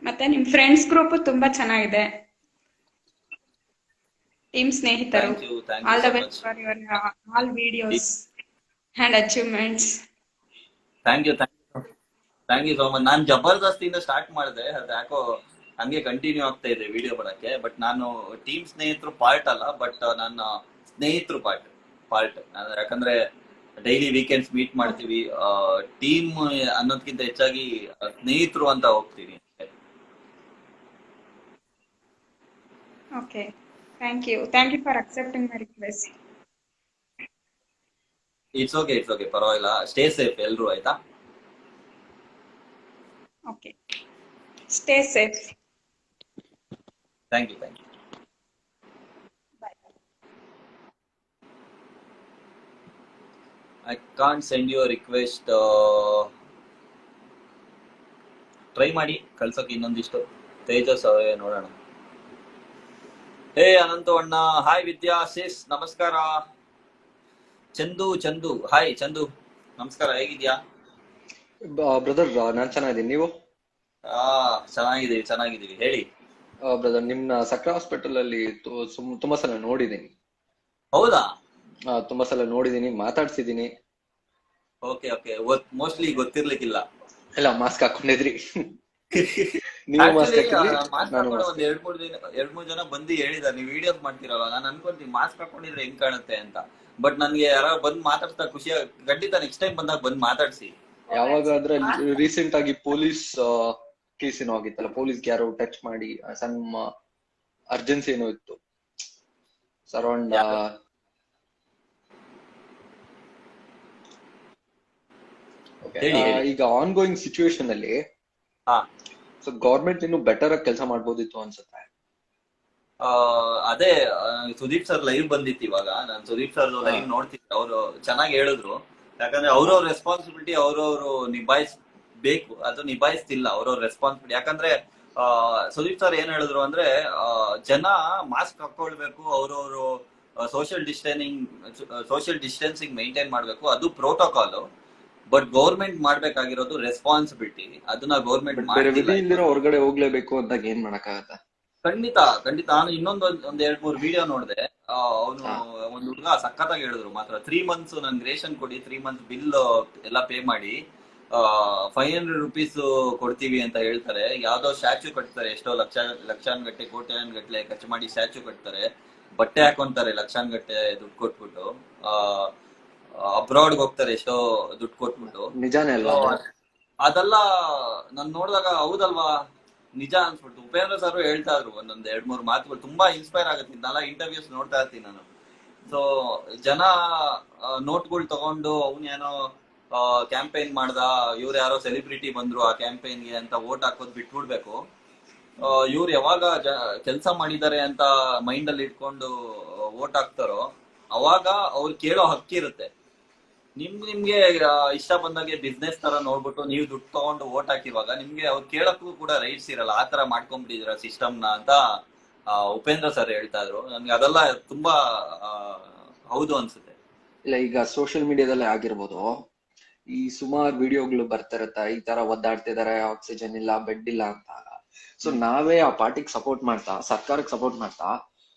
ಮತ್ತೆ ನಿಮ್ ಫ್ರೆಂಡ್ಸ್ ಗ್ರೂಪ್ ತುಂಬಾ ಚೆನ್ನಾಗಿದೆ, ಟೀಮ್ ಸ್ನೇಹಿತರು.
Thank you
all the
so
best
much.
For your all videos and achievements.
Thank you so much. ನಾನ್ ಜಬರ್ದಸ್ತಿಯಿಂದ ಸ್ಟಾರ್ಟ್ ಮಾಡಿದೆ, ಅದು ಯಾಕೋ ಹಂಗೆ ಕಂಟಿನ್ಯೂ ಆಗ್ತಾ ಇದೆ ವಿಡಿಯೋ ಬರಕ್ಕೆ. ಬಟ್ ನಾನು ಟೀಮ್ ಸ್ನೇಹಿತರು ಪಾರ್ಟ್ ಅಲ್ಲ, ಬಟ್ ನನ್ನ ಸ್ನೇಹಿತರು ಪಾರ್ಟ್. ಯಾಕಂದ್ರೆ ಡೈಲಿ ವೀಕೆಂಡ್ಸ್ ಮೀಟ್ ಮಾಡ್ತೀವಿ. ಟೀಮ್ ಅನ್ನೋದ್ಕಿಂತ ಹೆಚ್ಚಾಗಿ ಸ್ನೇಹಿತರು ಅಂತ ಹೋಗ್ತೀವಿ.
Okay, thank you for accepting my request.
It's okay ಪರವಾಗಿಲ್ಲ. ಸ್ಟೇ ಸೇಫ್ ಎಲ್ರು, ಆಯ್ತಾ?
Okay, stay safe.
Thank you. I can't send you request. Try ಮಾಡಿ ಕಳ್ಸೋಕೆ ಇನ್ನೊಂದಿಷ್ಟು. ತೇಜಸ್ ಅವರೇ, ನೋಡೋಣ. ಹೇ ಅನಂತು ಅಣ್ಣ, ಹಾಯ್ ವಿದ್ಯಾ ಸಿಸ್, ನಮಸ್ಕಾರ. ಚಂದು ಹಾಯ್ ಚಂದು, ನಮಸ್ಕಾರ. ಹೇಗಿದ್ಯಾ
ಬ್ರದರ್? ನಾನ್ ಚೆನ್ನಾಗಿದ್ದೀನಿ, ನೀವು?
ಚೆನ್ನಾಗಿದ್ದೀವಿ. ಹೇಳಿ
ಬ್ರದರ್, ನಿಮ್ನ ಸಕ್ರ ಹಾಸ್ಪಿಟಲ್ ಅಲ್ಲಿ ತುಂಬಾ ಸಲ ನೋಡಿದೀನಿ.
ಹೌದಾ?
ತುಂಬಾ ಸಲ ನೋಡಿದೀನಿ, ಮಾತಾಡ್ಸಿದೀನಿ.
Okay mostly ಗೊತ್ತಿರ್ಲಿಕ್ಕಿಲ್ಲ.
ಇಲ್ಲ, ಮಾಸ್ಕ್ ಹಾಕೊಂಡಿದ್ರಿ. ನೀವು ಮಾಸ್ಕ್ ಹಾಕಿದ್ರಿ, ನಾನು
ಒಂದ್ ಎರಡ್ ಮೂರ್ ಜನ ಬಂದು ಹೇಳಿದಾರೆ, ನೀವು ವಿಡಿಯೋಸ್ ಮಾಡ್ತಿರಲ್ಲ, ನಾನು ಅನ್ಕೊಂತೀನಿ ಮಾಸ್ಕ್ ಹಾಕೊಂಡಿದ್ರೆ ಹೆಂಗ್ ಕಾಣುತ್ತೆ ಅಂತ. ಬಟ್ ನನ್ಗೆ ಯಾರು ಬಂದ್ ಮಾತಾಡ್ತಾ ಖುಷಿ. ಖಂಡಿತ ನೆಕ್ಸ್ಟ್ ಟೈಮ್ ಬಂದಾಗ ಬಂದ್ ಮಾತಾಡ್ಸಿ.
ಯಾವಾಗಾದ್ರೆ ರೀಸೆಂಟ್ ಆಗಿ ಪೊಲೀಸ್ ಕೇಸ್ ಏನೋ ಆಗಿತ್ತಲ್ಲ, ಪೊಲೀಸ್ಗೆ ಯಾರೋ ಟಚ್ ಮಾಡಿ ಸಣ್ಣ ಅರ್ಜೆನ್ಸಿ ಏನೋ ಇತ್ತು ಸರೌಂಡ್. ಈಗ ಆನ್ ಗೋಯಿಂಗ್ ಸಿಚುವೇಶನ್ ಅಲ್ಲಿ ಸೊ ಗೌರ್ಮೆಂಟ್ ಇನ್ನು ಬೆಟರ್ ಆಗಿ ಕೆಲಸ ಮಾಡ್ಬೋದಿತ್ತು ಅನ್ಸುತ್ತೆ.
ಅದೇ ಸುದೀಪ್ ಸರ್ ಲೈವ್ ಬಂದಿತ್ತು ಇವಾಗ. ನಾನು ಸುದೀಪ್ ಸರ್ ಲೈವ್ ನೋಡ್ತಿದ್ದೆ. ಅವರು ಚೆನ್ನಾಗಿ ಹೇಳಿದ್ರು. ಯಾಕಂದ್ರೆ ಅವ್ರವ್ರ ರೆಸ್ಪಾನ್ಸಿಬಿಲಿಟಿ ಅವ್ರವ್ರು ನಿಭಾಯಿಸ್ಬೇಕು, ಅದು ನಿಭಾಯಿಸ್ತಿಲ್ಲ ಅವ್ರವ್ರ ರೆಸ್ಪಾನ್ಸಿಬಿಲಿಟಿ. ಯಾಕಂದ್ರೆ ಸುದೀಪ್ ಸರ್ ಏನ್ ಹೇಳಿದ್ರು ಅಂದ್ರೆ, ಜನ ಮಾಸ್ಕ್ ಹಾಕೊಳ್ಬೇಕು, ಅವ್ರವ್ರು ಸೋಷಿಯಲ್ ಡಿಸ್ಟೆನ್ಸಿಂಗ್ ಮೇಂಟೈನ್ ಮಾಡ್ಬೇಕು, ಅದು ಪ್ರೋಟೋಕಾಲ್. ಬಟ್ ಗೌರ್ಮೆಂಟ್ ಮಾಡ್ಬೇಕಾಗಿರೋದು ರೆಸ್ಪಾನ್ಸಿಬಿಲಿಟಿ. ಅದನ್ನ ಗೌರ್ಮೆಂಟ್
ಮಾಡಿಲ್ಲ. ಹೊರಗಡೆ ಹೋಗ್ಲೇಬೇಕು ಅಂದಾಗ ಏನ್ ಮಾಡಕ್ಕಾಗತ್ತ?
ಖಂಡಿತ. ನಾನು ಒಂದ್ 2-3 ವಿಡಿಯೋ ನೋಡಿದೆ. ಅವನು ಒಂದ್ ಹುಡುಗ ಸಖತ್ತಾಗಿ ಹೇಳಿದ್ರು ಮಾತ್ರ. 3 months ನನ್ಗೆ ರೇಷನ್ ಕೊಡಿ, 3 months ಬಿಲ್ ಎಲ್ಲ ಪೇ ಮಾಡಿ, 500 rupees ಕೊಡ್ತೀವಿ ಅಂತ ಹೇಳ್ತಾರೆ. ಯಾವ್ದೋ ಸ್ಟ್ಯಾಚ್ಯೂ ಕಟ್ತಾರೆ, ಎಷ್ಟೋ ಲಕ್ಷಾನ್ಗಟ್ಟೆ ಕೋಟ್ಯಾನ್ಗಟ್ಲೆ ಖರ್ಚು ಮಾಡಿ ಸ್ಟ್ಯಾಚ್ಯೂ ಕಟ್ತಾರೆ. ಬಟ್ಟೆ ಹಾಕೊಂತಾರೆ ಲಕ್ಷಾನ್ಗಟ್ಟೆ ದುಡ್ಡು ಕೊಟ್ಬಿಟ್ಟು. ಅಬ್ರಾಡ್ಗೆ ಹೋಗ್ತಾರೆ ಎಷ್ಟೋ ದುಡ್ಡು ಕೊಟ್ಬಿಟ್ಟು.
ನಿಜಾನೇ ಅಲ್ವಾ?
ಅದೆಲ್ಲ ನಾನ್ ನೋಡಿದಾಗ ಹೌದಲ್ವಾ, ನಿಜ ಅನ್ಸ್ಬಿಟ್ಟು. ಉಪೇಂದ್ರ ಸರ್ ಹೇಳ್ತಾ ಇದ್ರು ಒಂದೊಂದ್ 2-3 ಮಾತುಗಳು, ತುಂಬಾ ಇನ್ಸ್ಪೈರ್ ಆಗುತ್ತೆ. ಇದನ್ನೆಲ್ಲ ಇಂಟರ್ವ್ಯೂಸ್ ನೋಡ್ತಾ ಇರ್ತೀನಿ ನಾನು. ಸೊ ಜನ ನೋಟ್ಗಳು ತಗೊಂಡು ಅವನೇನೋ ಕ್ಯಾಂಪೇನ್ ಮಾಡ್ದ, ಇವ್ರು ಯಾರೋ ಸೆಲೆಬ್ರಿಟಿ ಬಂದ್ರು ಆ ಕ್ಯಾಂಪೇನ್ಗೆ ಅಂತ ವೋಟ್ ಹಾಕೋದ್ ಬಿಟ್ಬಿಡ್ಬೇಕು. ಇವ್ರು ಯಾವಾಗ ಕೆಲಸ ಮಾಡಿದ್ದಾರೆ ಅಂತ ಮೈಂಡ್ ಅಲ್ಲಿ ಇಟ್ಕೊಂಡು ವೋಟ್ ಹಾಕ್ತಾರೋ ಅವಾಗ ಅವ್ರು ಕೇಳೋ ಹಕ್ಕಿರುತ್ತೆ. ನಿಮ್ಗೆ ಇಷ್ಟ ಬಂದಾಗೆ ಬಿಸ್ನೆಸ್ ತರ ನೋಡ್ಬಿಟ್ಟು ನೀವು ದುಡ್ಡು ತಗೊಂಡು ವೋಟ್ ಹಾಕಿರುವಾಗ ನಿಮ್ಗೆ ಅವ್ರು ಕೇಳಕ್ಕೂ ಕೂಡ ರೈಟ್ಸ್ ಇರಲ್ಲ. ಆ ತರ ಮಾಡ್ಕೊಂಡ್ಬಿಟ್ಟಿದ್ರ ಸಿಸ್ಟಮ್ನ ಅಂತ ಉಪೇಂದ್ರ ಸರ್ ಹೇಳ್ತಾ ಇದ್ರು. ನನ್ಗೆ ಅದೆಲ್ಲ ತುಂಬಾ ಹೌದು ಅನ್ಸುತ್ತೆ.
ಇಲ್ಲ, ಈಗ ಸೋಷಿಯಲ್ ಮೀಡಿಯಾದಲ್ಲೇ ಆಗಿರ್ಬೋದು, ಈ ಸುಮಾರು ವಿಡಿಯೋಗಳು ಬರ್ತಿರತ್ತ, ಈ ತರ ಒದ್ದಾಡ್ತಿದಾರೆ, ಆಕ್ಸಿಜನ್ ಇಲ್ಲ, ಬೆಡ್ ಇಲ್ಲ ಅಂತ. ಸೊ ನಾವೇ ಆ ಪಾರ್ಟಿಗೆ ಸಪೋರ್ಟ್ ಮಾಡ್ತಾ, ಸರ್ಕಾರಕ್ಕೆ ಸಪೋರ್ಟ್ ಮಾಡ್ತಾ,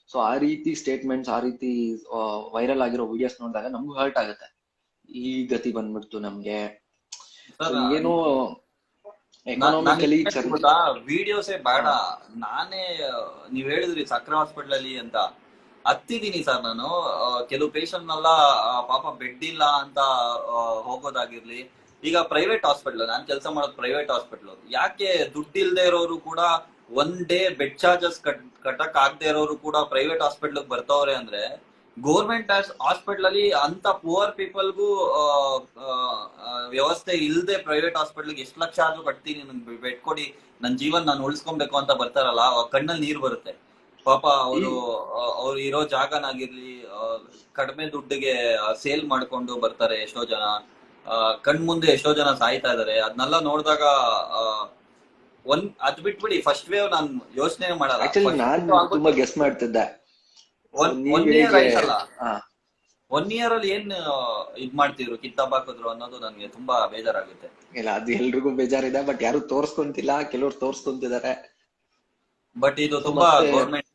ಸೊ ಆ ರೀತಿ ಸ್ಟೇಟ್ಮೆಂಟ್ಸ್, ಆ ರೀತಿ ವೈರಲ್ ಆಗಿರೋ ವಿಡಿಯೋಸ್ ನೋಡಿದಾಗ ನಮ್ಗೂ ಹರ್ಟ್ ಆಗುತ್ತೆ. ಈ ಗತಿ ಬಂದ್ಬಿಡ್ತು ನಮ್ಗೆ. ಏನೋ ಎಕನಾಮಿಕಲಿ
ವಿಡಿಯೋಸೇ ಬೇಡ. ನಾನೇ ನೀವ್ ಹೇಳಿದ್ರಿ ಸಕ್ರ ಹಾಸ್ಪಿಟಲ್ ಅಲ್ಲಿ ಅಂತ ಹತ್ತಿದೀನಿ ಸರ್ ನಾನು. ಕೆಲವು ಪೇಷಂಟ್ ನೆಲ್ಲ ಪಾಪ ಬೆಡ್ ಇಲ್ಲ ಅಂತ ಹೋಗೋದಾಗಿರ್ಲಿ. ಈಗ ಪ್ರೈವೇಟ್ ಹಾಸ್ಪಿಟಲ್, ನಾನ್ ಕೆಲಸ ಮಾಡೋದು ಪ್ರೈವೇಟ್ ಹಾಸ್ಪಿಟಲ್. ಯಾಕೆ ದುಡ್ಡು ಇಲ್ದೇ ಇರೋರು ಕೂಡ ಒನ್ ಡೇ ಬೆಡ್ ಚಾರ್ಜಸ್ ಕಟ್ಟಕ್ ಆಗದೆ ಇರೋರು ಕೂಡ ಪ್ರೈವೇಟ್ ಹಾಸ್ಪಿಟಲ್ ಬರ್ತಾವ್ರೆ ಅಂದ್ರೆ ಗೌರ್ಮೆಂಟ್ ಹಾಸ್ಪಿಟಲ್ ಅಲ್ಲಿ ಅಂತ ಪುವರ್ ಪೀಪಲ್ಗೂ ವ್ಯವಸ್ಥೆ ಇಲ್ಲದೆ ಪ್ರೈವೇಟ್ ಹಾಸ್ಪಿಟಲ್ಗೆ ಎಷ್ಟು ಲಕ್ಷ ಆದ್ರೂ ಕಟ್ತೀನಿ, ನನ್ಗೆ ಬೆಡ್ ಕೊಡಿ, ನನ್ನ ಜೀವನ ನಾನು ಉಳಿಸ್ಕೊಬೇಕು ಅಂತ ಬರ್ತಾರಲ್ಲ, ಅವಾಗ ಕಣ್ಣಲ್ಲಿ ನೀರು ಬರುತ್ತೆ. ಪಾಪ ಅವ್ರು ಇರೋ ಜಾಗನಾಗಿರ್ಲಿ ಕಡಿಮೆ ದುಡ್ಡಿಗೆ ಸೇಲ್ ಮಾಡ್ಕೊಂಡು ಬರ್ತಾರೆ ಎಷ್ಟೋ ಜನ. ಕಣ್ ಮುಂದೆ ಎಷ್ಟೋ ಜನ ಸಾಯ್ತಾ ಇದಾರೆ. ಅದನ್ನೆಲ್ಲ ನೋಡಿದಾಗ ಅದ್ ಬಿಟ್ಬಿಡಿ, ಫಸ್ಟ್ ವೇವ್ ನಾನು ಯೋಚನೆ ಮಾಡಲ್ಲ.
ಆಕ್ಚುಲಿ ನಾನು ತುಂಬಾ ಗೆಸ್ ಮಾಡ್ತಿದ್ದೆ.
ಒನ್ ಇಯರ್ ಆಯ್ತಲ್ಲ, 1 ಇಯರ್ ಅಲ್ಲಿ ಏನ್ ಇದ್ ಮಾಡ್ತಿದ್ರು, ಕಿತ್ತಾಬಾಕಿದ್ರು ಅನ್ನೋದು ನನ್ಗೆ ತುಂಬಾ ಬೇಜಾರಾಗುತ್ತೆ.
ಇಲ್ಲ, ಅದು ಎಲ್ರಿಗೂ ಬೇಜಾರಿದೆ, ಬಟ್ ಯಾರು ತೋರ್ಸ್ಕೊಂತಿಲ್ಲ, ಕೆಲವ್ರು ತೋರ್ಸ್ಕೊಂತಿದ್ದಾರೆ.
ಬಟ್ ಇದು ತುಂಬಾ ಗೌರ್ಮೆಂಟ್.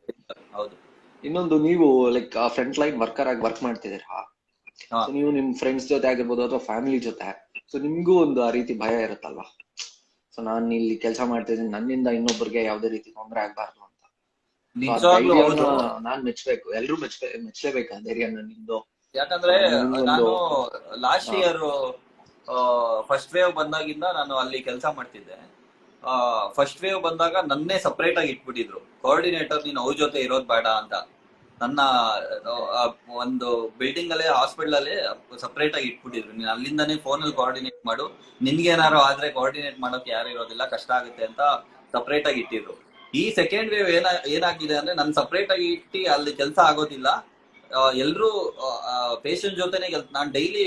ಹೌದು.
ಇನ್ನೊಂದು, ನೀವು ಲೈಕ್ ಫ್ರಂಟ್ ಲೈನ್ ವರ್ಕರ್ ಆಗಿ ವರ್ಕ್ ಮಾಡ್ತಿದ್ದೀರಾ, ನೀವು ನಿಮ್ ಫ್ರೆಂಡ್ಸ್ ಜೊತೆ ಆಗಿರ್ಬೋದು ಅಥವಾ ಫ್ಯಾಮಿಲಿ ಜೊತೆ, ಸೊ ನಿಮ್ಗೂ ಒಂದು ಆ ರೀತಿ ಭಯ ಇರುತ್ತಲ್ವಾ? ಸೊ ನಾನ್ ಇಲ್ಲಿ ಕೆಲಸ ಮಾಡ್ತಿದ್ದೀನಿ, ನನ್ನಿಂದ ಇನ್ನೊಬ್ಬರಿಗೆ ಯಾವ್ದೇ ರೀತಿ ತೊಂದರೆ ಆಗ್ಬಾರ್ದು ಅಂತ. ನಾನ್ ಮೆಚ್ಬೇಕು, ಎಲ್ರು ಮೆಚ್ಲೇಬೇಕು ಆ ಧೈರ್ಯನ ನಿಮ್ದು.
ಯಾಕಂದ್ರೆ ನಾನು ಲಾಸ್ಟ್ ಇಯರ್ ಫಸ್ಟ್ ವೇವ್ ಬಂದಾಗಿಂದ ನಾನು ಅಲ್ಲಿ ಕೆಲಸ ಮಾಡ್ತಿದ್ದೆ. ಫಸ್ಟ್ ವೇವ್ ಬಂದಾಗ ನನ್ನೇ ಸಪರೇಟ್ ಆಗಿ ಇಟ್ಬಿಟ್ಟಿದ್ರು, ಕೋಆರ್ಡಿನೇಟರ್ ನೀನು ಅವ್ರ ಜೊತೆ ಇರೋದ್ ಬೇಡ ಅಂತ. ನನ್ನ ಒಂದು ಬಿಲ್ಡಿಂಗ್ ಅಲ್ಲೇ ಹಾಸ್ಪಿಟಲ್ ಅಲ್ಲೇ ಸಪರೇಟ್ ಆಗಿ ಇಟ್ಬಿಟ್ಟಿದ್ರು, ನೀನ್ ಅಲ್ಲಿಂದಾನೇ ಫೋನ್ ಅಲ್ಲಿ ಕೋಆರ್ಡಿನೇಟ್ ಮಾಡು, ನಿನ್ಗೇನಾರು ಆದ್ರೆ ಕೋಆರ್ಡಿನೇಟ್ ಮಾಡೋಕೆ ಯಾರು ಇರೋದಿಲ್ಲ, ಕಷ್ಟ ಆಗುತ್ತೆ ಅಂತ ಸಪರೇಟ್ ಆಗಿ ಇಟ್ಟಿದ್ರು. ಈ ಸೆಕೆಂಡ್ ವೇವ್ ಏನಾಗಿದೆ ಅಂದ್ರೆ ನನ್ ಸಪರೇಟ್ ಆಗಿ ಇಟ್ಟು ಅಲ್ಲಿ ಕೆಲಸ ಆಗೋದಿಲ್ಲ. ಎಲ್ರು ಪೇಷಂಟ್ ಜೊತೆನೆ ನಾನ್ ಡೈಲಿ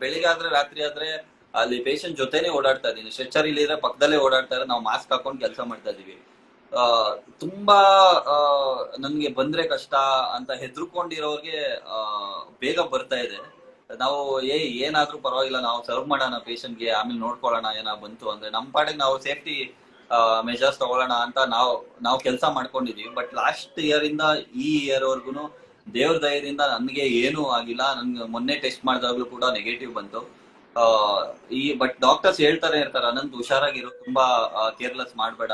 ಬೆಳಿಗ್ಗೆ ಆದ್ರೆ ರಾತ್ರಿ ಆದ್ರೆ ಅಲ್ಲಿ ಪೇಷಂಟ್ ಜೊತೆನೆ ಓಡಾಡ್ತಾ ಇದೀನಿ. ಸ್ಟ್ರೆಚರ್ ಇಲ್ಲಿದ್ರೆ ಪಕ್ಕದಲ್ಲೇ ಓಡಾಡ್ತಾ ಇದ್ರೆ ನಾವು ಮಾಸ್ಕ್ ಹಾಕೊಂಡು ಕೆಲಸ ಮಾಡ್ತಾ ಇದೀವಿ. ತುಂಬಾ ನನ್ಗೆ ಬಂದ್ರೆ ಕಷ್ಟ ಅಂತ ಹೆದರ್ಕೊಂಡಿರೋರ್ಗೆ ಬೇಗ ಬರ್ತಾ ಇದೆ. ನಾವು ಏನಾದ್ರೂ ಪರವಾಗಿಲ್ಲ, ನಾವು ಸರ್ವ್ ಮಾಡೋಣ ಪೇಷಂಟ್ಗೆ, ಆಮೇಲೆ ನೋಡ್ಕೊಳ್ಳೋಣ ಏನೋ ಬಂತು ಅಂದ್ರೆ, ನಮ್ಮ ಪಾಡಿಗೆ ನಾವು ಸೇಫ್ಟಿ ಮೆಜರ್ಸ್ ತಗೊಳ್ಳೋಣ ಅಂತ ನಾವು ಕೆಲಸ ಮಾಡ್ಕೊಂಡಿದೀವಿ. ಬಟ್ ಲಾಸ್ಟ್ ಇಯರ್ ಇಂದ ಈ ಇಯರ್ ವರ್ಗುನು ದೇವ್ರ ದಯದಿಂದ ನನ್ಗೆ ಏನೂ ಆಗಿಲ್ಲ. ನನ್ಗೆ ಮೊನ್ನೆ ಟೆಸ್ಟ್ ಮಾಡಿದಾಗ್ಲೂ ಕೂಡ ನೆಗೆಟಿವ್ ಬಂತು. ಬಟ್ ಡಾಕ್ಟರ್ಸ್ ಹೇಳ್ತಾನೆ ಇರ್ತಾರೆ, ಅನಂತ್ ಹುಷಾರಾಗಿರೋ, ತುಂಬಾ ಕೇರ್ಲೆಸ್ ಮಾಡ್ಬೇಡ,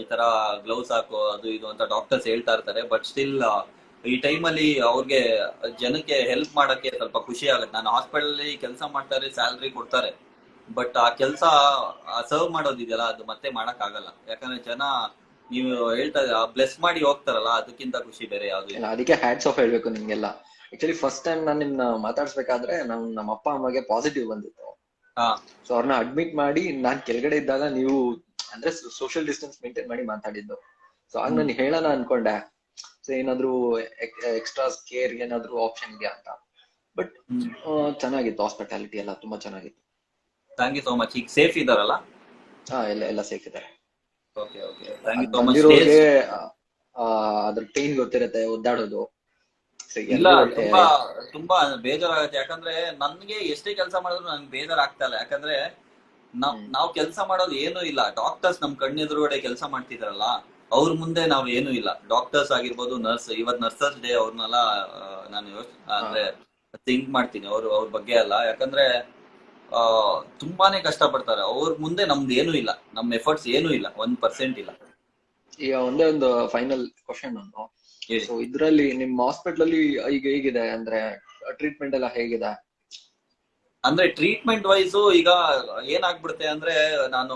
ಈ ತರ ಗ್ಲೌಸ್ ಹಾಕೋ, ಅದು ಇದು ಅಂತ ಡಾಕ್ಟರ್ಸ್ ಹೇಳ್ತಾ ಇರ್ತಾರೆ. ಬಟ್ ಸ್ಟಿಲ್ ಈ ಟೈಮಲ್ಲಿ ಅವ್ರಿಗೆ ಜನಕ್ಕೆ ಹೆಲ್ಪ್ ಮಾಡಕ್ಕೆ ಸ್ವಲ್ಪ ಖುಷಿ ಆಗುತ್ತೆ. ನಾನು ಹಾಸ್ಪಿಟಲ್ ಅಲ್ಲಿ ಕೆಲಸ ಮಾಡ್ತಾರೆ, ಸ್ಯಾಲ್ರಿ ಕೊಡ್ತಾರೆ, ಬಟ್ ಆ ಕೆಲಸ ಸರ್ವ್ ಮಾಡೋದಿದೆಯಲ್ಲ, ಅದು ಮತ್ತೆ ಮಾಡಕ್ ಆಗಲ್ಲ. ಯಾಕಂದ್ರೆ ಜನ ನೀವು ಹೇಳ್ತಾ ಬ್ಲೆಸ್ ಮಾಡಿ ಹೋಗ್ತಾರಲ್ಲ, ಅದಕ್ಕಿಂತ ಖುಷಿ ಬೇರೆ ಯಾವ್ದು ಇಲ್ಲ.
ಅದಕ್ಕೆ ಹ್ಯಾಟ್ಸ್ ಆಫ್ ಹೇಳ್ಬೇಕು ನಿಮ್ಗೆಲ್ಲ. ಆಕ್ಚುಲಿ ಫಸ್ಟ್ ಟೈಮ್ ನಾನು ನಿಮ್ನ ಮಾತಾಡ್ಸ್ಬೇಕಾದ್ರೆ ನಮ್ಮ ಅಪ್ಪ ಅಮ್ಮಗೆ ಪಾಸಿಟಿವ್ ಬಂದಿತ್ತು. ಸೊ ಅವ್ರನ್ನ ಅಡ್ಮಿಟ್ ಮಾಡಿ ನಾನ್ ಕೆಳಗಡೆ ಇದ್ದಾಗ ನೀವು ಅಂದ್ರೆ ಸೋಷಿಯಲ್ ಡಿಸ್ಟೆನ್ಸ್ ಮೇಂಟೈನ್ ಮಾಡಿ ಮಾತಾಡಿದ್ದು. ಸೊ ಆಗ ನಾನು ಹೇಳೋಣ ಅನ್ಕೊಂಡೆ, ಸೊ ಏನಾದ್ರು ಎಕ್ಸ್ಟ್ರಾ ಕೇರ್ ಏನಾದ್ರು ಆಪ್ಷನ್ ಇದೆಯಾ ಅಂತ. ಬಟ್ ಚೆನ್ನಾಗಿತ್ತು, ಹಾಸ್ಪಿಟಾಲಿಟಿ ಎಲ್ಲ ತುಂಬಾ ಚೆನ್ನಾಗಿತ್ತು.
Thank you so much. ಈಗ ಸೇಫ್ ಇದಾರಲ್ಲ?
ಎಲ್ಲ ಸೇಫ್ ಇದ್ದಾರೆ.
Okay okay, thank you so much.
ಅದ್ರ ಪೇನ್ ಗೊತ್ತಿರುತ್ತೆ, ಒದ್ದಾಡೋದು.
ಇಲ್ಲ, ತುಂಬಾ ಬೇಜಾರಾಗುತ್ತೆ. ಯಾಕಂದ್ರೆ ನನ್ಗೆ ಎಷ್ಟೇ ಕೆಲಸ ಮಾಡಿದ್ರು ನನ್ಗೆ ಬೇಜಾರಾಗ್ತಾ ಇಲ್ಲ. ಯಾಕಂದ್ರೆ ನಾವ್ ಕೆಲಸ ಮಾಡೋದು ಏನೂ ಇಲ್ಲ. ಡಾಕ್ಟರ್ಸ್ ನಮ್ ಕಣ್ಣೆದುರುಗಡೆ ಕೆಲಸ ಮಾಡ್ತಿದಾರಲ್ಲ, ಅವ್ರ ಮುಂದೆ ನಾವ್ ಏನೂ ಇಲ್ಲ. ಡಾಕ್ಟರ್ಸ್ ಆಗಿರ್ಬೋದು, ನರ್ಸ್, ಇವತ್ ನರ್ಸಸ್ ಡೇ, ಅವ್ರನ್ನೆಲ್ಲ ನಾನು ಅಂದ್ರೆ ಥಿಂಕ್ ಮಾಡ್ತೀನಿ ಅವ್ರ ಬಗ್ಗೆ ಅಲ್ಲ. ಯಾಕಂದ್ರೆ ತುಂಬಾನೇ ಕಷ್ಟ ಪಡ್ತಾರೆ. ಅವ್ರ ಮುಂದೆ ನಮ್ದು ಏನೂ ಇಲ್ಲ, ನಮ್ ಎಫರ್ಟ್ಸ್ ಏನೂ ಇಲ್ಲ, 1% ಇಲ್ಲ.
ಈಗ ಒಂದೇ ಒಂದು ಫೈನಲ್ ಕ್ವಶನ್ ಒಂದು, ಸೊ ಇದ್ರಲ್ಲಿ ನಿಮ್ ಹಾಸ್ಪಿಟಲ್ ಅಲ್ಲಿ ಈಗ ಹೇಗಿದೆ ಅಂದ್ರೆ ಟ್ರೀಟ್ಮೆಂಟ್ ಎಲ್ಲ ಹೇಗಿದೆ?
ಅಂದ್ರೆ ಟ್ರೀಟ್ಮೆಂಟ್ ವೈಸು ಈಗ ಏನಾಗ್ಬಿಡುತ್ತೆ ಅಂದ್ರೆ, ನಾನು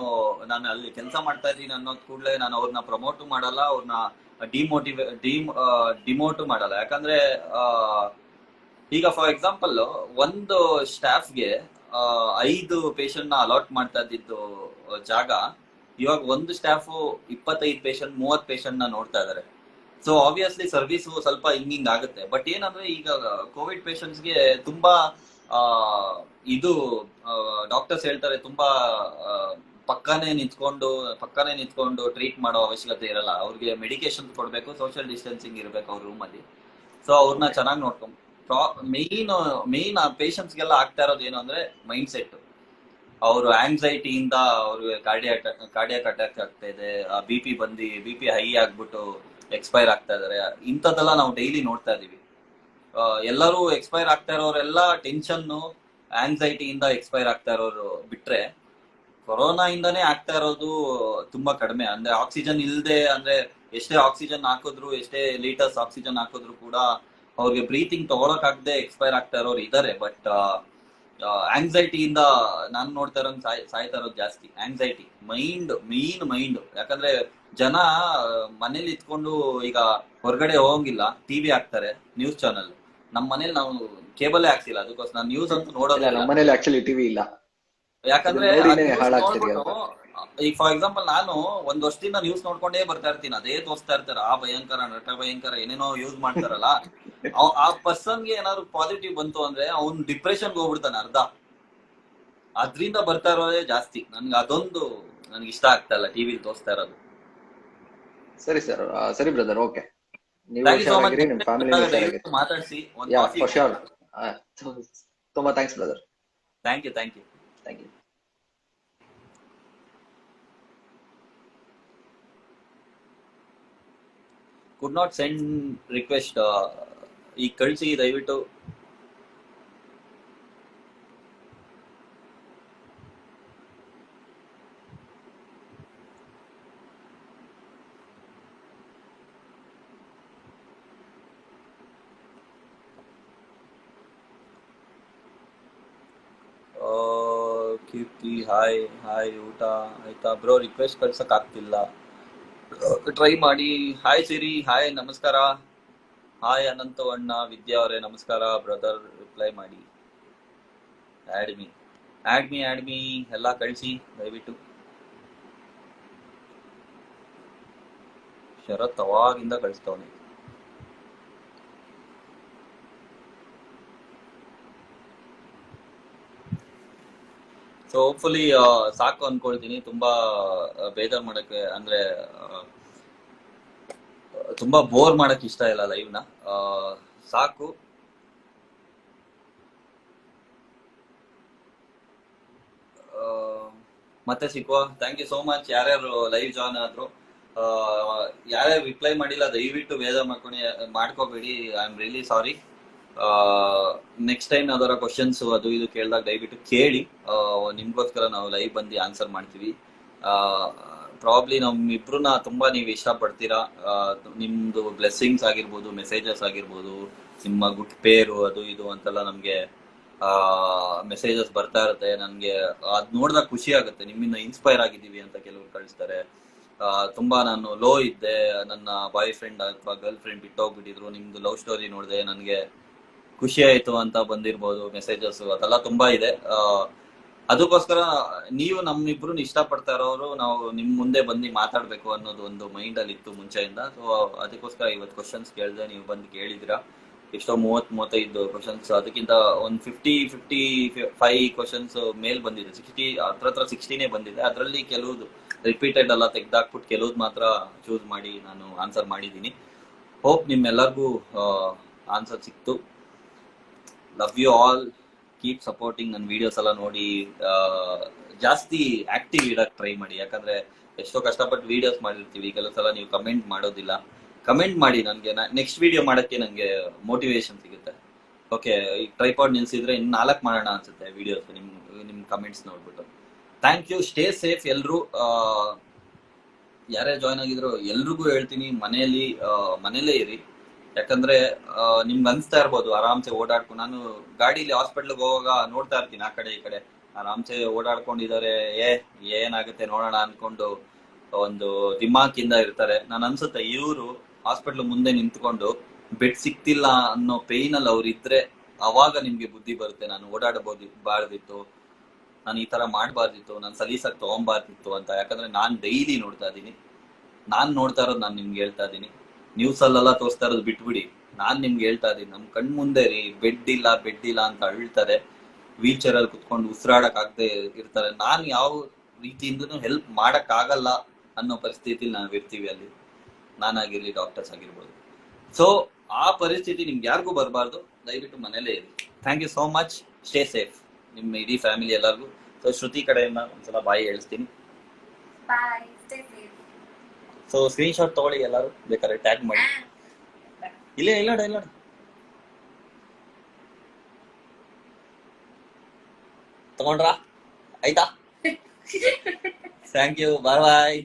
ಅಲ್ಲಿ ಕೆಲಸ ಮಾಡ್ತಾ ಇದ್ದೀನಿ ಅನ್ನೋದ್ ಕೂಡಲೇ ನಾನು ಅವ್ರನ್ನ ಪ್ರಮೋಟ್ ಮಾಡಲ್ಲ, ಅವ್ರನ್ನ ಡಿಮೋಟ್ ಮಾಡಲ್ಲ. ಯಾಕಂದ್ರೆ ಈಗ ಫಾರ್ ಎಕ್ಸಾಂಪಲ್ ಒಂದು ಸ್ಟಾಫ್ಗೆ 5 ಪೇಷಂಟ್ ನ ಅಲಾಟ್ ಮಾಡ್ತಾ ಇದ್ದಿದ್ದು ಜಾಗ, ಇವಾಗ ಒಂದು ಸ್ಟಾಫ್ 25 ಪೇಷಂಟ್ 30 ಪೇಷಂಟ್ ನ ನೋಡ್ತಾ ಇದಾರೆ. ಸೊ ಆಬ್ವಿಯಸ್ಲಿ ಸರ್ವಿಸ್ ಸ್ವಲ್ಪ ಹಿಂಗ್ ಆಗುತ್ತೆ. ಬಟ್ ಏನಂದ್ರೆ ಈಗ ಕೋವಿಡ್ ಪೇಷಂಟ್ಸ್ಗೆ ತುಂಬಾ ಇದು ಡಾಕ್ಟರ್ಸ್ ಹೇಳ್ತಾರೆ, ತುಂಬಾ ಪಕ್ಕನೆ ನಿಂತ್ಕೊಂಡು ಟ್ರೀಟ್ ಮಾಡೋ ಅವಶ್ಯಕತೆ ಇರಲ್ಲ. ಅವ್ರಿಗೆ ಮೆಡಿಕೇಶನ್ ಕೊಡ್ಬೇಕು, ಸೋಷಿಯಲ್ ಡಿಸ್ಟೆನ್ಸಿಂಗ್ ಇರ್ಬೇಕು ಅವ್ರ ರೂಮ್ ಅಲ್ಲಿ. ಸೊ ಅವ್ರನ್ನ ಚೆನ್ನಾಗಿ ನೋಡ್ಕೊಂಡು, ಮೇನ್ ಆ ಪೇಷಂಟ್ಸ್ಗೆಲ್ಲ ಆಗ್ತಾ ಇರೋದು ಏನು ಅಂದ್ರೆ ಮೈಂಡ್ ಸೆಟ್. ಅವರು ಆಂಗ್ಸೈಟಿಯಿಂದ ಅವ್ರಿಗೆ ಕಾರ್ಡಿಯಾಕ್ ಅಟ್ಯಾಕ್ ಆಗ್ತಾ ಇದೆ, ಬಿ ಪಿ ಹೈ ಆಗ್ಬಿಟ್ಟು ಎಕ್ಸ್ಪೈರ್ ಆಗ್ತಾ ಇದಾರೆ. ಇಂಥದ್ದೆಲ್ಲ ನಾವು ಡೈಲಿ ನೋಡ್ತಾ ಇದೀವಿ. ಎಲ್ಲರೂ ಎಕ್ಸ್ಪೈರ್ ಆಗ್ತಾ ಇರೋರೆಲ್ಲ ಟೆನ್ಷನ್, ಆಂಗ್ಸೈಟಿಯಿಂದ ಎಕ್ಸ್ಪೈರ್ ಆಗ್ತಾ ಇರೋರು ಬಿಟ್ರೆ, ಕೊರೋನಾ ಇಂದಾನೇ ಆಗ್ತಾ ಇರೋದು ತುಂಬಾ ಕಡಿಮೆ. ಅಂದ್ರೆ ಆಕ್ಸಿಜನ್ ಇಲ್ಲದೆ, ಅಂದ್ರೆ ಎಷ್ಟೇ ಆಕ್ಸಿಜನ್ ಹಾಕಿದ್ರು, ಎಷ್ಟೇ ಲೀಟರ್ಸ್ ಆಕ್ಸಿಜನ್ ಹಾಕಿದ್ರು ಕೂಡ ಅವ್ರಿಗೆ ಬ್ರೀತಿಂಗ್ ತಗೊಳಕ್ ಆಗದೆ ಎಕ್ಸ್ಪೈರ್ ಆಗ್ತಾ ಇರೋರು ಇದಾರೆ. ಬಟ್ ಆಂಗ್ಸೈಟಿಯಿಂದ ನಾನು ನೋಡ್ತಾ ಇರೋದು ಸಾಯ್ತಾ ಇರೋದು ಜಾಸ್ತಿ. Anxiety, mind. ಯಾಕಂದ್ರೆ ಜನ ಮನೇಲಿ ಇತ್ಕೊಂಡು ಈಗ ಹೊರಗಡೆ ಹೋಗಂಗಿಲ್ಲ, ಟಿವಿ ಹಾಕ್ತಾರೆ, ನ್ಯೂಸ್ ಚಾನಲ್. ನಮ್ಮ ಮನೇಲಿ ನಾವು ಕೇಬಲ್ ಹಾಕ್ಸಿಲ್ಲ, ಅದಕ್ಕೋಸ್ಕರ ನಾನು ನ್ಯೂಸ್ ಅಂತೂ
ಇಲ್ಲ
ನೋಡೋದಿಲ್ಲ.
ನಮ್ಮ ಮನೇಲಿ ಆಕ್ಚುಲಿ ಟಿವಿ ಇಲ್ಲ,
ಯಾಕಂದ್ರೆ
ಇದನ್ನ ನೋಡಿನೇ
ನ್ಯೂಸ್
ಹಾಳಾಗ್ತಿದೀಯ
ನೋಡ್ಬಿಟ್ಟು, ಈಗ ಫಾರ್ ಎಕ್ಸಾಂಪಲ್ ನಾನು ಒಂದ್ ವರ್ಷದಿಂದ ನ್ಯೂಸ್ ನೋಡ್ಕೊಂಡೇ ಬರ್ತಾ ಇರ್ತೀನಿ, ಅದೇ ತೋರಿಸ್ತಾ ಇರ್ತಾರೆ, ಆ ಭಯಂಕರ, ನಟ ಭಯಂಕರ, ಏನೇನೋ ಯೂಸ್ ಮಾಡ್ತಾರಲ್ಲ. ಆ ಪರ್ಸನ್ಗೆ ಏನಾದ್ರು ಪಾಸಿಟಿವ್ ಬಂತು ಅಂದ್ರೆ ಅವ್ನು ಡಿಪ್ರೆಷನ್ಗೆ ಹೋಗ್ಬಿಡ್ತಾನೆ ಅರ್ಧ. ಅದ್ರಿಂದ ಬರ್ತಾ ಇರೋದೇ ಜಾಸ್ತಿ. ನನ್ಗೆ ಅದೊಂದು ನನ್ಗೆ ಇಷ್ಟ ಆಗ್ತಾ ಇಲ್ಲ ಟಿವಿಲಿ ತೋರಿಸ್ತಾ ಇರೋದು.
ಸರಿ ಸರ್, ಸರಿ ಬ್ರದರ್, ಓಕೆ. ನೀವು
ಥ್ಯಾಂಕ್ ಯು ಸೋ ಮಚ್.
ಹುಷಾರಾಗಿರಿ, ನಿಮ್ ಫ್ಯಾಮಿಲಿ ಹುಷಾರಾಗಿರಿ.
ಮಾತಾಡಿಸಿ ಒಂದು
ಯಾ
ಕಾಫಿ.
For sure. ತುಂಬಾ thanks brother.
Thank you, thank you.
Thank you.
Could not send request. ಈಗ ಕಳಿಸಿ ದಯವಿಟ್ಟು. ಕೀರ್ತಿ ಹಾಯ್ ಹಾಯ್, ಊಟ ಆಯ್ತಾ ಬ್ರೋ? ರಿಕ್ವೆಸ್ಟ್ ಕಳ್ಸಕ್ ಆಗ್ತಿಲ್ಲ, ಟ್ರೈ ಮಾಡಿ. ಹಾಯ್ ಸಿರಿ, ಹಾಯ್ ನಮಸ್ಕಾರ. ಹಾಯ್ ಅನಂತವಣ್ಣ, ವಿದ್ಯಾ ಅವರೇ ನಮಸ್ಕಾರ ಬ್ರದರ್, ರಿಪ್ಲೈ ಮಾಡಿ. ಆಡ್ ಮೀ ಎಲ್ಲ ಕಳಿಸಿ ದಯವಿಟ್ಟು. ಶರತ್ ಅವಾಗಿಂದ ಕಳಿಸ್ತವನೆ. ಸೊ ಹೋಪ್ಫುಲಿ ಸಾಕು ಅನ್ಕೊಳ್ತೀನಿ. ತುಂಬಾ ಬೇಜಾರ್ ಮಾಡಕ್ಕೆ ಅಂದ್ರೆ ತುಂಬಾ ಬೋರ್ ಮಾಡಕ್ ಇಷ್ಟ ಇಲ್ಲ ಲೈವ್ ನ. ಸಾಕು. ಮತ್ತೆ ಸಿಕ್ಕುವ. ಥ್ಯಾಂಕ್ ಯು ಸೋ ಮಚ್ ಯಾರ್ಯಾರು ಲೈವ್ ಜಾಯ್ನ್ ಆದ್ರು. ಯಾರ್ಯಾರು ರಿಪ್ಲೈ ಮಾಡಿಲ್ಲ ದಯವಿಟ್ಟು ಬೇಜಾರ್ ಮಾಡ್ಕೋಬೇಡಿ. I am really sorry. Next time ಯಾವ್ದಾರ ಕ್ವಶನ್ಸ್ ಅದು ಇದು ಕೇಳಿದಾಗ ದಯವಿಟ್ಟು ಕೇಳಿ. ನಿಮ್ಗೋಸ್ಕರ ನಾವು ಲೈವ್ ಬಂದು ಆನ್ಸರ್ ಮಾಡ್ತೀವಿ. ಪ್ರಾಬ್ಲಿ ನಮ್ಮಿಬ್ರನ್ನ ತುಂಬಾ ನೀವು ಇಷ್ಟಪಡ್ತೀರಾ. ನಿಮ್ದು ಬ್ಲೆಸ್ಸಿಂಗ್ಸ್ ಆಗಿರ್ಬೋದು, ಮೆಸೇಜಸ್ ಆಗಿರ್ಬೋದು, ನಿಮ್ಮ ಗುಡ್ ಪೇರು ಅದು ಇದು ಅಂತೆಲ್ಲ ನಮ್ಗೆ ಮೆಸೇಜಸ್ ಬರ್ತಾ ಇರುತ್ತೆ. ನನ್ಗೆ ಅದ್ ನೋಡಿದಾಗ ಖುಷಿ ಆಗುತ್ತೆ. ನಿಮ್ಮಿಂದ ಇನ್ಸ್ಪೈರ್ ಆಗಿದ್ದೀವಿ ಅಂತ ಕೆಲವರು ಕಳಿಸ್ತಾರೆ. ತುಂಬಾ ನಾನು ಲೋ ಇದ್ದೆ, ನನ್ನ ಬಾಯ್ ಫ್ರೆಂಡ್ ಅಥವಾ ಗರ್ಲ್ ಫ್ರೆಂಡ್ ಬಿಟ್ಟೋಗ್ಬಿಟ್ಟಿದ್ರು, ನಿಮ್ದು ಲವ್ ಸ್ಟೋರಿ ನೋಡಿದೆ, ನನ್ಗೆ ಖುಷಿ ಆಯ್ತು ಅಂತ ಬಂದಿರ್ಬೋದು ಮೆಸೇಜಸ್. ಅದೆಲ್ಲ ತುಂಬಾ ಇದೆ. ಅದಕ್ಕೋಸ್ಕರ ನೀವು ನಮ್ಮಿಬ್ರು ಇಷ್ಟಪಡ್ತಾ ಇರೋರು ನಾವು ನಿಮ್ ಮುಂದೆ ಬಂದು ಮಾತಾಡ್ಬೇಕು ಅನ್ನೋದು ಒಂದು ಮೈಂಡ್ ಅಲ್ಲಿ ಇತ್ತು ಮುಂಚೆಯಿಂದ. ಸೊ ಅದಕ್ಕೋಸ್ಕರ ಇವತ್ತು ಕ್ವಶನ್ಸ್ ಕೇಳಿದೆ, ನೀವು ಬಂದು ಕೇಳಿದಿರಾ. ಎಷ್ಟೋ 30-35 ಕ್ವಶನ್ಸ್, ಅದಕ್ಕಿಂತ ಒಂದು 55 ಕ್ವಶನ್ಸ್ ಮೇಲ್ ಬಂದಿದೆ. 60 ಹತ್ರ 60ನೇ ಬಂದಿದೆ. ಅದರಲ್ಲಿ ಕೆಲವುದು ರಿಪೀಟೆಡ್ ಎಲ್ಲ ತೆಗ್ದಾಕ್ಬಿಟ್ಟು ಕೆಲವ್ದು ಮಾತ್ರ ಚೂಸ್ ಮಾಡಿ ನಾನು ಆನ್ಸರ್ ಮಾಡಿದ್ದೀನಿ. ಹೋಪ್ ನಿಮ್ಮೆಲ್ಲರಿಗೂ ಆನ್ಸರ್ ಸಿಕ್ತು. Love you all. Keep supporting. ನನ್ನ ವಿಡಿಯೋಸ್ ಎಲ್ಲ ನೋಡಿ ಜಾಸ್ತಿ ಆಕ್ಟಿವ್ ಇಡಕ್ ಟ್ರೈ ಮಾಡಿ. ಯಾಕಂದ್ರೆ ಎಷ್ಟೋ ಕಷ್ಟಪಟ್ಟು ವಿಡಿಯೋಸ್ ಮಾಡಿರ್ತೀವಿ, ಕೆಲವು ಸಲ ನೀವು ಕಮೆಂಟ್ ಮಾಡೋದಿಲ್ಲ. ಕಮೆಂಟ್ ಮಾಡಿ, ನನಗೆ ನೆಕ್ಸ್ಟ್ ವಿಡಿಯೋ ಮಾಡಕ್ಕೆ ನನಗೆ ಮೋಟಿವೇಶನ್ ಸಿಗುತ್ತೆ. ಓಕೆ, ಈಗ ಟ್ರೈಪಾಡ್ ನಿಲ್ಸಿದ್ರೆ ಇನ್ನು 4 ಮಾಡೋಣ ಅನ್ಸುತ್ತೆ ವಿಡಿಯೋಸ್ ನಿಮ್ ಕಮೆಂಟ್ಸ್ ನೋಡ್ಬಿಟ್ಟು. Thank you. ಸ್ಟೇ ಸೇಫ್ ಎಲ್ರು. ಯಾರೇ ಜಾಯ್ನ್ ಆಗಿದ್ರು ಎಲ್ರಿಗೂ ಹೇಳ್ತೀನಿ, ಮನೇಲೇ ಇರಿ. ಯಾಕಂದ್ರೆ ನಿಮ್ಗೆ ಅನ್ಸ್ತಾ ಇರ್ಬೋದು ಆರಾಮ್ಸೆ ಓಡಾಡ್ಕೊಂಡು. ನಾನು ಗಾಡಿಲಿ ಹಾಸ್ಪಿಟ್ಲ್ಗೆ ಹೋಗುವಾಗ ನೋಡ್ತಾ ಇರ್ತೀನಿ ಆ ಕಡೆ ಈ ಕಡೆ, ಆರಾಮ್ಸೆ ಓಡಾಡ್ಕೊಂಡಿದ್ದಾರೆ, ಏನಾಗುತ್ತೆ ನೋಡೋಣ ಅನ್ಕೊಂಡು ಒಂದು ದಿಮಾಕಿಂದ ಇರ್ತಾರೆ. ನಾನು ಅನ್ಸುತ್ತೆ ಇವರು ಹಾಸ್ಪಿಟ್ಲ್ ಮುಂದೆ ನಿಂತ್ಕೊಂಡು ಬೆಡ್ ಸಿಕ್ತಿಲ್ಲ ಅನ್ನೋ ಪೇನ್ ಅಲ್ಲಿ ಅವ್ರು ಇದ್ರೆ ಅವಾಗ ನಿಮ್ಗೆ ಬುದ್ಧಿ ಬರುತ್ತೆ. ನಾನು ಬಾರ್ದಿತ್ತು, ನಾನು ಈ ತರ ಮಾಡ್ಬಾರ್ದಿತ್ತು, ನಾನು ಸಲೀಸಾಗಿ ತಗೊಂಬಾರ್ದಿತ್ತು ಅಂತ. ಯಾಕಂದ್ರೆ ನಾನ್ ಡೈಲಿ ನೋಡ್ತಾ ಇದೀನಿ. ನಾನ್ ನೋಡ್ತಾ ಇರೋದು ನಾನು ನಿಮ್ಗೆ ಹೇಳ್ತಾ ಇದೀನಿ. ನ್ಯೂಸ್ ಅಲ್ಲೆಲ್ಲ ತೋರಿಸ್ತಾ ಇರೋದು ಬಿಟ್ಬಿಡಿ. ನಾನ್ ನಿಮ್ಗೆ ಹೇಳ್ತಾ ಇದೀನಿ, ನಮ್ ಕಣ್ ಮುಂದೆ ರೀ ಬೆಡ್ ಇಲ್ಲ ಅಂತ ಅಳ್ತಾರೆ. ವೀಲ್ ಚೇರ್ ಅಲ್ಲಿ ಕುತ್ಕೊಂಡು ಉಸಿರಾಡಕ್ ಆಗದೆ ಇರ್ತಾರೆ. ನಾನ್ ಯಾವ ರೀತಿಯಿಂದನೂ ಹೆಲ್ಪ್ ಮಾಡಕ್ ಆಗಲ್ಲ ಅನ್ನೋ ಪರಿಸ್ಥಿತಿಲಿ ನಾವು ಇರ್ತೀವಿ ಅಲ್ಲಿ. ನಾನಾಗಿರ್ಲಿ, ಡಾಕ್ಟರ್ಸ್ ಆಗಿರ್ಬೋದು. ಸೊ ಆ ಪರಿಸ್ಥಿತಿ ನಿಮ್ಗೆ ಯಾರಿಗೂ ಬರಬಾರ್ದು. ದಯವಿಟ್ಟು ಮನೇಲೇ ಇರಿ. Thank you so much. Stay safe. ನಿಮ್ಮ ಇಡೀ ಫ್ಯಾಮಿಲಿ ಎಲ್ಲರಿಗೂ. ಸೊ ಶ್ರುತಿ ಕಡೆಯಿಂದ ಒಂದ್ಸಲ ಬಾಯಿ ಹೇಳಿಸ್ತೀನಿ. ಸೊ ಸ್ಕ್ರೀನ್ ಶಾಟ್ ತಗೊಳ್ಳಿ ಎಲ್ಲರೂ, ಬೇಕಾದ್ರೆ ಟ್ಯಾಗ್ ಮಾಡಿ. ಇಲ್ಲ ತಗೊಂಡ್ರಾ? ಆಯ್ತಾ? Thank you. ಬಾಯ್.